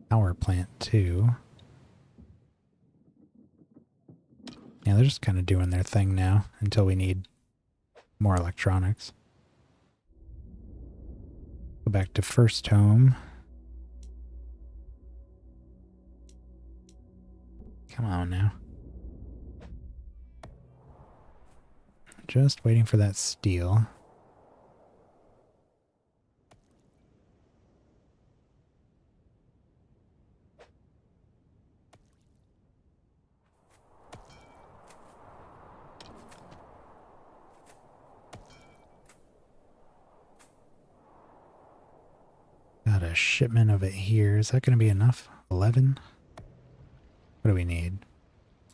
power plant too. Yeah, they're just kind of doing their thing now until we need more electronics. Go back to first home. Come on now. Just waiting for that steel. Got a shipment of it here. Is that going to be enough? 11? What do we need?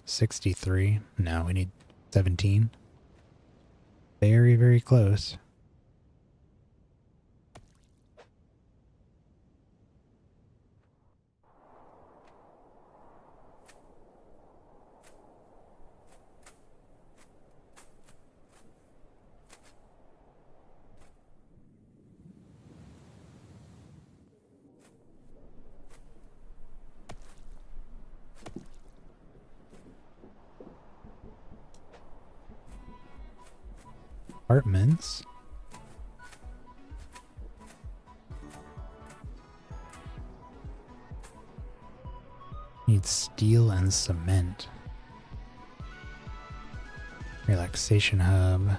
63? No, we need 17. Very, very close. Apartments. Need steel and cement. Relaxation hub.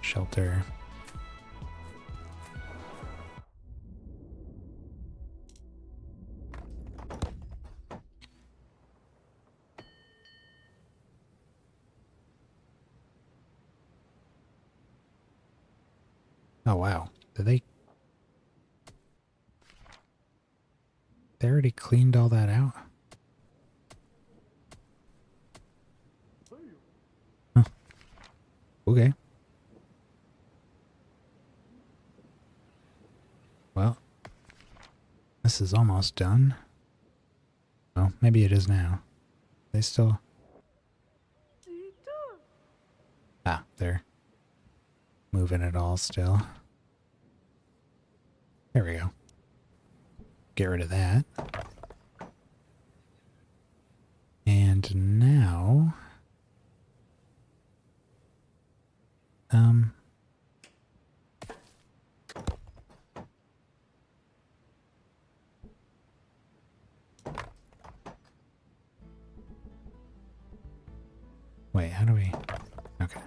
Shelter. Oh wow. Did they already cleaned all that out? Huh. Okay. Well, this is almost done. Oh, maybe it is now. They still... Ah, they're moving it all still. There we go. Get rid of that. And now... Wait, how do we... Okay.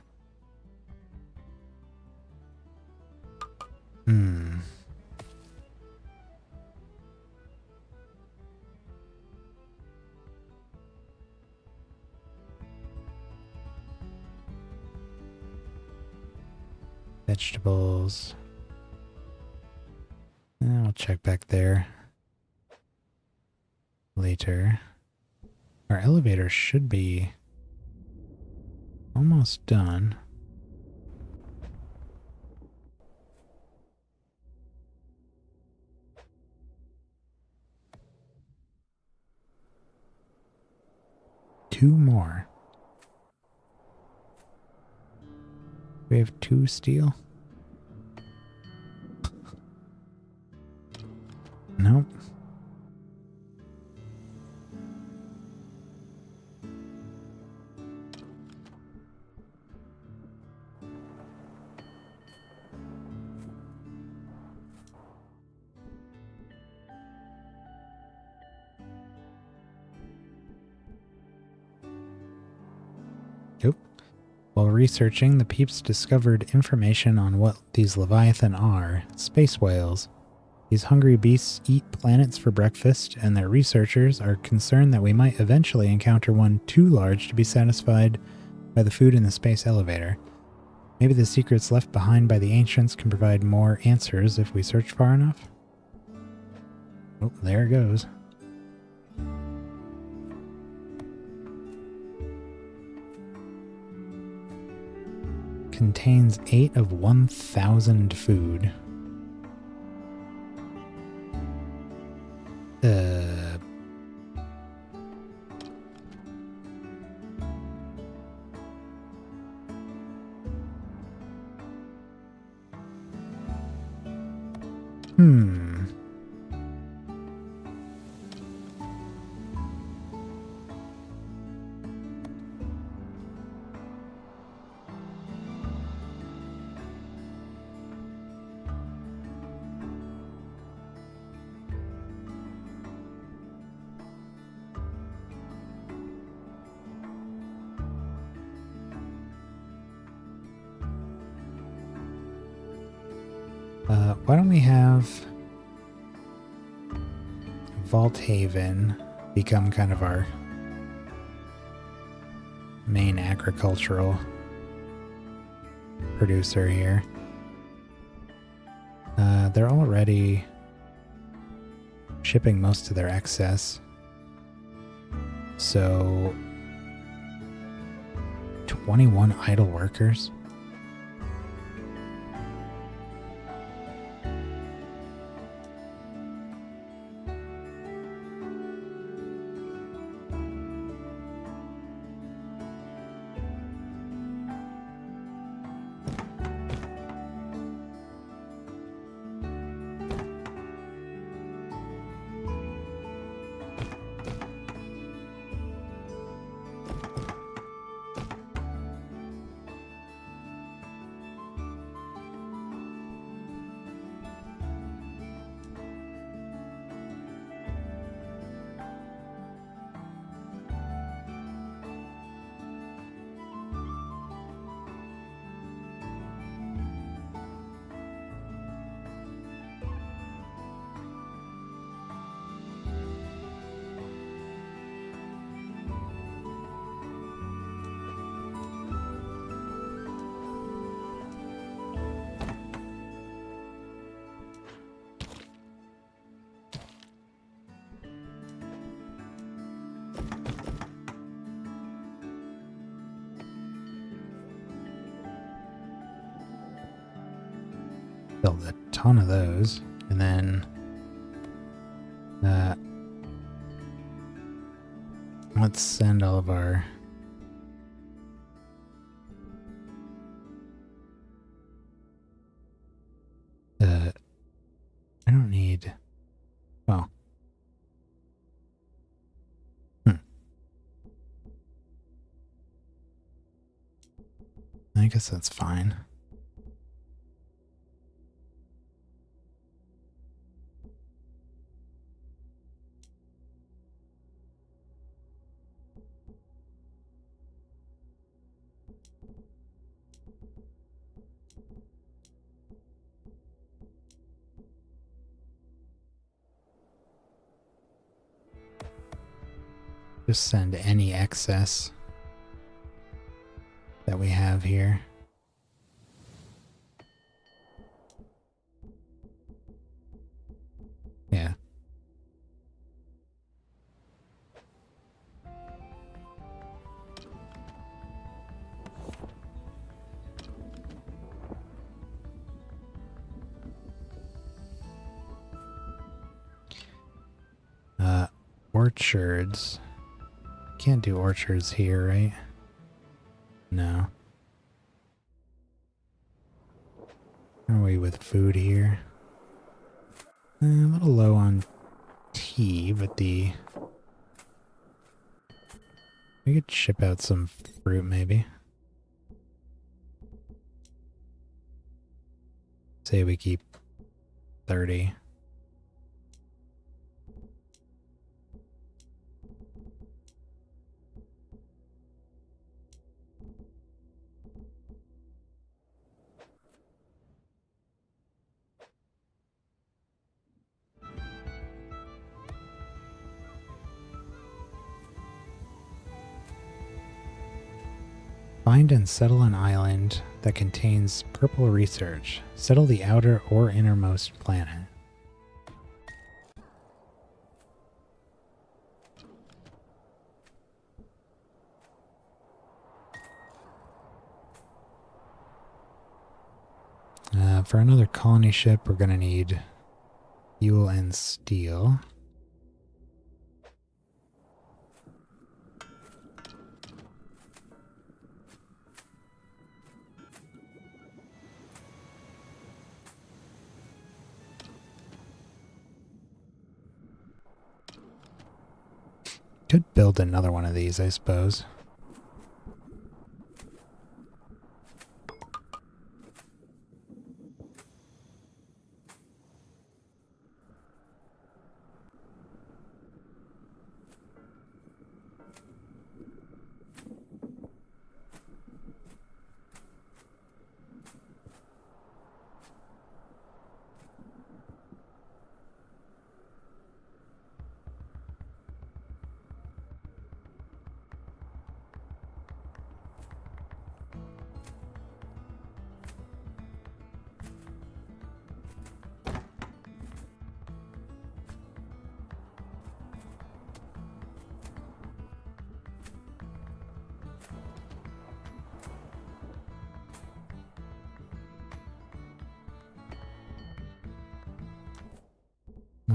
Vegetables. I'll check back there later. Our elevator should be almost done. Two more. We have 2 steel? Nope. Nope. While researching, the peeps discovered information on what these Leviathan are. Space whales. These hungry beasts eat planets for breakfast, and their researchers are concerned that we might eventually encounter one too large to be satisfied by the food in the space elevator. Maybe the secrets left behind by the ancients can provide more answers if we search far enough. Oh, there it goes. Contains 8 of 1,000 food. Why don't we have Vault Haven become kind of our main agricultural producer here. They're already shipping most of their excess. So 21 idle workers. Build a ton of those, and then let's send all of our I don't need, well, I guess that's fine. Just send any excess that we have here. Yeah. Orchards. Can't do orchards here, right? No. How are we with food here? A little low on tea, but we could ship out some fruit maybe. Say we keep 30. Find and settle an island that contains purple research. Settle the outer or innermost planet. For another colony ship, we're going to need fuel and steel. Could build another one of these, I suppose.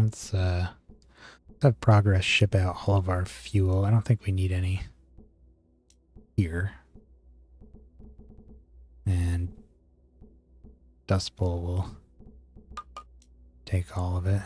let's have Progress ship out all of our fuel. I don't think we need any here. And Dust Bowl will take all of it.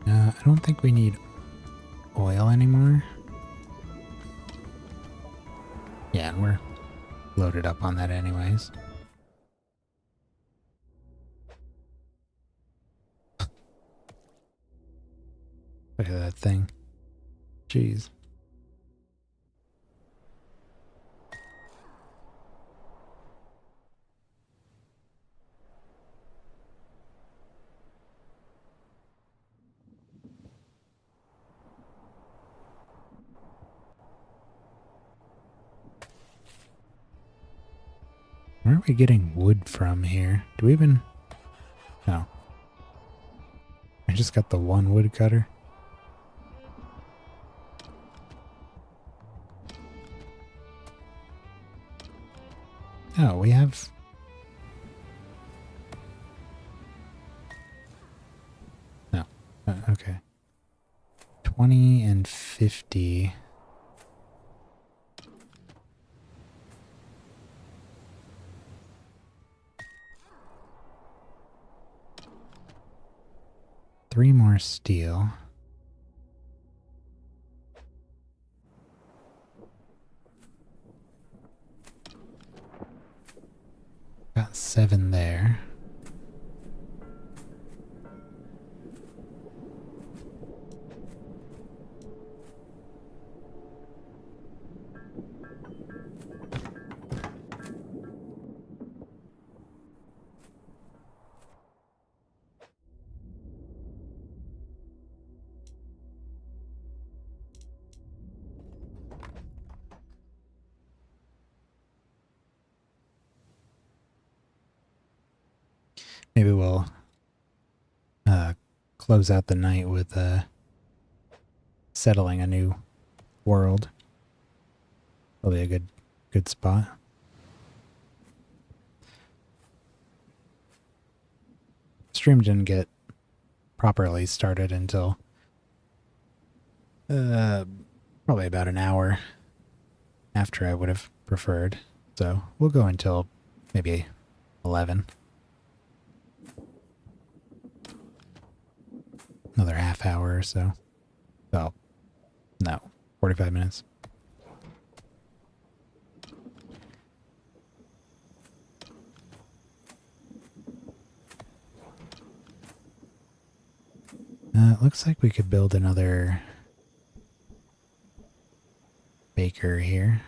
I don't think we need oil anymore. Yeah, and we're loaded up on that anyways. Look at that thing. Jeez. Where are we getting wood from here? Do we even... No. I just got the one wood cutter. Oh, we have... No. Okay. 20 and 50... 3 more steel. Got 7 there. Maybe we'll close out the night with settling a new world. That'll be a good spot. Stream didn't get properly started until probably about an hour after I would have preferred. So we'll go until maybe 11. Another half hour or so. Oh, no, 45 minutes. It looks like we could build another baker here.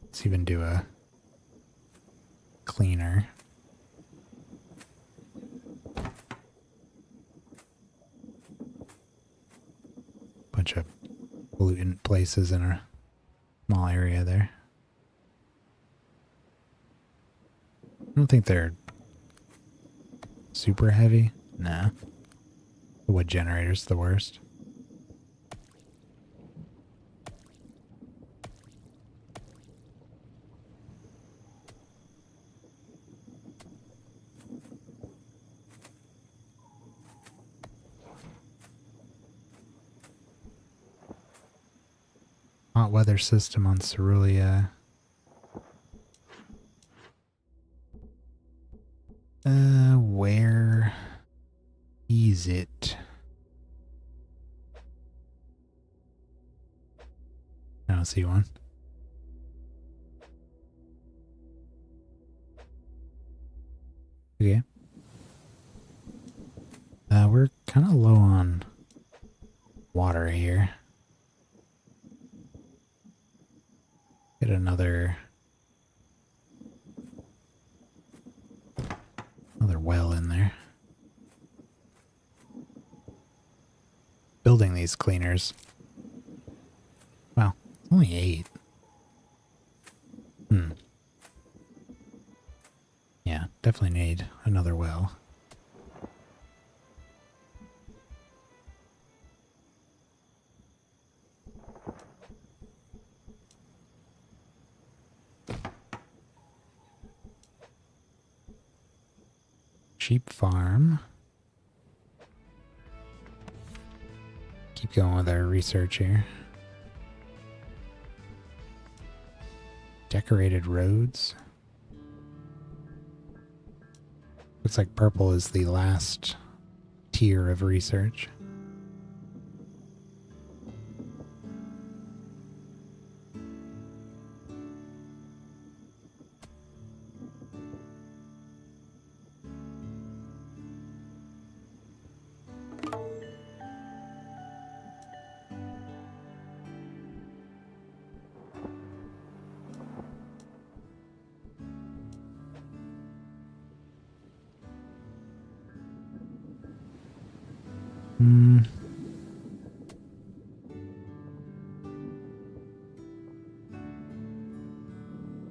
Let's even do a cleaner. Bunch of pollutant places in a small area there. I don't think they're super heavy. Nah. The wood generator's the worst. hot weather system on Cerulia. Where is it? I don't see one. Okay. We're kind of low on water here. Get another well in there. Building these cleaners. Wow, only 8. Yeah, definitely need another well. Sheep farm. Keep going with our research here. Decorated roads. Looks like purple is the last tier of research.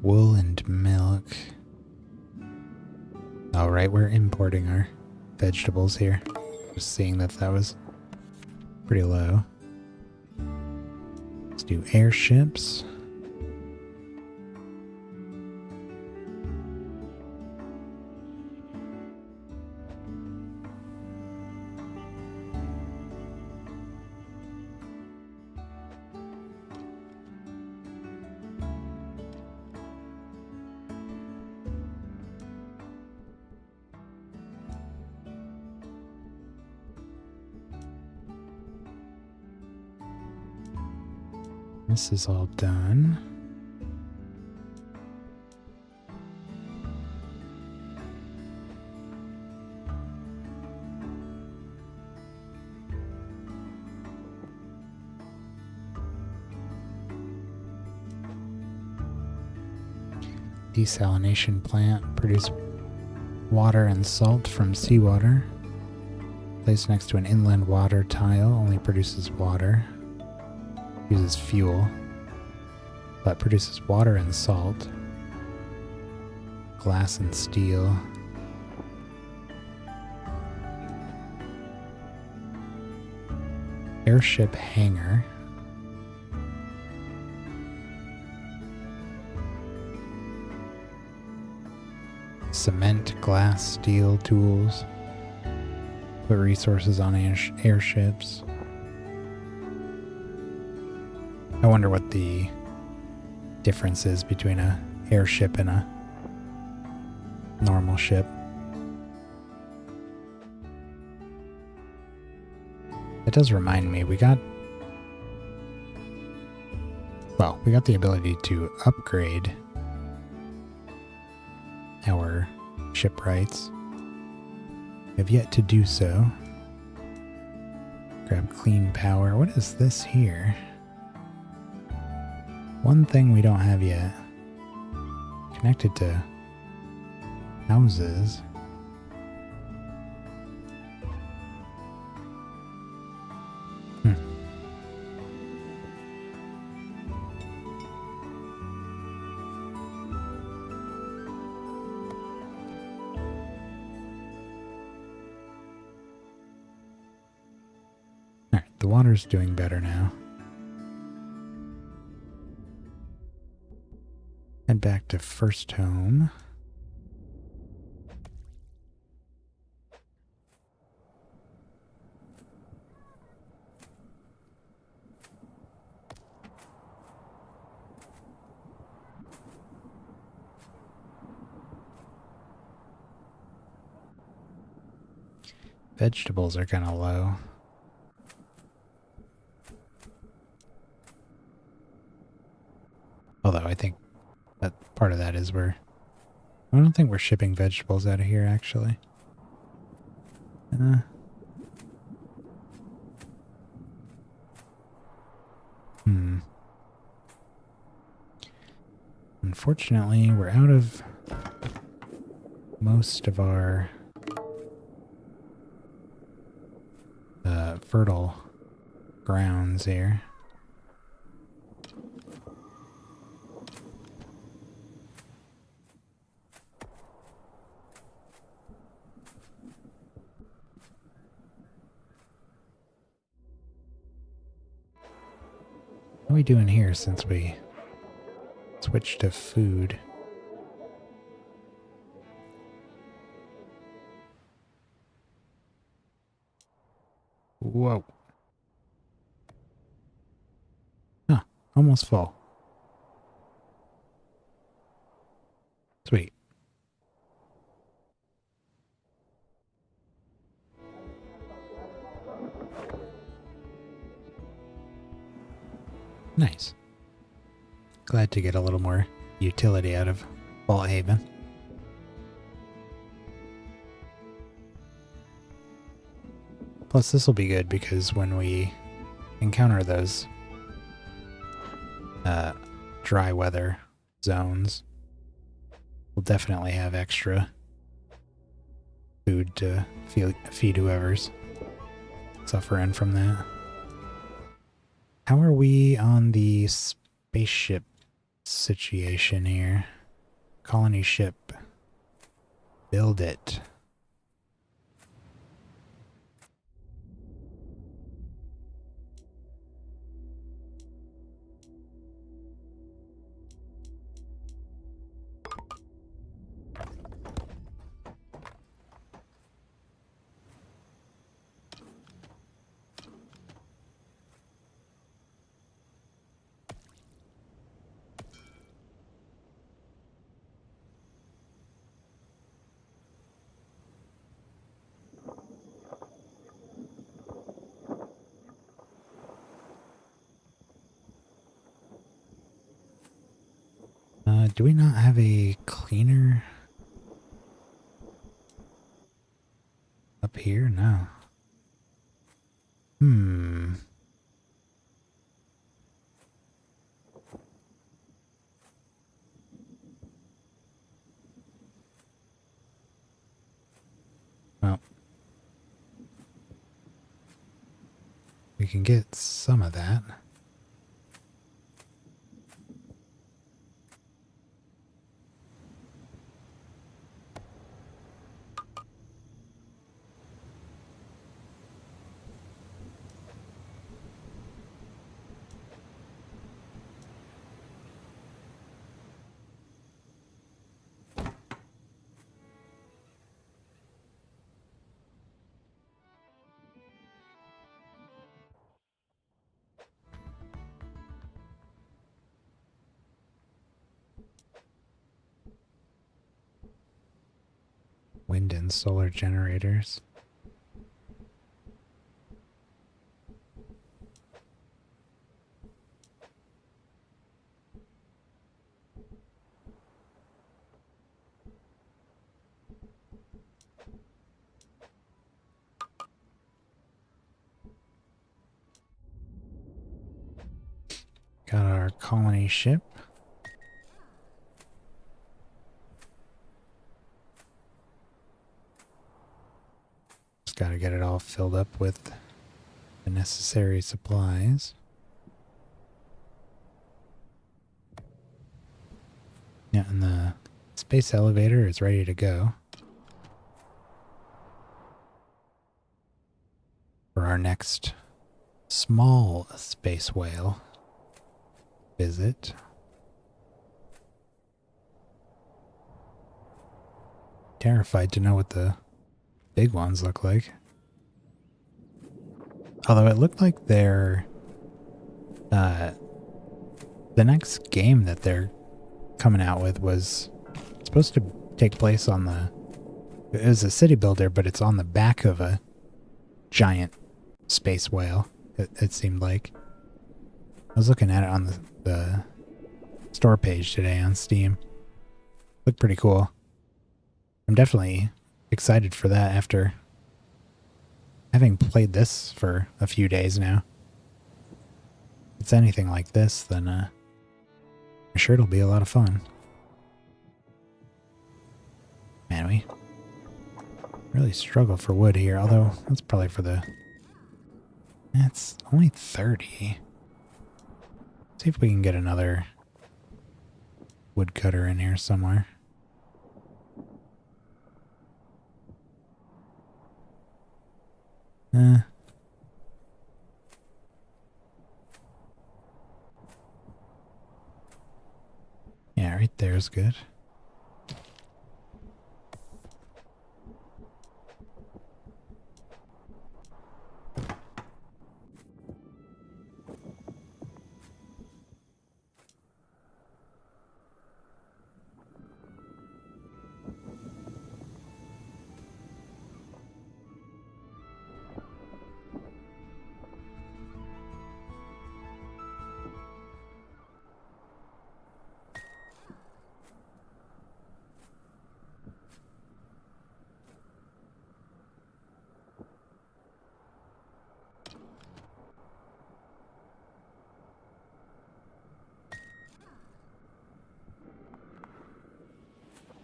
Wool and milk. Oh, right, we're importing our vegetables here. Just seeing that was pretty low. Let's do airships. This is all done. Desalination plant produce water and salt from seawater. Placed next to an inland water tile, only produces water. Uses fuel, but produces water and salt. Glass and steel. Airship hangar. Cement, glass, steel, tools. Put resources on airships. I wonder what the difference is between a airship and a normal ship. It does remind me, we got the ability to upgrade our shipwrights. We have yet to do so. Grab clean power. What is this here? One thing we don't have yet. Connected to houses. Alright, the water's doing better now. Head back to first home. Vegetables are kind of low. Although I think that part of that is I don't think we're shipping vegetables out of here, actually. Unfortunately, we're out of most of our fertile grounds here. What are we doing here since we switched to food? Whoa. Huh, almost full. Sweet. Nice. Glad to get a little more utility out of Vault Haven. Plus, this will be good because when we encounter those dry weather zones, we'll definitely have extra food to feed whoever's suffering from that. How are we on the spaceship situation here? Colony ship. Build it. Do we not have a cleaner up here? No. Well, we can get some of that. Wind and solar generators. Got our colony ship. Just gotta get it all filled up with the necessary supplies. Yeah, and the space elevator is ready to go for our next small space whale visit. Terrified to know what the big ones look like. Although it looked like they're the next game that they're coming out with was supposed to take place on it was a city builder, but it's on the back of a giant space whale, it seemed like. I was looking at it on the store page today on Steam. Looked pretty cool. I'm definitely excited for that after having played this for a few days now. If it's anything like this, then I'm sure it'll be a lot of fun. Man, we really struggle for wood here, although that's probably for the... It's only 30. See if we can get another woodcutter in here somewhere. Yeah, right there is good.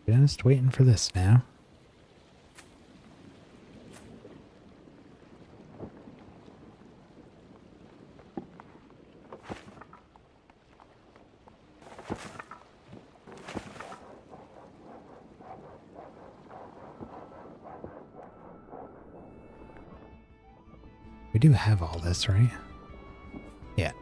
Just waiting for this now. We do have all this, right? Yeah.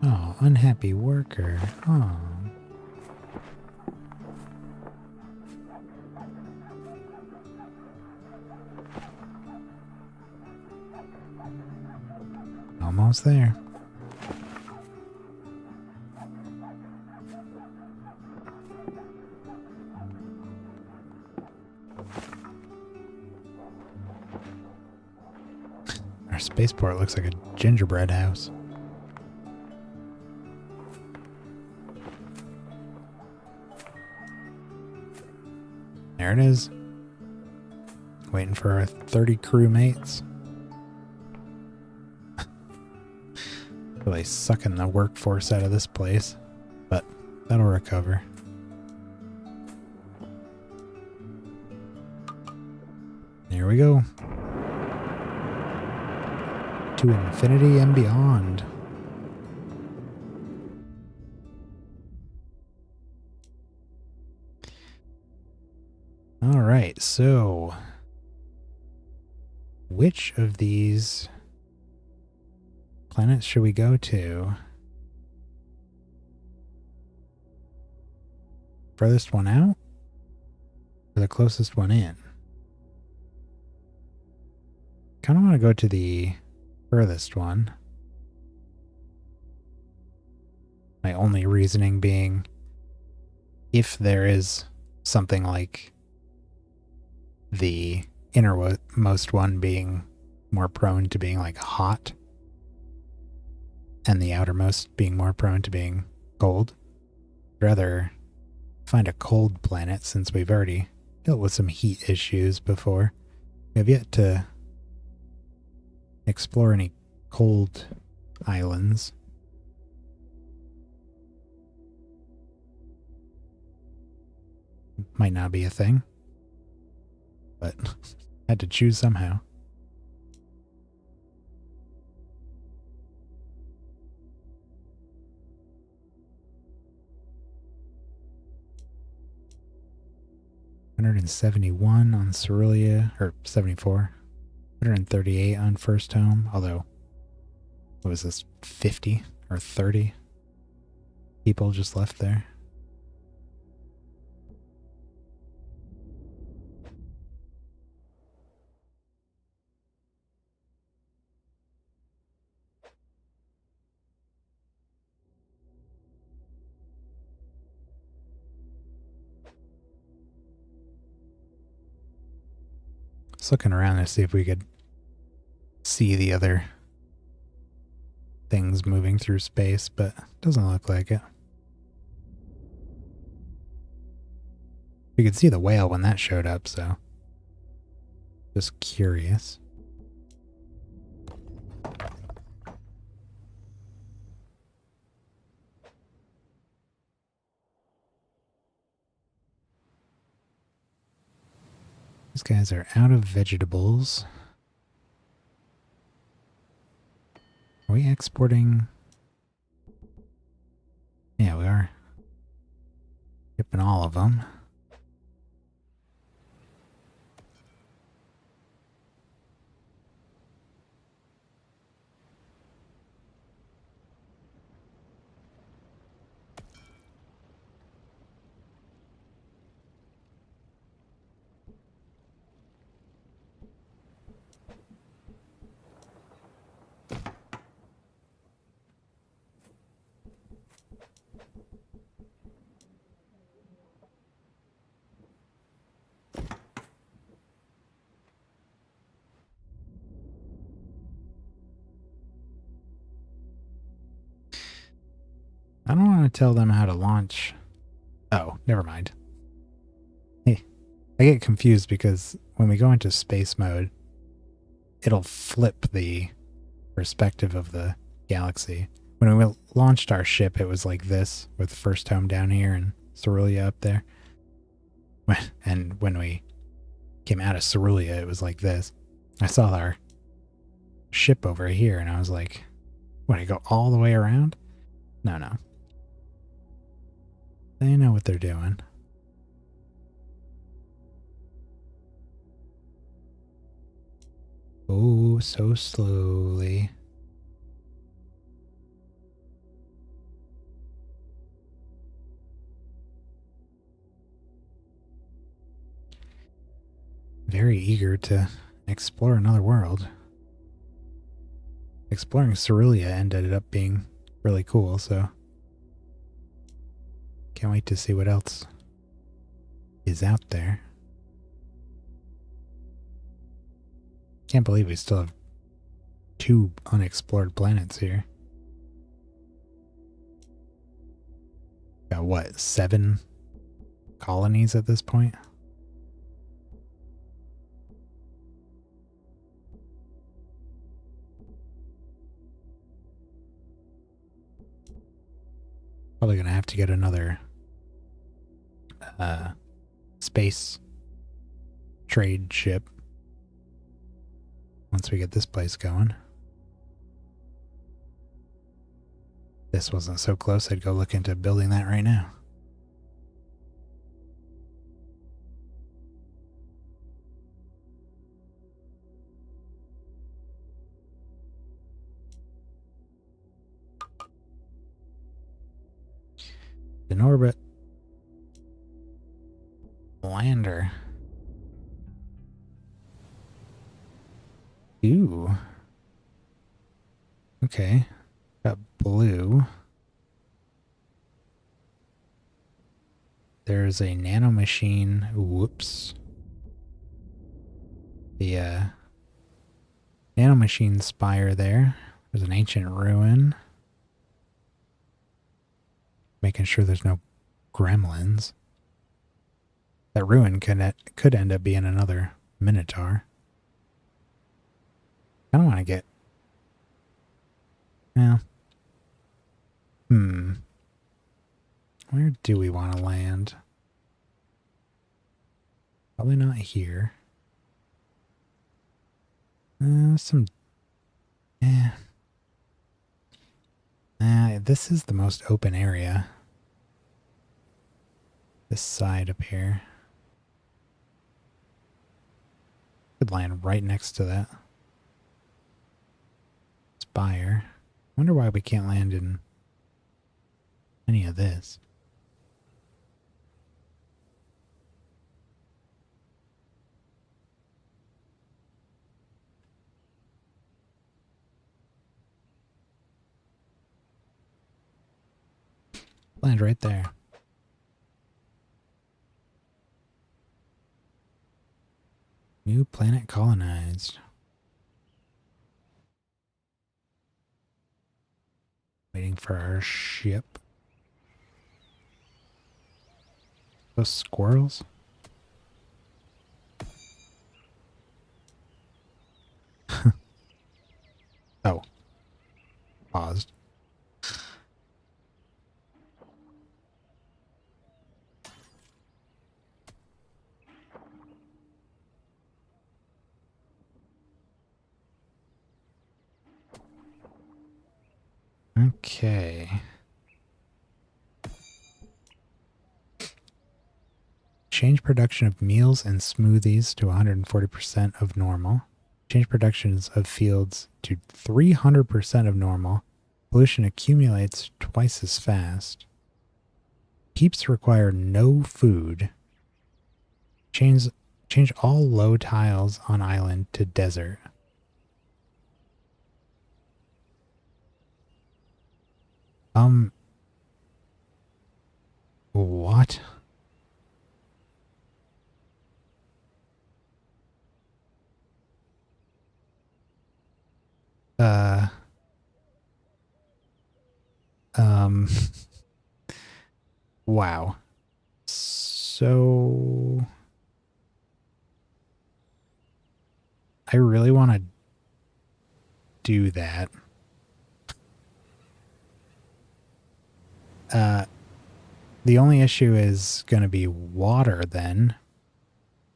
Oh, unhappy worker. Oh. Almost there. Our spaceport looks like a gingerbread house. There it is. Waiting for our 30 crewmates. Really sucking the workforce out of this place, but that'll recover. There we go. To infinity and beyond. All right, so which of these planets should we go to? Furthest one out? Or the closest one in? Kind of want to go to the furthest one. My only reasoning being, if there is something like the innermost one being more prone to being like hot, and the outermost being more prone to being cold, I'd rather find a cold planet since we've already dealt with some heat issues before. We have yet to explore any cold islands. Might not be a thing, but had to choose somehow. $171 on Cerulia, or 74. 138 on First Home, although, what was this, 50 or 30 people just left there? was looking around to see if we could see the other things moving through space, but it doesn't look like it. We could see the whale when that showed up, so just curious. These guys are out of vegetables. Are we exporting? Yeah, we are. Shipping all of them. I don't want to tell them how to launch. Oh, never mind. Hey, I get confused because when we go into space mode, it'll flip the perspective of the galaxy. When we launched our ship, it was like this, with First Home down here and Cerulia up there. And when we came out of Cerulia, it was like this. I saw our ship over here, and I was like, what, I go all the way around? No. They know what they're doing. Oh, so slowly. Very eager to explore another world. Exploring Cerulia ended up being really cool, so can't wait to see what else is out there. Can't believe we still have 2 unexplored planets here. Got what, 7 colonies at this point? Probably gonna have to get another space trade ship once we get this place going. This wasn't so close, I'd go look into building that right now. In orbit. Lander. Ooh. Okay. Got blue. There's a nanomachine. Whoops. The nanomachine spire there. There's an ancient ruin. Making sure there's no gremlins. That ruin could end up being another Minotaur. I don't want to get... Well... Where do we want to land? Probably not here. This is the most open area. This side up here. Could land right next to that spire. Wonder why we can't land in any of this. Land right there. New planet colonized. Waiting for our ship. Those squirrels? Oh. Paused. Okay. Change production of meals and smoothies to 140% of normal. Change productions of fields to 300% of normal. Pollution accumulates twice as fast. Peeps require no food. Change all low tiles on island to desert. What? Um, wow. So I really want to do that. The only issue is going to be water then,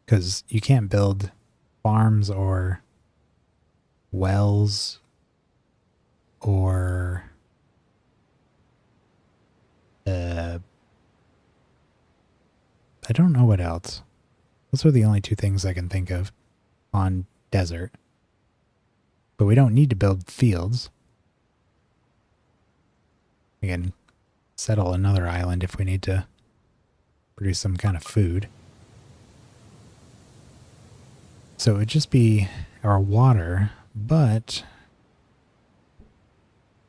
because you can't build farms or wells or I don't know what else. Those are the only two things I can think of on desert. But we don't need to build fields. We can settle another island if we need to produce some kind of food. So it would just be our water, but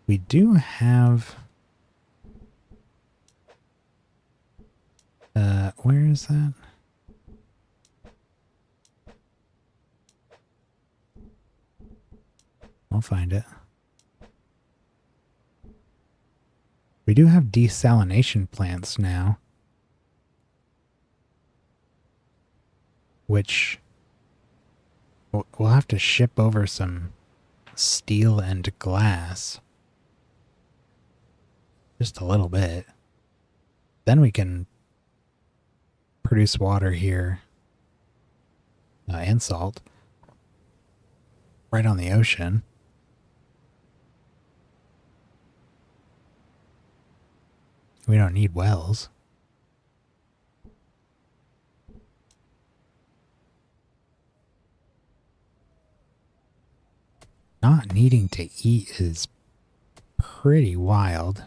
we do have... where is that? I'll find it. We do have desalination plants now, which we'll have to ship over some steel and glass. Just a little bit. Then we can produce water here and salt right on the ocean. We don't need wells. Not needing to eat is pretty wild.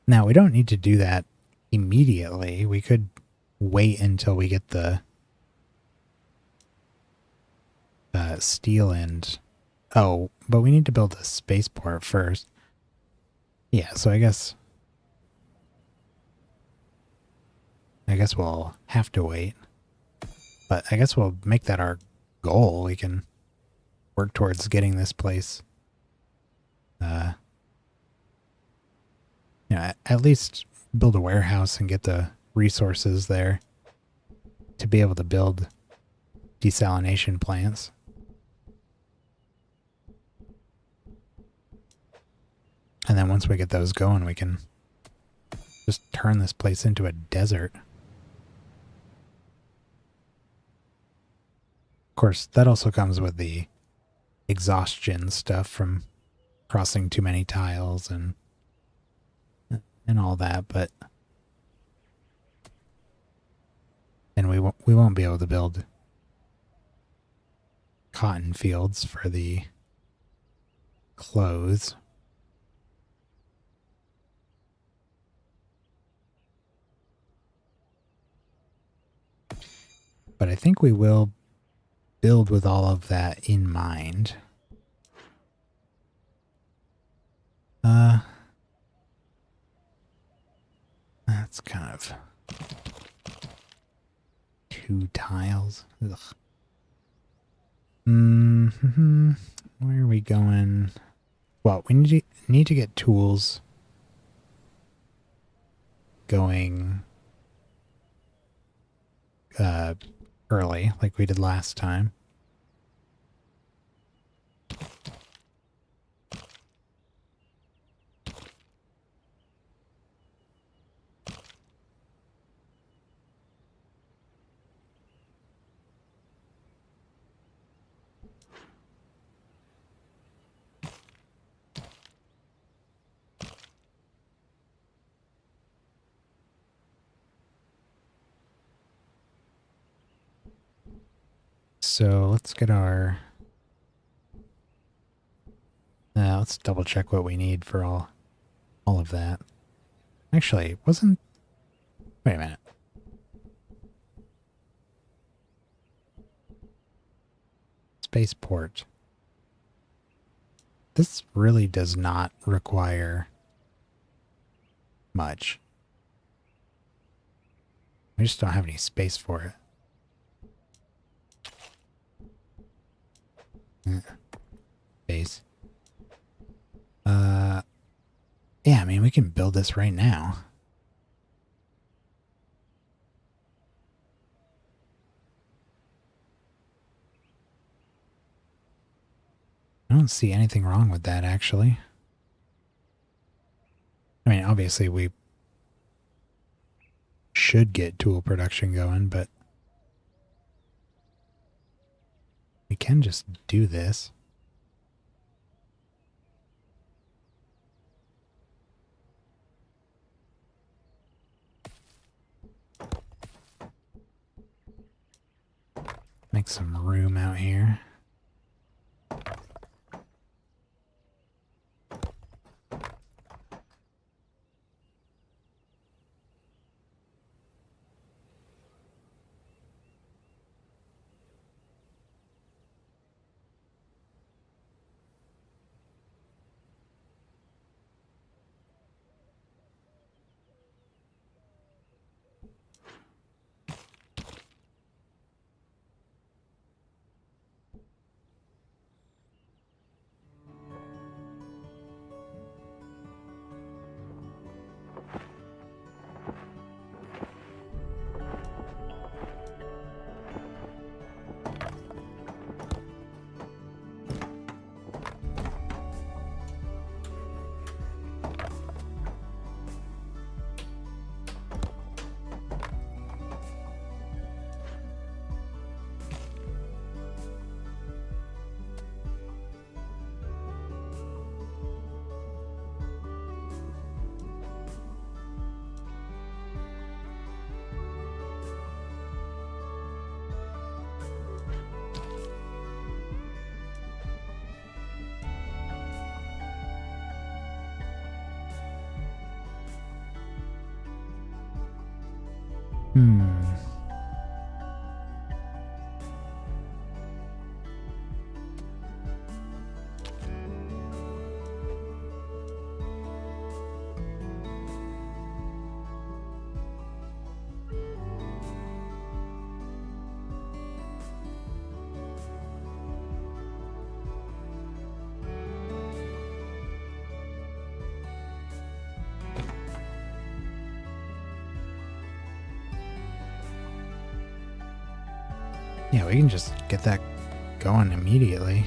Now, we don't need to do that immediately. We could wait until we get the steel and... Oh, but we need to build a spaceport first. Yeah, so I guess we'll have to wait. But I guess we'll make that our goal. We can work towards getting this place, at least build a warehouse and get the resources there to be able to build desalination plants. And then once we get those going, we can just turn this place into a desert. Of course, that also comes with the exhaustion stuff from crossing too many tiles and all that, but and we won't be able to build cotton fields for the clothes. But I think we will build with all of that in mind. That's kind of... 2 tiles. Ugh. Mm-hmm. Where are we going? Well, we need to get tools going early, like we did last time. So let's get our... let's double check what we need for all of that. Actually, wasn't... Wait a minute. Spaceport. This really does not require much. We just don't have any space for it. Space. Yeah, I mean, we can build this right now. I don't see anything wrong with that, actually. I mean, obviously we should get tool production going, but we can just do this. Make some room out here. Yeah, we can just get that going immediately.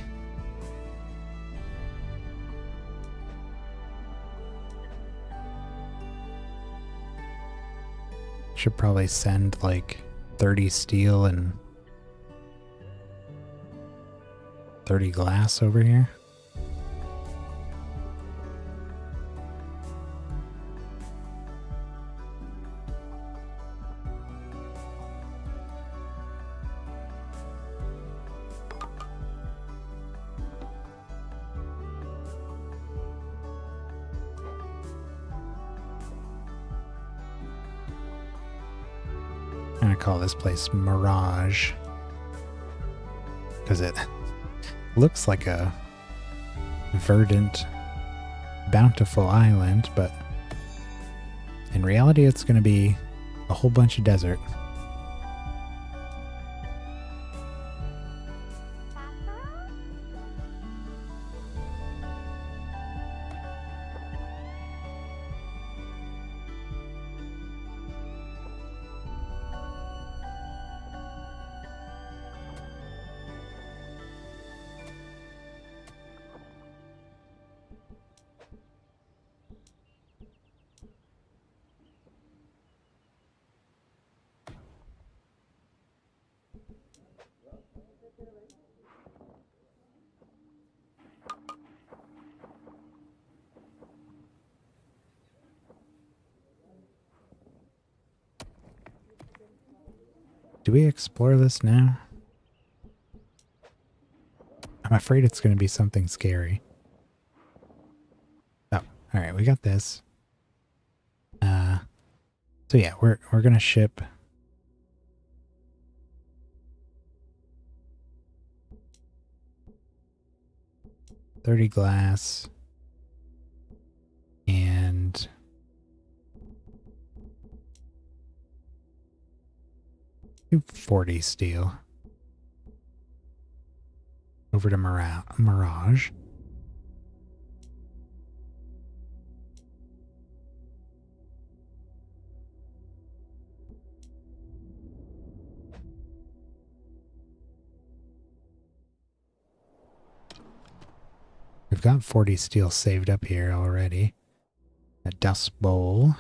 Should probably send like 30 steel and 30 glass over here. I'm gonna call this place Mirage because it looks like a verdant, bountiful island, but in reality it's gonna be a whole bunch of desert. Do we explore this now? I'm afraid it's going to be something scary. Oh, all right, we got this. So yeah, we're going to ship 30 glass and 240 steel over to Mirage. We've got 40 steel saved up here already. A dust bowl. What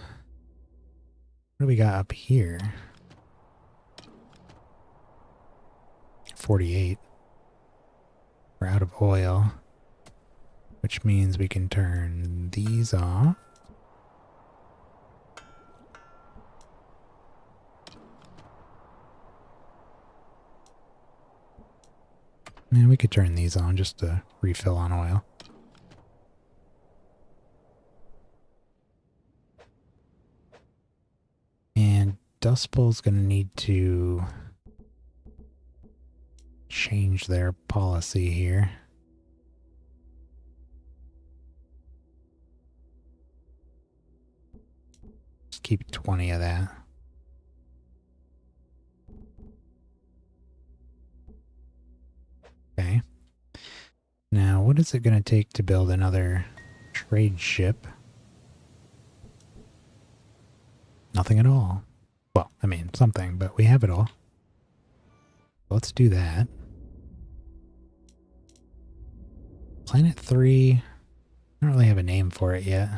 do we got up here? 48. We're out of oil, which means we can turn these off. And we could turn these on just to refill on oil. And Dust Bowl's going to need to change their policy here. Just keep 20 of that. Okay. Now, what is it going to take to build another trade ship? Nothing at all. Well, I mean, something, but we have it all. Let's do that. Planet 3. I don't really have a name for it yet.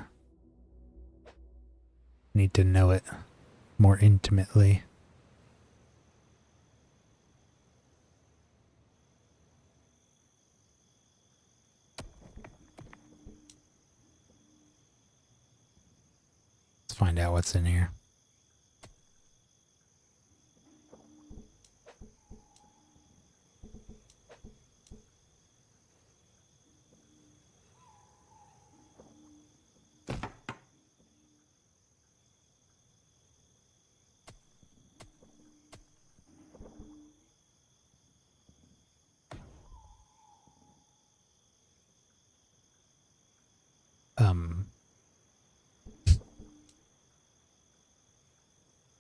Need to know it more intimately. Let's find out what's in here.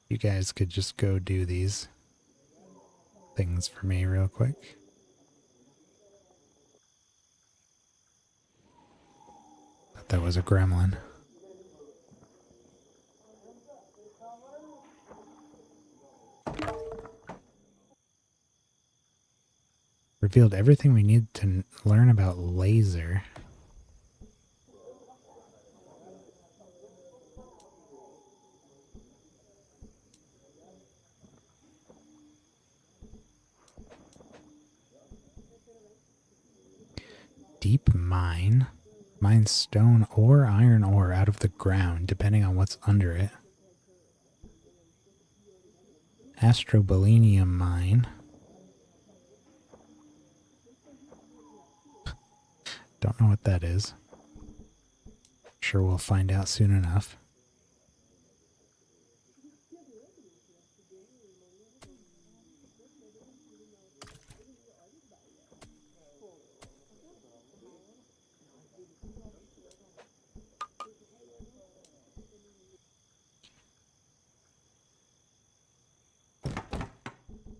You guys could just go do these things for me real quick. Thought that was a gremlin. Revealed everything we need to learn about laser. Deep mine. Mine stone or iron ore out of the ground, depending on what's under it. Astrobalenium mine. Don't know what that is. Sure we'll find out soon enough.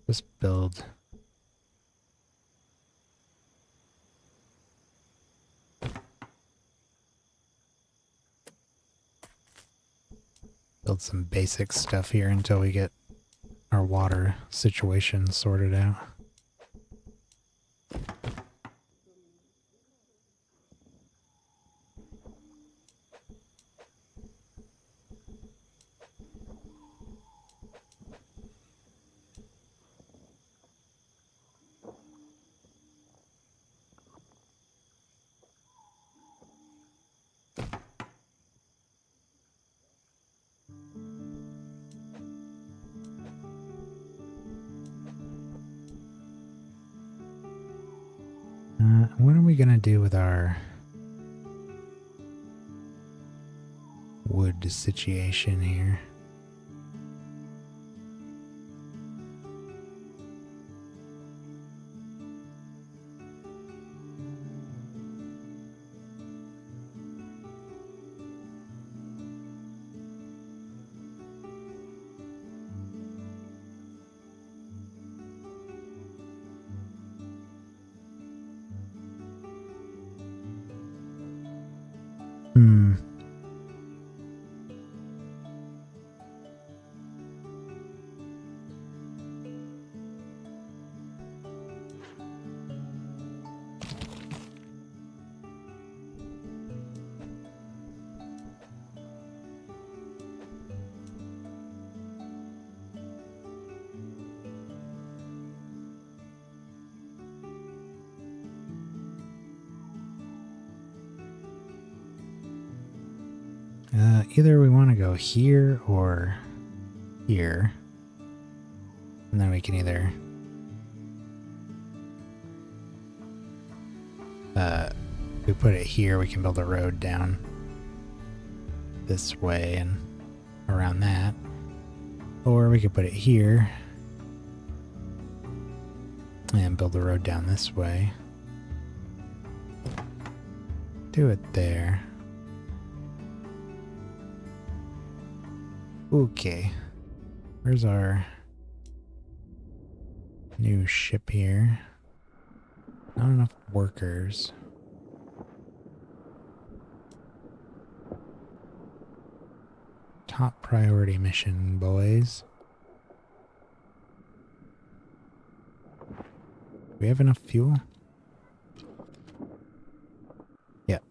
Just build. Build some basic stuff here until we get our water situation sorted out. What are we gonna do with our wood situation here? Either we want to go here or here. And then we can either if we put it here, we can build a road down this way and around that. Or we could put it here and build the road down this way. Do it there. Okay. Where's our new ship here? Not enough workers. Top priority mission, boys. Do we have enough fuel? Yep.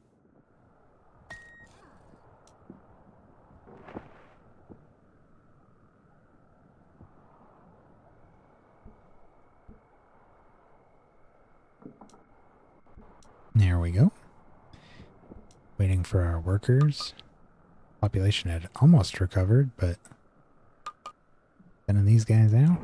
There we go. Waiting for our workers. Population had almost recovered, but sending these guys out.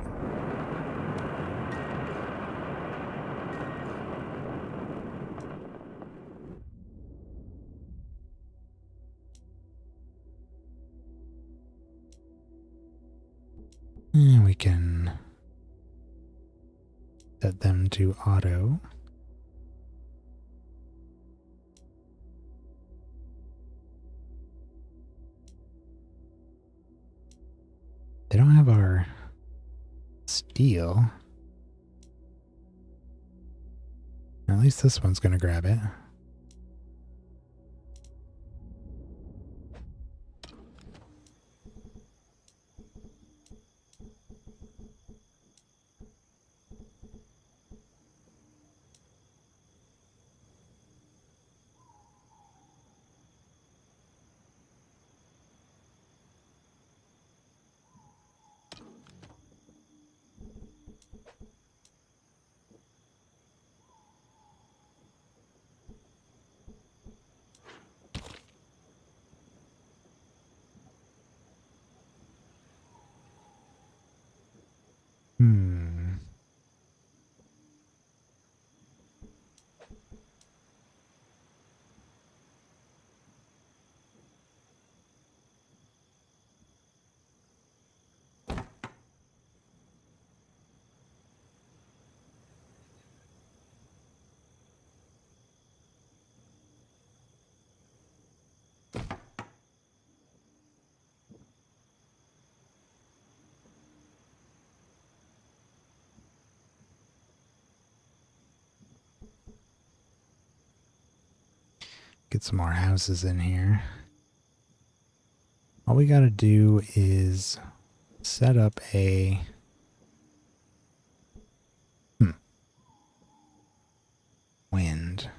And we can set them to auto. They don't have our steel. At least this one's going to grab it. Get some more houses in here. All we gotta do is set up a wind,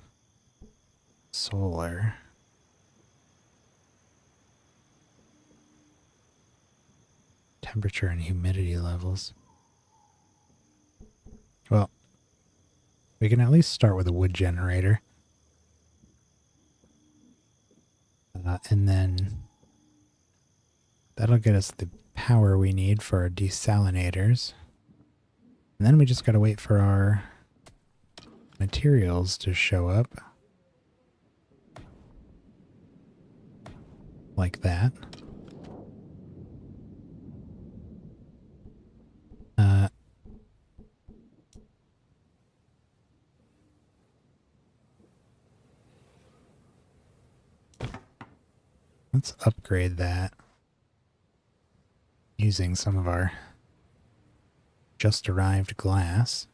solar, temperature and humidity levels. Well, we can at least start with a wood generator. And then that'll get us the power we need for our desalinators. And then we just gotta wait for our materials to show up. Like that. Let's upgrade that using some of our just arrived glass.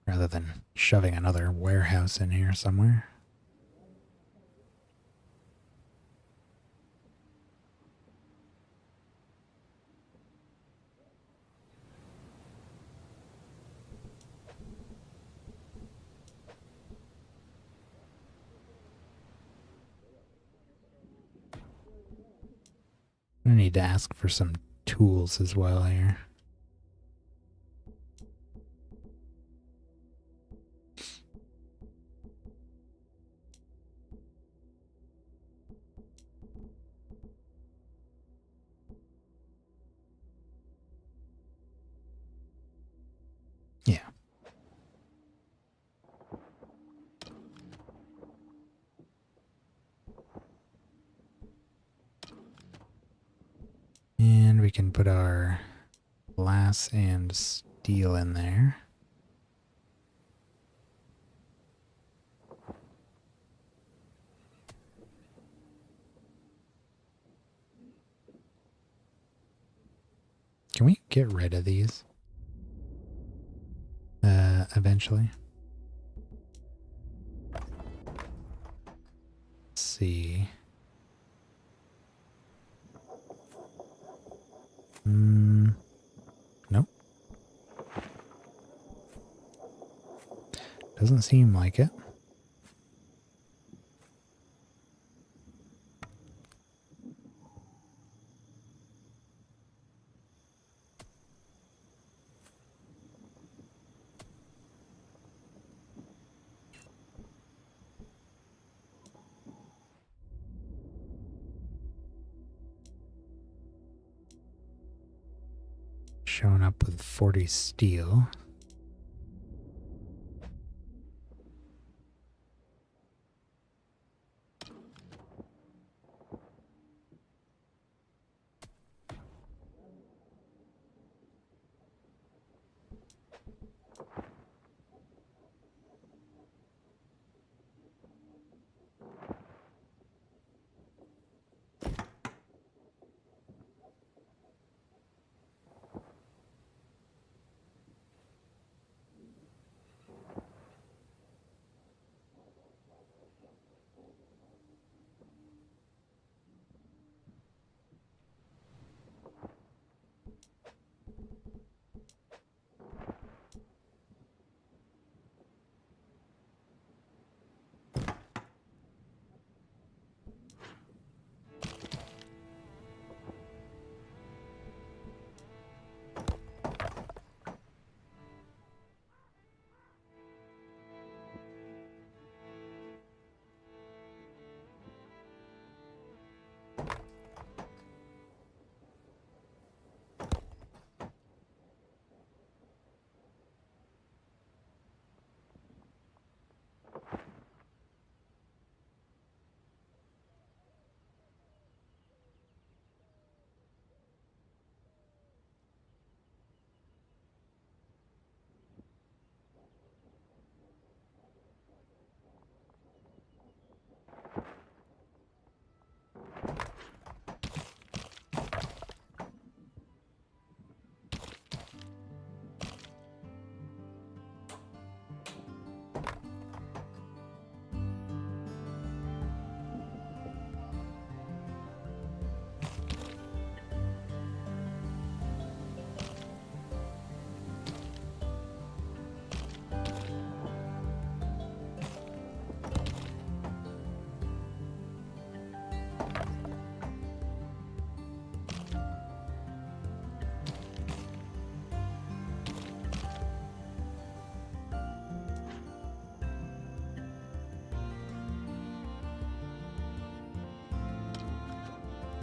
Rather than shoving another warehouse in here somewhere. I need to ask for some tools as well here. Yeah. And we can put our glass and steel in there. Can we get rid of these? Eventually. Let's see. Nope. Doesn't seem like it. Showing up with 40 steel.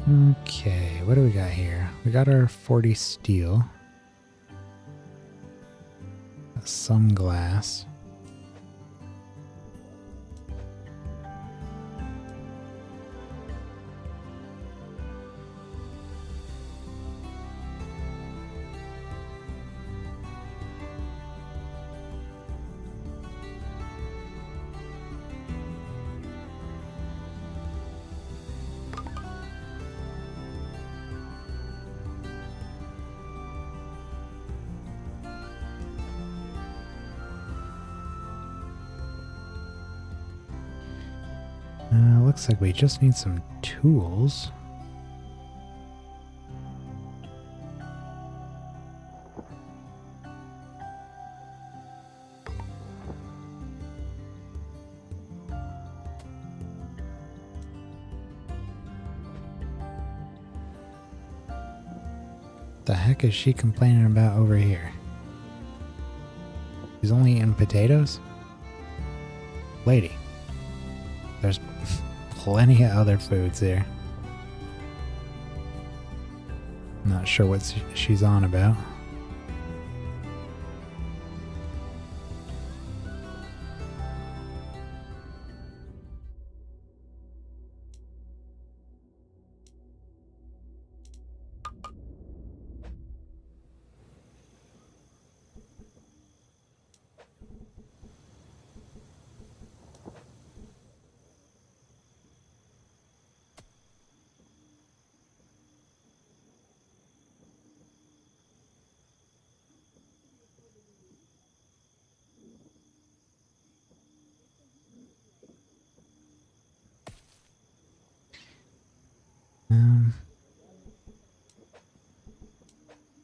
Okay, what do we got here? We got our 40 steel. Some glass. Looks like we just need some tools. The heck is she complaining about over here? She's only eating potatoes? Lady, there's plenty of other foods here. Not sure what she's on about.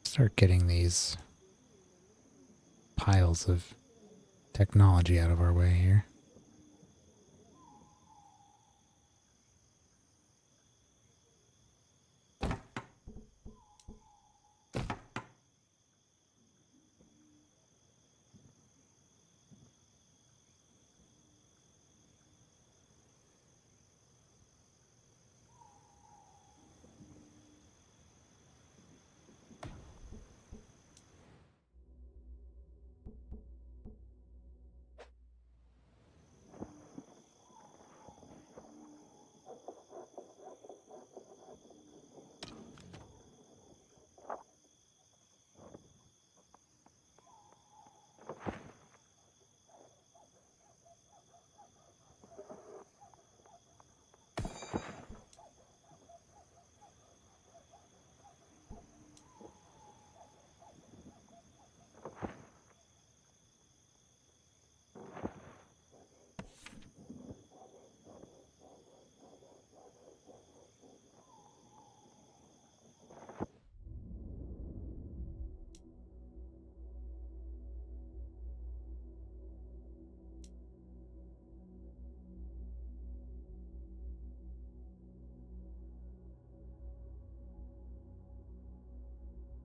Start getting these piles of technology out of our way here.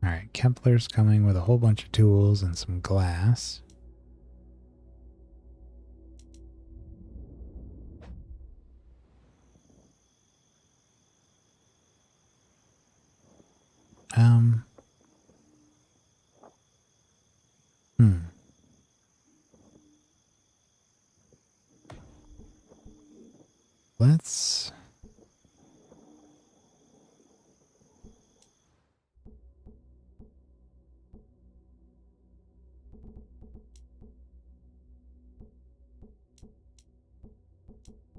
Alright, Kempler's coming with a whole bunch of tools and some glass. Let's...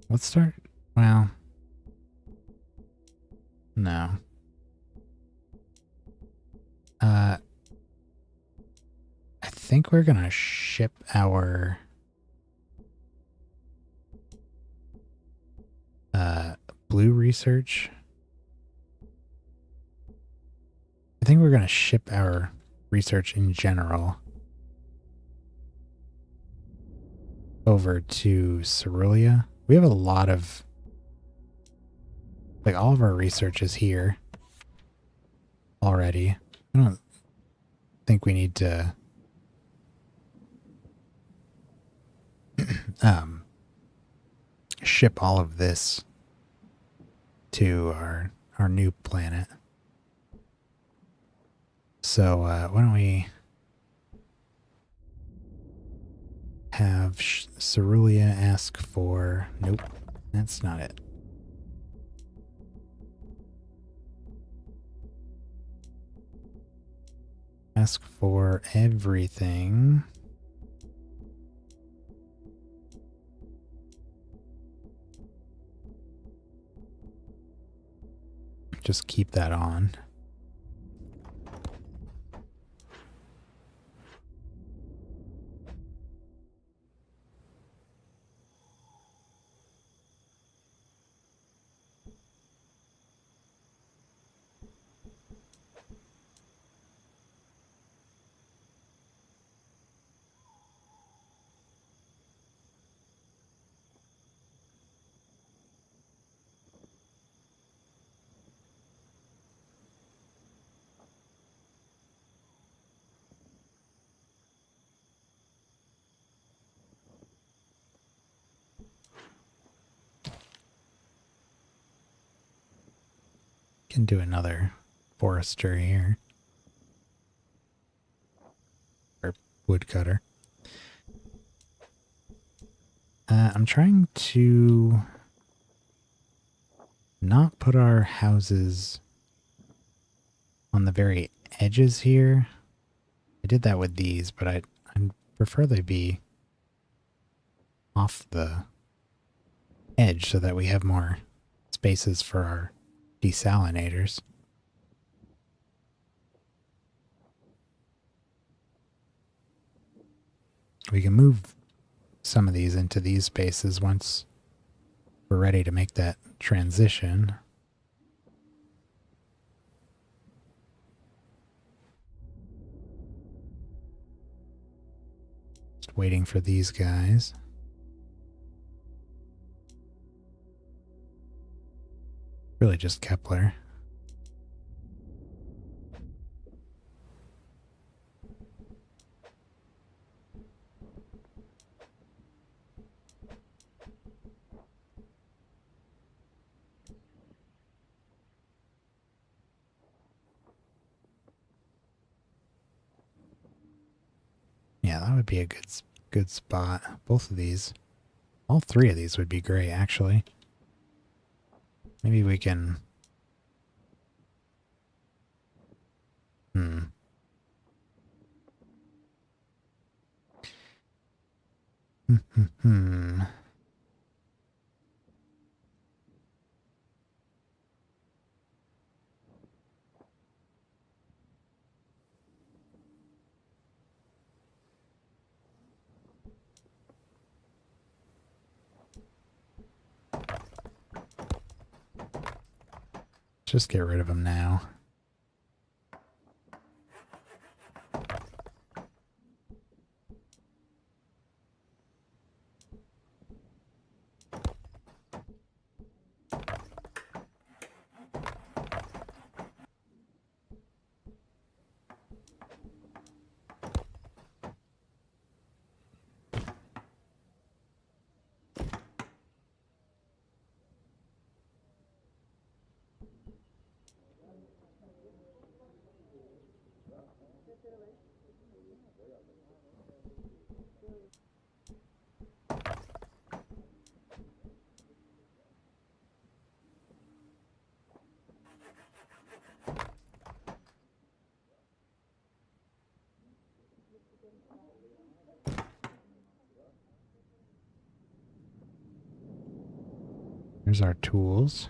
Let's start... Well... No. I think we're gonna ship our... blue research. I think we're gonna ship our research in general over to Cerulia. We have a lot of... Like, all of our research is here already. I don't think we need to... ship all of this to our our new planet. So why don't we have Cerulia ask for... Nope, that's not it. Ask for everything. Just keep that on. Can do another forester here. Or woodcutter. I'm trying to not put our houses on the very edges here. I did that with these, but I prefer they be off the edge so that we have more spaces for our desalinators. We can move some of these into these spaces once we're ready to make that transition. Just waiting for these guys. Really just Kepler. Yeah, that would be a good spot. Both of these. All three of these would be great, actually. Maybe we can... Just get rid of them now. Here's our tools.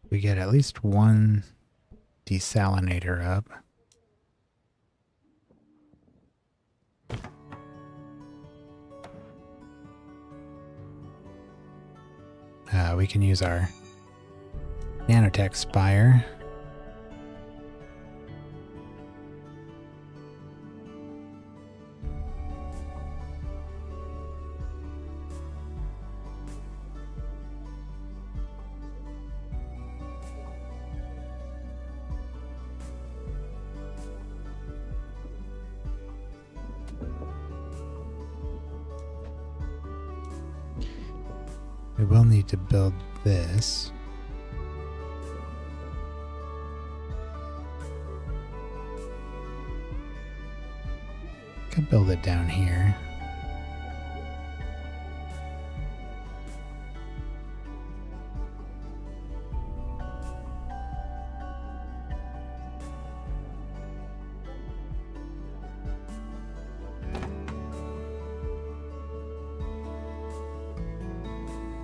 We get at least one desalinator up. We can use our nanotech spire. We will need to build this. Could build it down here.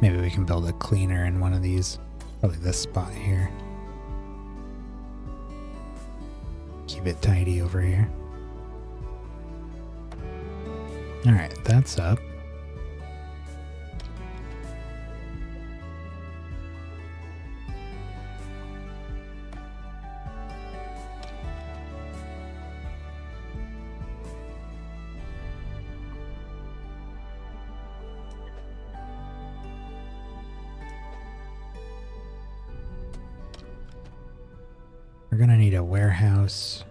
Maybe we can build a cleaner in one of these. Probably this spot here. Keep it tidy over here. Alright, that's up. We're gonna need a warehouse.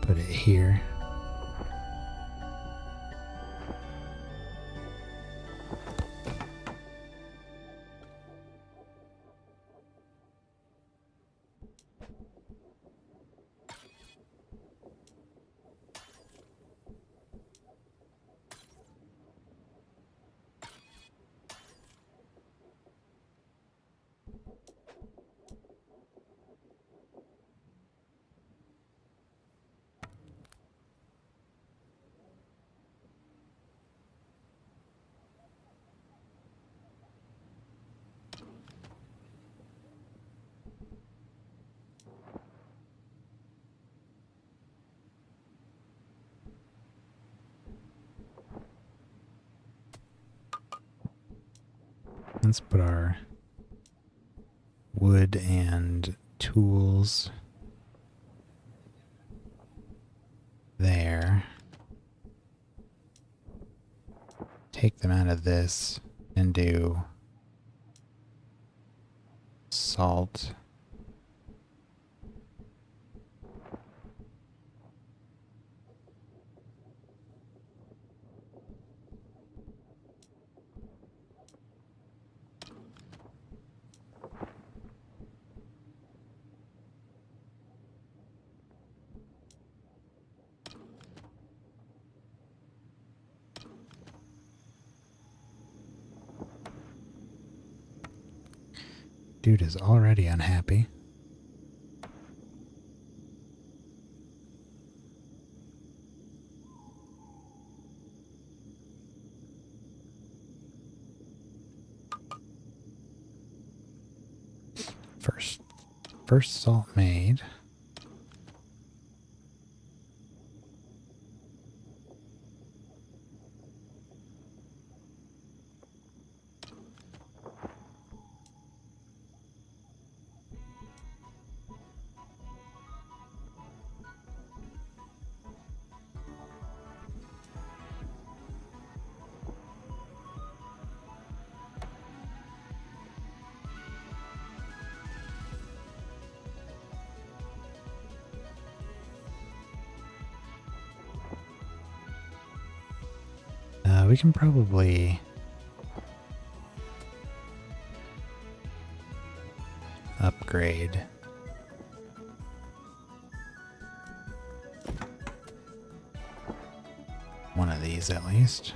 Put it here. Let's put our wood and tools there. Take them out of this and do salt. Dude is already unhappy. First salt made. We can probably upgrade one of these at least.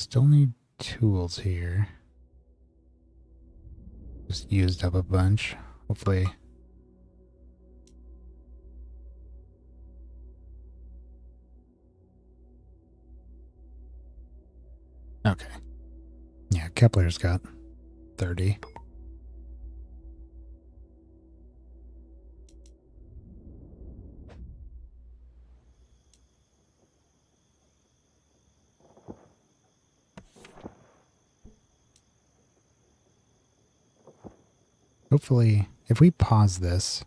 Still need tools here. Just used up a bunch. Hopefully. Okay. Yeah, Kepler's got 30. Hopefully, if we pause this,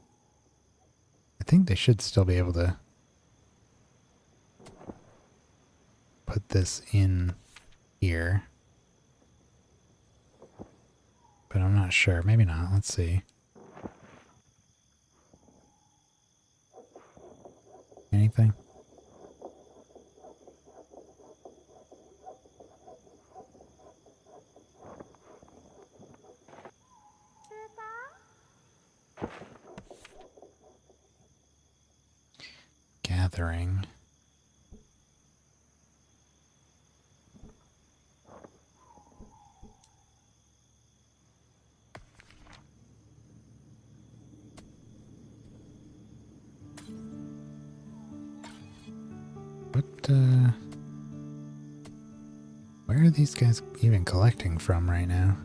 I think they should still be able to put this in here. But I'm not sure. Maybe not. Let's see. Anything? Gathering. What, where are these guys even collecting from right now?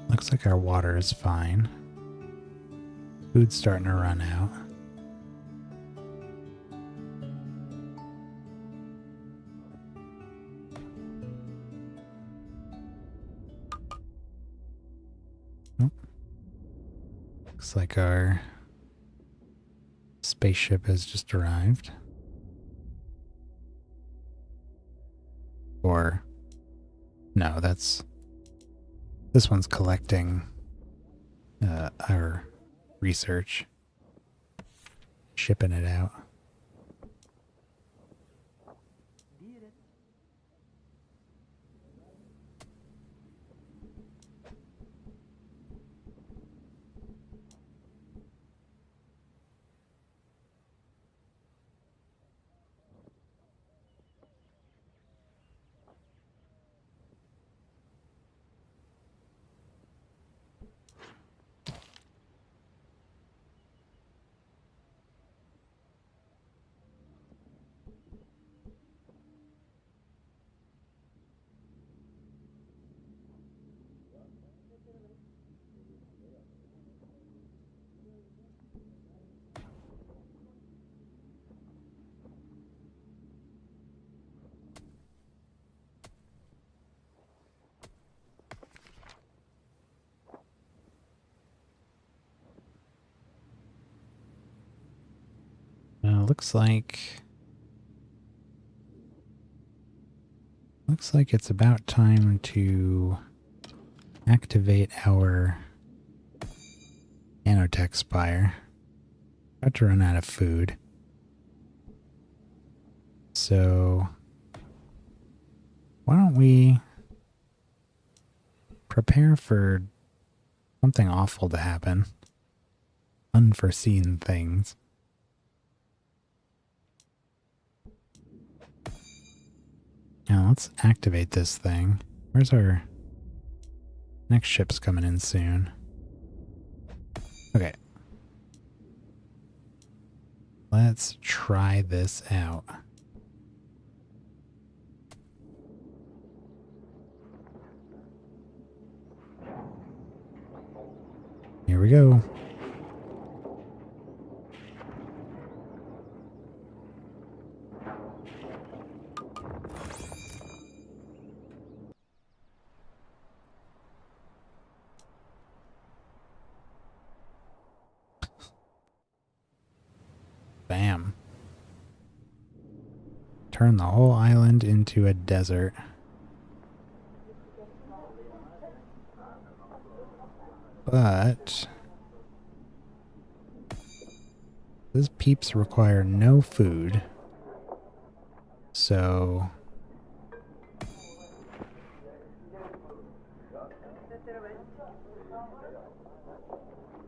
Looks like our water is fine. Food's starting to run out. Nope. Looks like our spaceship has just arrived. Or, no, that's... This one's collecting our research, shipping it out. Looks like it's about time to activate our nanotech spire. About to run out of food. So why don't we prepare for something awful to happen? Unforeseen things. Now let's activate this thing. Where's our next ship's coming in soon? Okay. Let's try this out. Here we go. Bam. turn the whole island into a desert. But these peeps require no food. So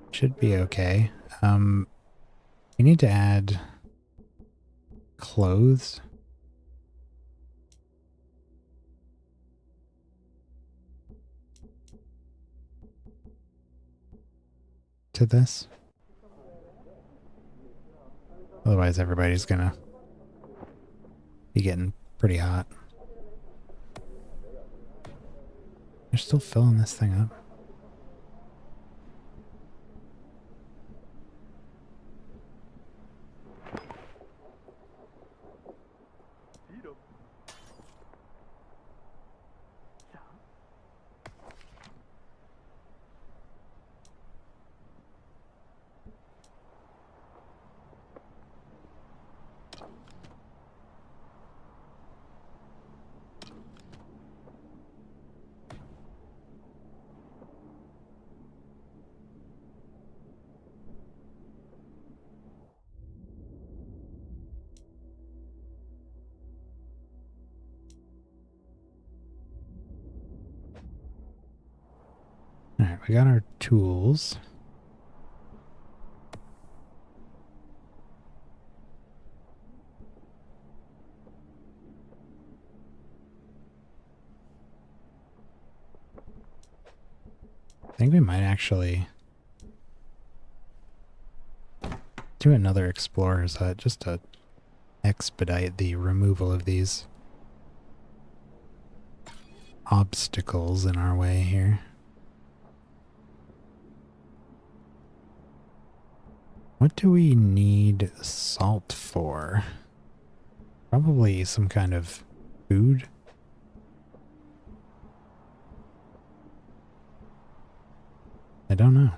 should be okay. We need to add clothes. To this. Otherwise everybody's gonna be getting pretty hot. They're still filling this thing up. Alright, we got our tools. I think we might actually do another explorer's hut just to expedite the removal of these obstacles in our way here. What do we need salt for? Probably some kind of food. I don't know.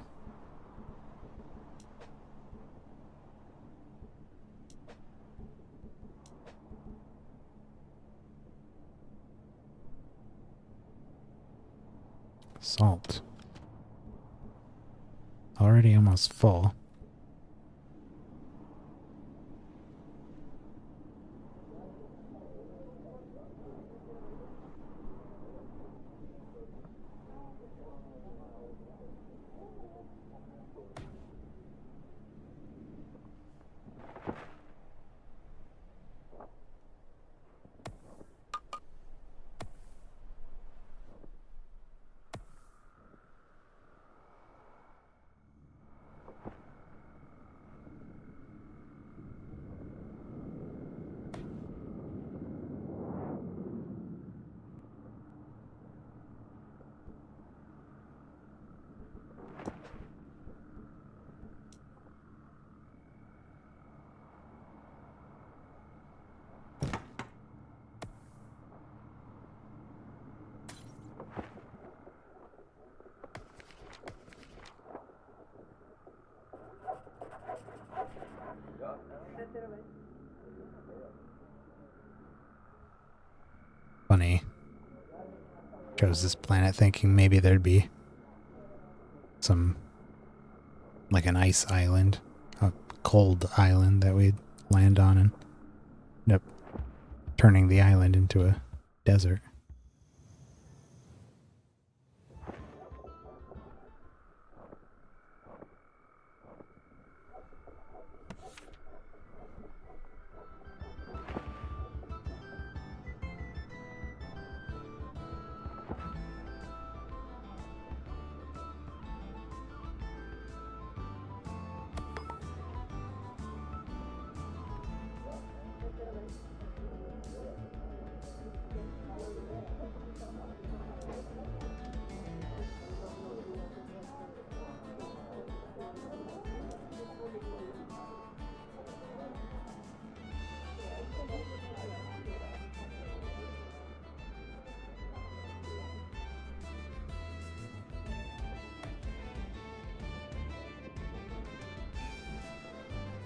Salt. Already almost full. Funny. Chose this planet thinking maybe there'd be some, like an ice island, a cold island that we'd land on and end up turning the island into a desert.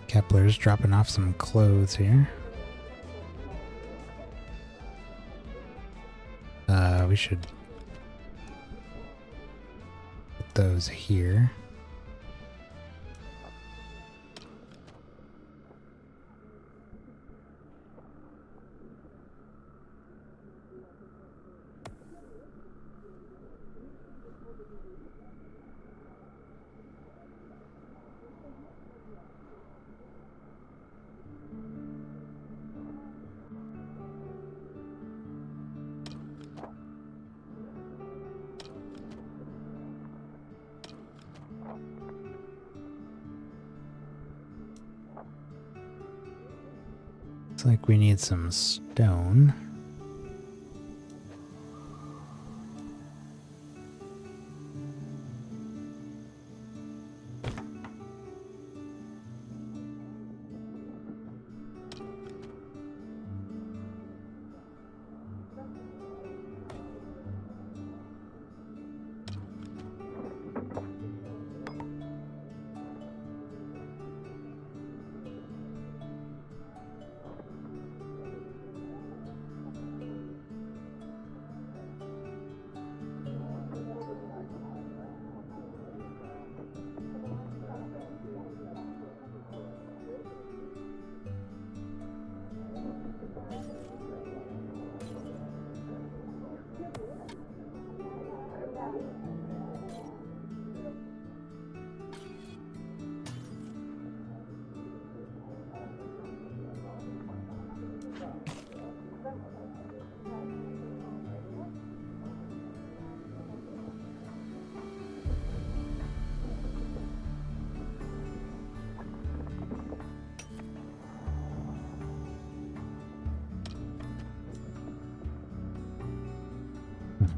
Kepler's dropping off some clothes here. we should put those here. Looks like we need some stone.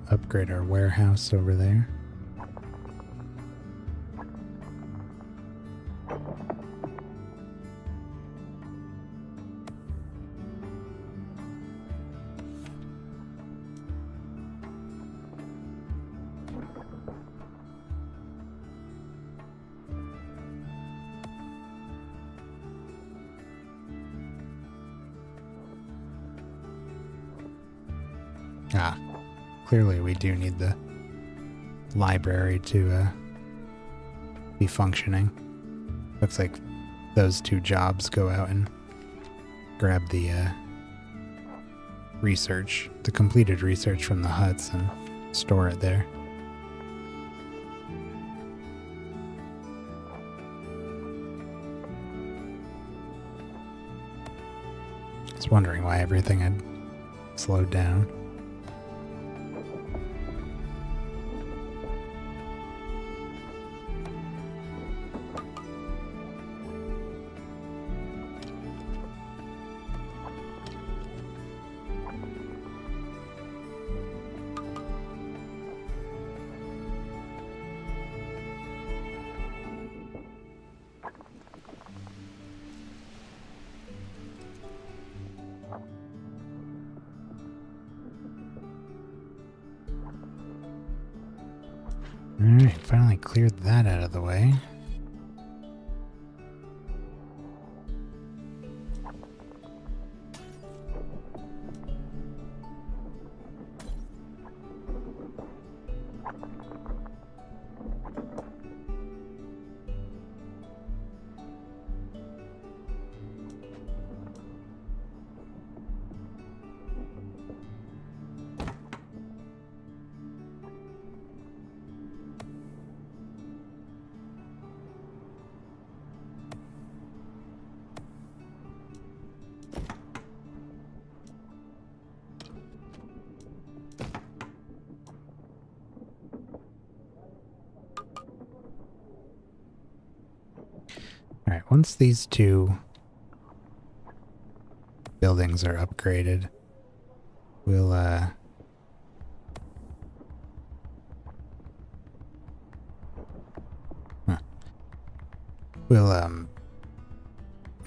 Upgrade our warehouse over there. Ah. Clearly we do need the library to be functioning. Looks like those two jobs go out and grab the research, the completed research from the huts and store it there. I was wondering why everything had slowed down. Alright, finally cleared that out of the way. Alright, once these two buildings are upgraded, we'll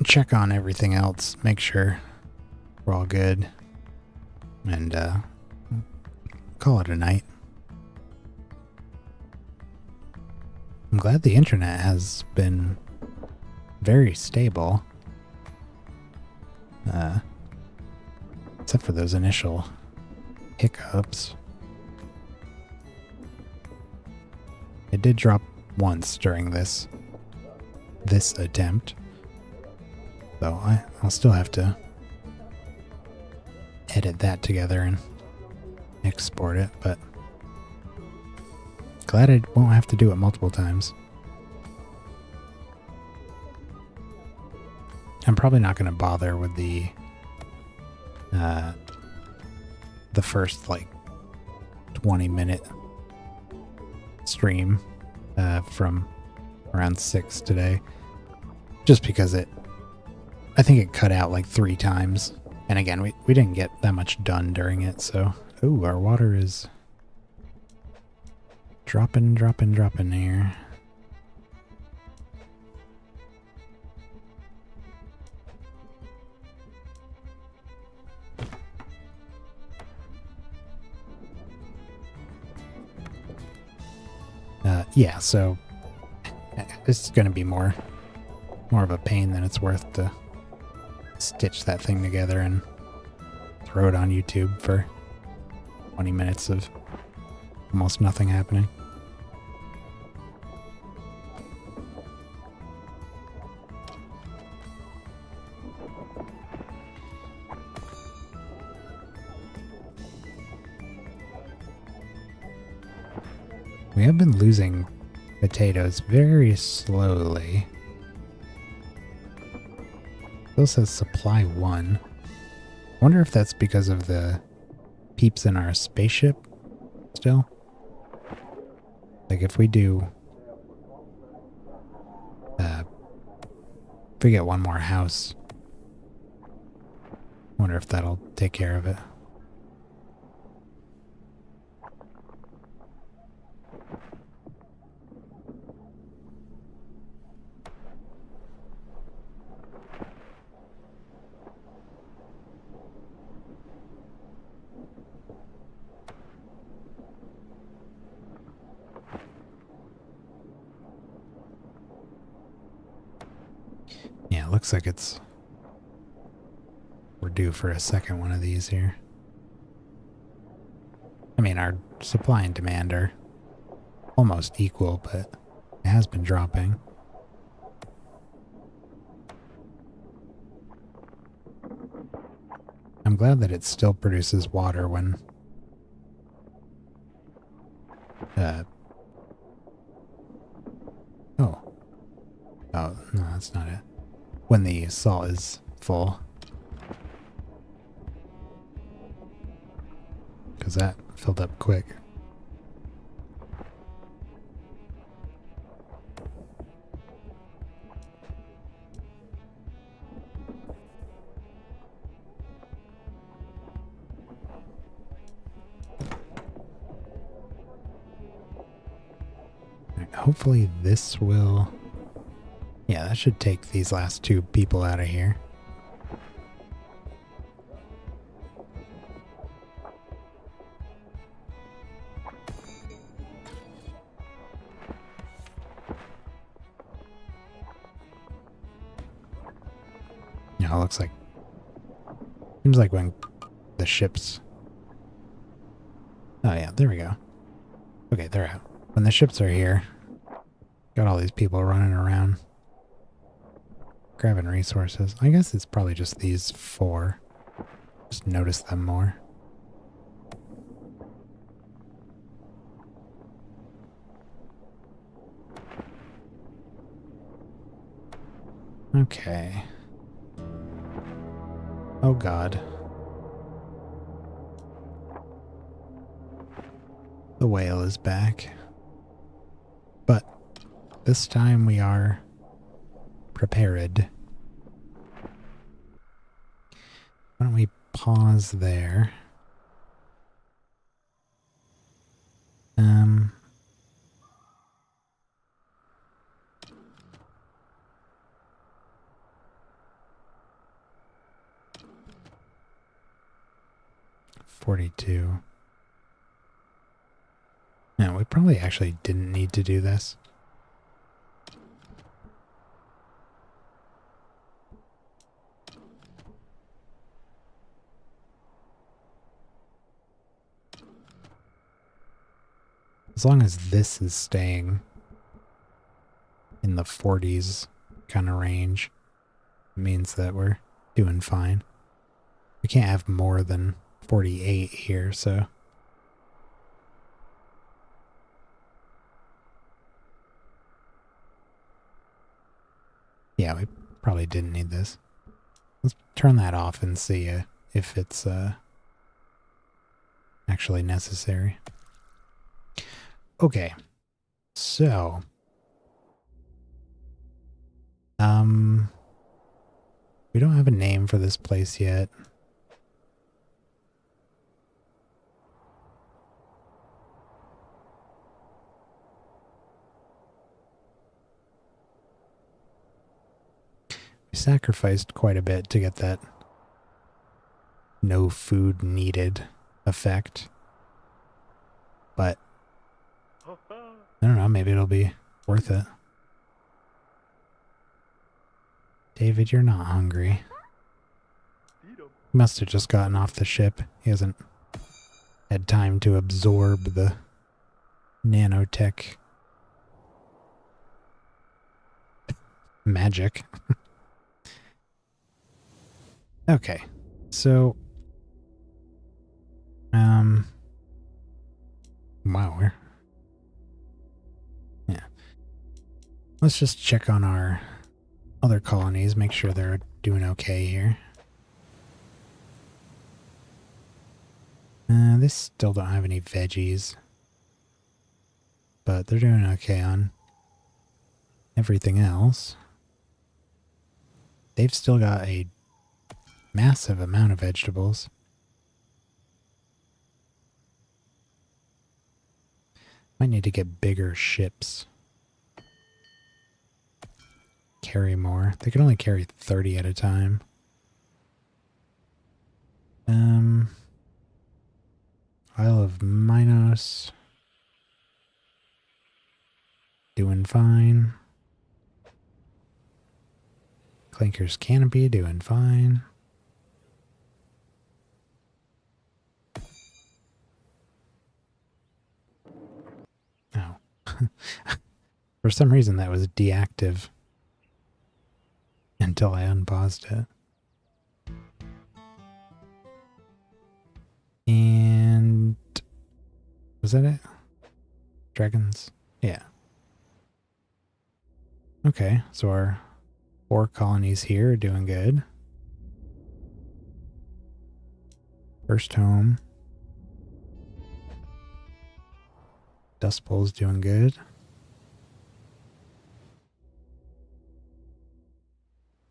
check on everything else, make sure we're all good, and call it a night. I'm glad the internet has been very stable, except for those initial hiccups. It did drop once during this attempt. So I'll still have to edit that together and export it, but glad I won't have to do it multiple times. I'm probably not going to bother with the first like 20-minute stream from around 6 today, just because I think it cut out like 3 times, and again we didn't get that much done during it. So ooh, our water is dropping here. Yeah, so this is going to be more of a pain than it's worth to stitch that thing together and throw it on YouTube for 20 minutes of almost nothing happening. We have been losing potatoes very slowly. Still says supply 1. I wonder if that's because of the peeps in our spaceship still. Like if we do... if we get one more house, I wonder if that'll take care of it. Yeah, it looks like we're due for a second one of these here. I mean, our supply and demand are almost equal, but it has been dropping. I'm glad that it still produces water when oh, no, that's not it. When the salt is full. Because that filled up quick. Hopefully this will... Yeah, that should take these last 2 people out of here. Yeah, it looks like... Seems like when the ships... Oh yeah, there we go. Okay, they're out. When the ships are here, got all these people running around, grabbing resources. I guess it's probably just these 4. Just notice them more. Okay. Oh God. The whale is back. But this time we are prepared. Why don't we pause there? 42. No, we probably actually didn't need to do this. As long as this is staying in the 40s kind of range, it means that we're doing fine. We can't have more than 48 here, so... Yeah, we probably didn't need this. Let's turn that off and see if it's actually necessary. Okay, so... we don't have a name for this place yet. We sacrificed quite a bit to get that no food needed effect. But I don't know, maybe it'll be worth it. David, you're not hungry. He must have just gotten off the ship. He hasn't had time to absorb the nanotech magic. Okay, so wow, yeah. Let's just check on our other colonies, make sure they're doing okay here. They still don't have any veggies, but they're doing okay on everything else. They've still got a massive amount of vegetables. Might need to get bigger ships. Carry more. They can only carry 30 at a time. Isle of Minos. Doing fine. Clinker's Canopy doing fine. Oh. For some reason that was deactive until I unpaused it. And was that it? Dragons? Yeah. Okay, so our 4 colonies here are doing good. First home. Dust Bowl's doing good.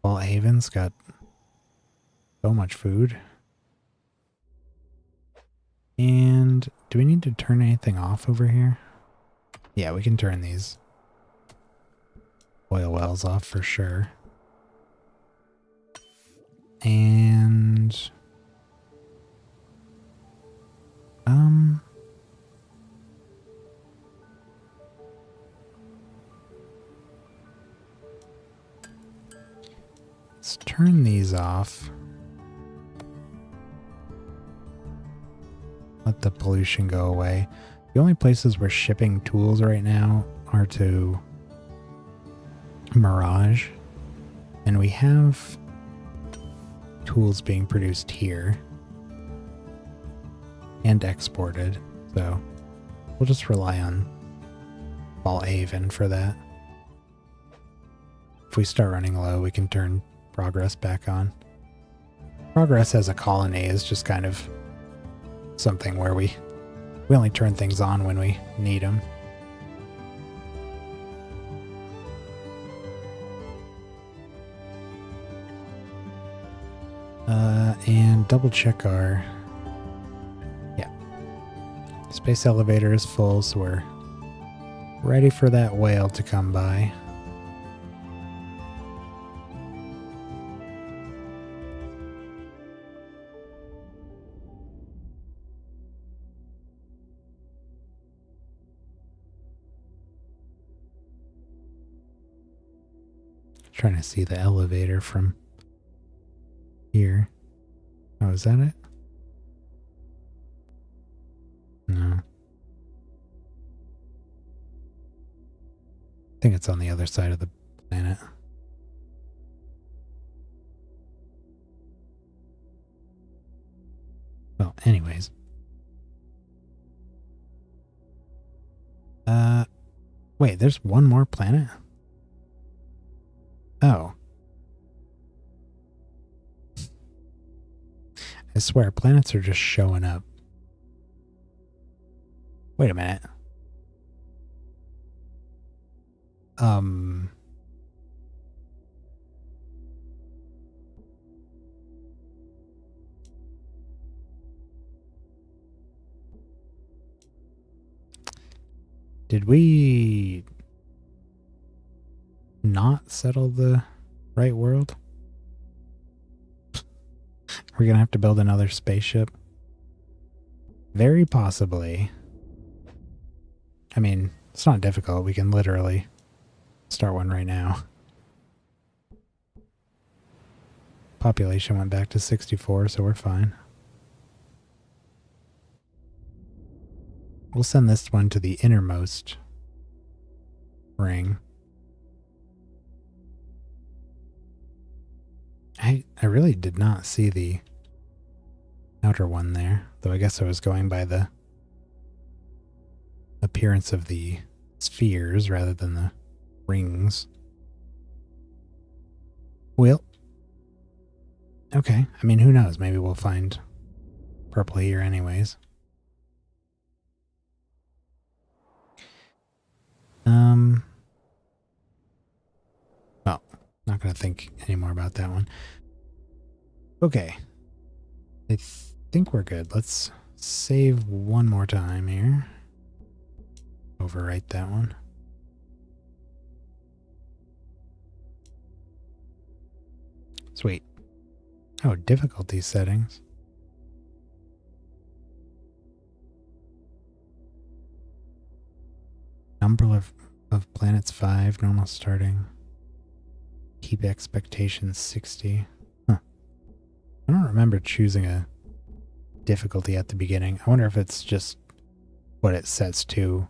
Ball Haven's got so much food. And do we need to turn anything off over here? Yeah, we can turn these oil wells off for sure. And let's turn these off. Let the pollution go away. The only places we're shipping tools right now are to Mirage. And we have tools being produced here. And exported. So we'll just rely on Ballhaven for that. If we start running low, we can turn Progress back on. Progress as a colony is just kind of something where we only turn things on when we need them. And double check our... Yeah. Space elevator is full, so we're ready for that whale to come by. Trying to see the elevator from here. Oh, is that it? No. think it's on the other side of the planet. Well, anyways. Wait, there's one more planet? Oh. I swear, planets are just showing up. Wait a minute. Did we not settle the right world? We're gonna have to build another spaceship? Very possibly. I mean, it's not difficult. We can literally start one right now. Population went back to 64, so we're fine. We'll send this one to the innermost ring. I really did not see the outer one there, though I guess I was going by the appearance of the spheres rather than the rings. Well, okay. I mean, who knows? Maybe we'll find purple here anyways. Well, not going to think anymore about that one. Okay. I think we're good. Let's save one more time here. Overwrite that one. Sweet. Oh, difficulty settings. Number of planets 5, normal starting. Keep expectations 60. Huh. I don't remember choosing a difficulty at the beginning. I wonder if it's just what it sets to,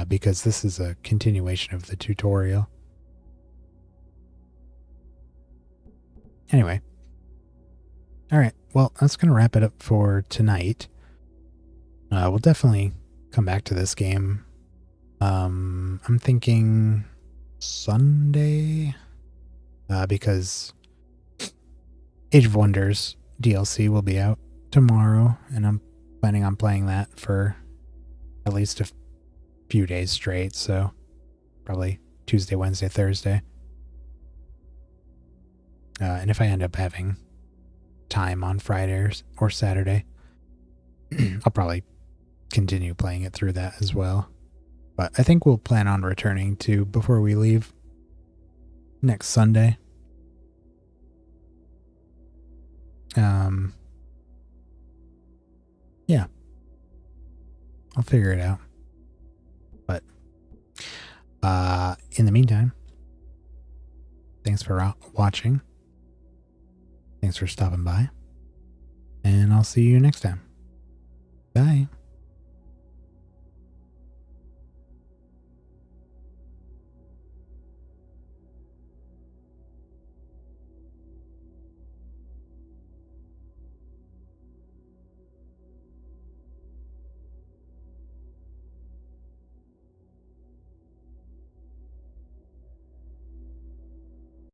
because this is a continuation of the tutorial. Anyway. Alright, well, that's going to wrap it up for tonight. We'll definitely come back to this game. I'm thinking Sunday, because Age of Wonders DLC will be out tomorrow, and I'm planning on playing that for at least a few days straight, so probably Tuesday, Wednesday, Thursday. And if I end up having time on Friday or Saturday, I'll probably continue playing it through that as well. But I think we'll plan on returning to before we leave next Sunday. Yeah. I'll figure it out. But in the meantime, thanks for watching. Thanks for stopping by. And I'll see you next time. Bye.